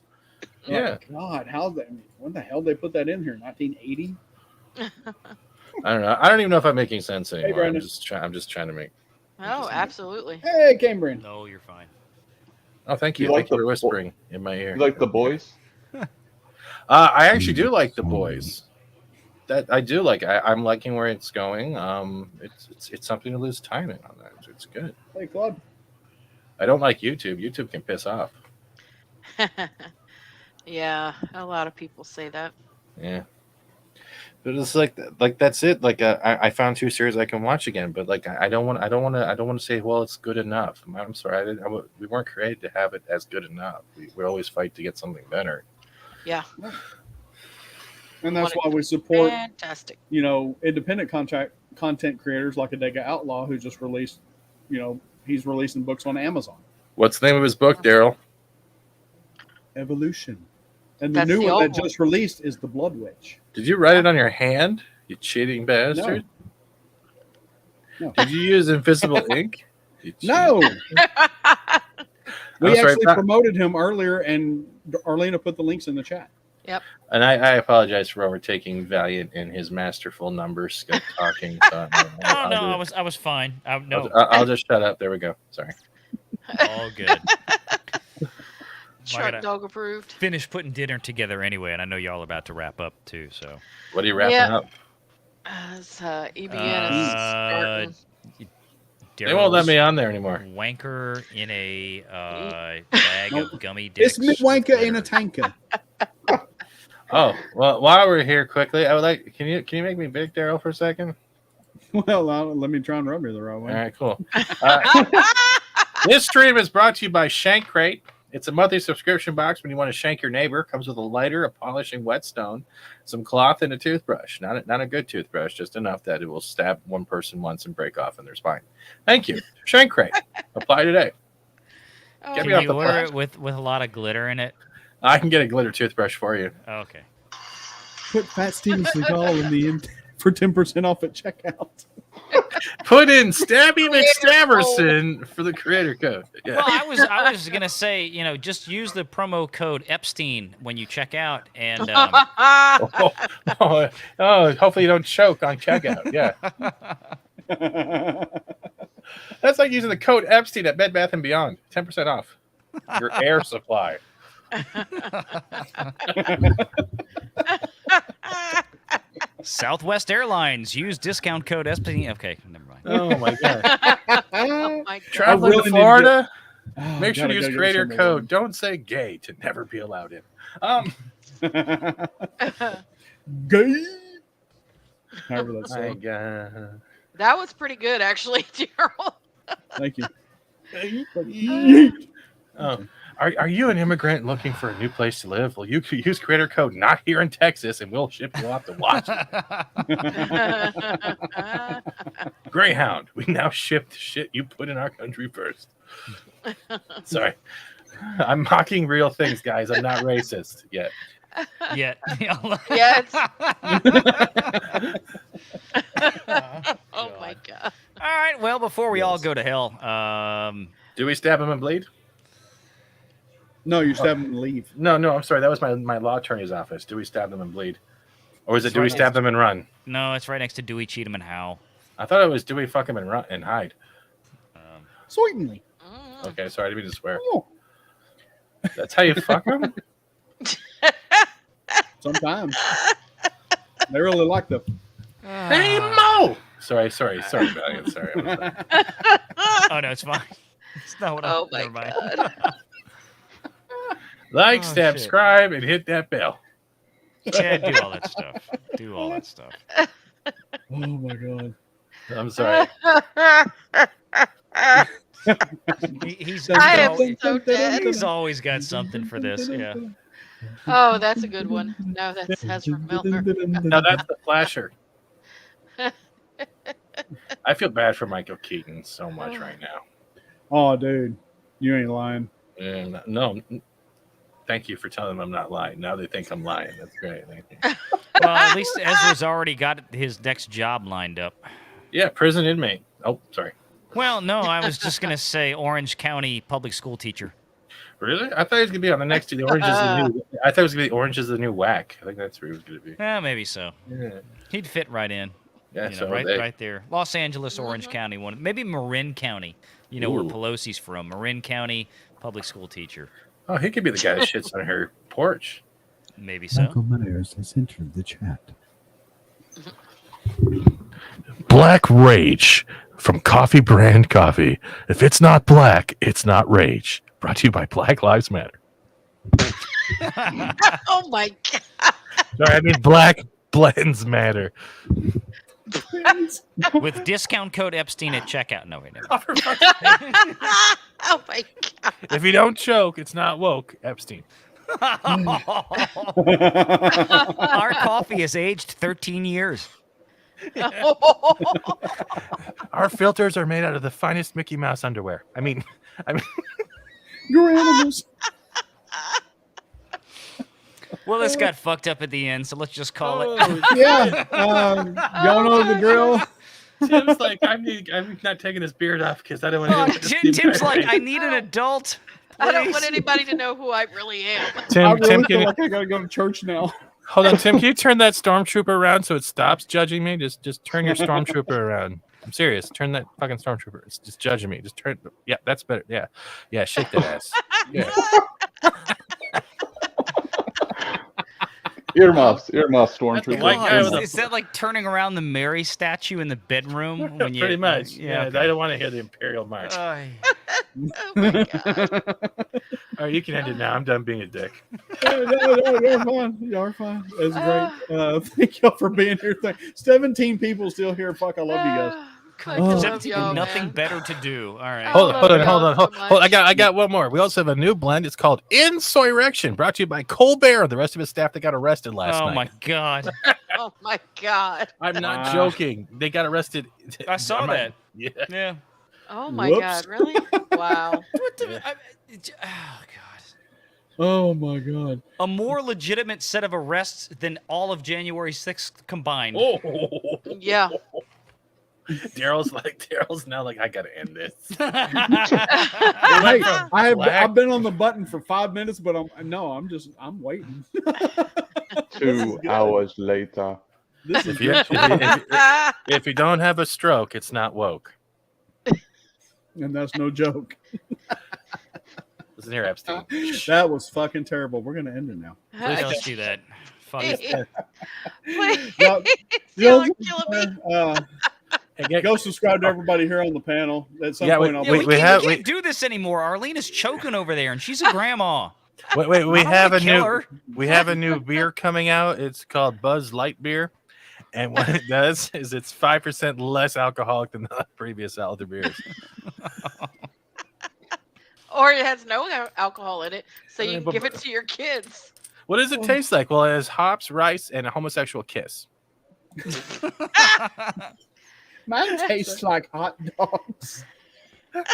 Yeah. Like, God, how that? When the hell did they put that in here? 1980. I don't know. I don't even know if I'm making sense anymore. I'm Brandon. just trying to make. Oh, absolutely. Hey, Cambrian. No, you're fine. Oh, thank You you. like Thank you the- for whispering in my ear. You like The Boys? I actually do like The Boys. That I do like. I'm liking where it's going. It's something to lose time in on that. It's good. Hey, Claude. I don't like YouTube. YouTube can piss off. Yeah, a lot of people say that. Yeah. But it's like that's it. Like I found 2 series I can watch again, but like I don't want to say, well, it's good enough. I'm sorry, we weren't created to have it as good enough. We always fight to get something better. Yeah. And that's What why we support, Fantastic. independent content creators like Adega Outlaw, who just released, he's releasing books on Amazon. What's the name of his book, Daryl? Evolution. And the That's new the one old that one. just released is The Blood Witch. Did you write it on your hand? You cheating bastard! No. Did you use invisible ink? You cheat. No. We I'm sorry, actually Pat. promoted him earlier, and Arlena put the links in the chat. And I apologize for overtaking Valiant in his masterful numbers talking. So Oh no, I was fine. I'll just shut up. There we go. Sorry. All good. Truck gotta- dog approved. Finish putting dinner together anyway, and I know y'all are about to wrap up too. So What are you wrapping Yeah. up? It's, EBN is starting. They won't let Daryl's me on there anymore. wanker in a bag of gummy dicks. It's me wanker with in a glitter. tanker. Oh well, while we're here, quickly, I would like. Can you make me big, Daryl, for a second? Well, let me try and rub you the wrong way. All right, cool. This stream is brought to you by Shankrate. It's a monthly subscription box when you want to shank your neighbor. Comes with a lighter, a polishing whetstone, some cloth, and a toothbrush. Not a good toothbrush, just enough that it will stab one person once and break off in their spine. Thank you. Shankrate. Apply today. Oh, Get Can me off you the order phone. it with a lot of glitter in it? I can get a glitter toothbrush for you. Okay. Put Fat Steven Seagal in the end for 10% off at checkout. Put in Stabby McStabberson for the creator code. Yeah. Well, I was gonna say, just use the promo code Epstein when you check out, and Hopefully you don't choke on checkout. Yeah. That's like using the code Epstein at Bed Bath & Beyond. 10% off. Your air supply. Southwest Airlines. Use discount code SPT. Okay, never mind. Oh my god. Oh my god. Traveling really to need to Florida. Oh, Make sure to use gotta get creator some code. more. Don't say gay to never be allowed in. Gay. However that's My said. god. That was pretty good, actually, Gerald. Thank you. Oh, are you an immigrant looking for a new place to live? Well, you could use creator code not here in Texas, and we'll ship you off to Washington. Greyhound, we now ship the shit you put in our country first. Sorry. I'm mocking real things, guys. I'm not racist yet. Yeah. Yes. Oh my god. All right. Well, before we all Yes. go to hell, Do we stab him and bleed? No, you stab him and leave. No, I'm sorry. That was my law attorney's office. Do we stab them and bleed? Or is it do we Right stab them and run? no, it's right next to Dewey, Cheatham, and Howe. I thought it was do we fuck him and run and hide. Certainly. Mm. Okay, sorry, I didn't mean to swear. Oh, That's how you fuck them? sometimes. They really like the. Hey, Mo! Sorry, Valiant. Sorry. Oh no, it's fine. It's not what I. Oh my never mind. god. Like, Oh, shit. subscribe, and hit that bell. Yeah, do all that stuff. Do all that stuff. Oh my god. I'm sorry. He's I am always, so dead. he's always got something for this. Yeah. Oh, that's a good one. No, that's Ezra Miller. No, that's the flasher. I feel bad for Michael Keaton so much right now. Oh, dude, you ain't lying. And no, thank you for telling them I'm not lying. Now they think I'm lying. That's great. Thank you. Well, at least Ezra's already got his next job lined up. Yeah, prison inmate. Oh, sorry. Well, no, I was just gonna say Orange County public school teacher. Really? I thought he was gonna be on the next to the Orange is the New. I thought it was gonna be Orange is the New Whack. I think that's where he was gonna be. Maybe so. Yeah. He'd fit right in. Yeah. You So know, right, they, right there. Los Angeles, Orange County, one. Maybe Marin County. You know where Ooh. Pelosi's from. Marin County public school teacher. Oh, he could be the guy that shits on her porch. Maybe so. Michael Myers has entered the chat. Black Rage from Coffee Brand Coffee. If it's not black, it's not rage. Brought to you by Black Lives Matter. Oh my god. Sorry, I mean Black Blends Matter. With discount code Epstein at checkout. No, wait, never. Oh my god. If you don't choke, it's not woke. Epstein. Our coffee is aged 13 years. Our filters are made out of the finest Mickey Mouse underwear. I mean, You're animals. Well, this got fucked up at the end, so let's just call it. Yeah. Y'all know the drill. Tim's like, I'm not taking his beard off because I don't want Oh, to. Tim's like, I need an adult. I don't please." want anybody to know who I really am. I Tim, really Tim, feel can, like I gotta go to church now. hold on, Tim. Can you turn that stormtrooper around so it stops judging me? Just turn your stormtrooper around. I'm serious. Turn that fucking stormtrooper. It's just judging me. Just turn. Yeah, that's better. Yeah. Shake that ass. Yeah. Earmuffs, stormtrooper. white guy with a- Is that like turning around the Mary statue in the bedroom when you? Pretty much. Yeah. I don't want to hear the Imperial March. okay. Oh my god. All right, you can end it now. I'm done being a dick. No, you're fine. You're fine. It's great. Thank y'all for being here. 17 people still here. Fuck, I love you guys. I Oh. love Except y'all, nothing man. better to do. All right. Oh. Hold on. y'all so much. I got one more. We also have a new blend. It's called Insoyrection, brought to you by Colbert and the rest of his staff that got arrested last Oh night. my god. Oh my god. I'm not Ah. joking. They got arrested. I saw I'm not- that. Yeah. Yeah. Oh my Whoops. god, really? Wow. Oh god. Oh my god. A more legitimate set of arrests than all of January 6th combined. Oh, Yeah. Daryl's now like, I gotta end this. Hey, from I've been on the button for 5 minutes, but I'm waiting. 2 hours later. This is If you, if you don't have a stroke, it's not woke. and that's no joke. Listen here, Epstein. That was fucking terrible. We're gonna end it now. Please don't do that. Fuck. Please, Y'all- y'all are y'all- killing me. Go subscribe to everybody here on the panel. At some Yeah, point, I'll Yeah, be- we can't do this anymore. Arlene is choking over there, and she's a grandma. Wait, we I don't have a wanna kill new her. we have a new beer coming out. It's called Buzz Light beer, and what it does is it's 5% less alcoholic than the previous other beers. Or it has no alcohol in it, so I you mean, can but- give it to your kids. What does it taste like? Well, it has hops, rice, and a homosexual kiss. Mine tastes like hot dogs. I'm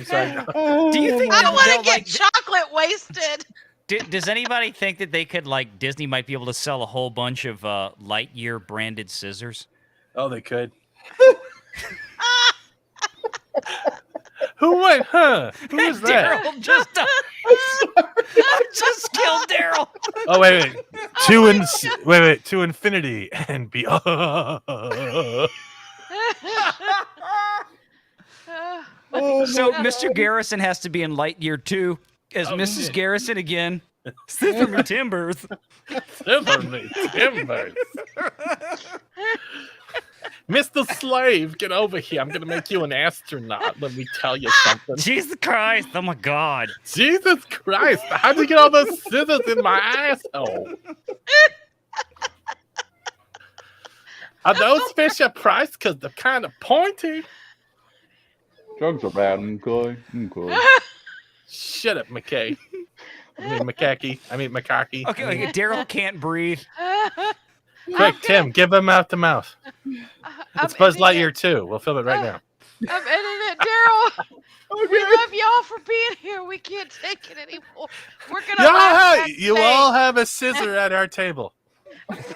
sorry. Do you think I they'll, want they'll, to get like, chocolate wasted. does anybody think that they could, like, Disney might be able to sell a whole bunch of Lightyear branded scissors? Oh, they could. Who went? Huh? Who was that? Daryl just I just killed Daryl. Oh wait. To infinity and beyond. So Mr. Garrison has to be in Lightyear 2 as Mrs. Garrison again. Thither me timbers. Thither me timbers. Mr. Slave, get over here. I'm gonna make you an astronaut. Let me tell you something. Jesus Christ! Oh my God! Jesus Christ! How'd you get all those scissors in my asshole? Are those Fisher Price? Because they're kind of pointy. Drugs are bad, okay? Okay. Shut up, McKay. I mean, Macaque. Okay, Daryl can't breathe. Quick, Tim, give him mouth to mouth. I'm It's Buzz editing Lightyear 2. We'll film it right now. I'm editing it, Daryl. We love y'all for being here. We can't take it anymore. We're gonna. laugh You all have a scissor at our table. backstage.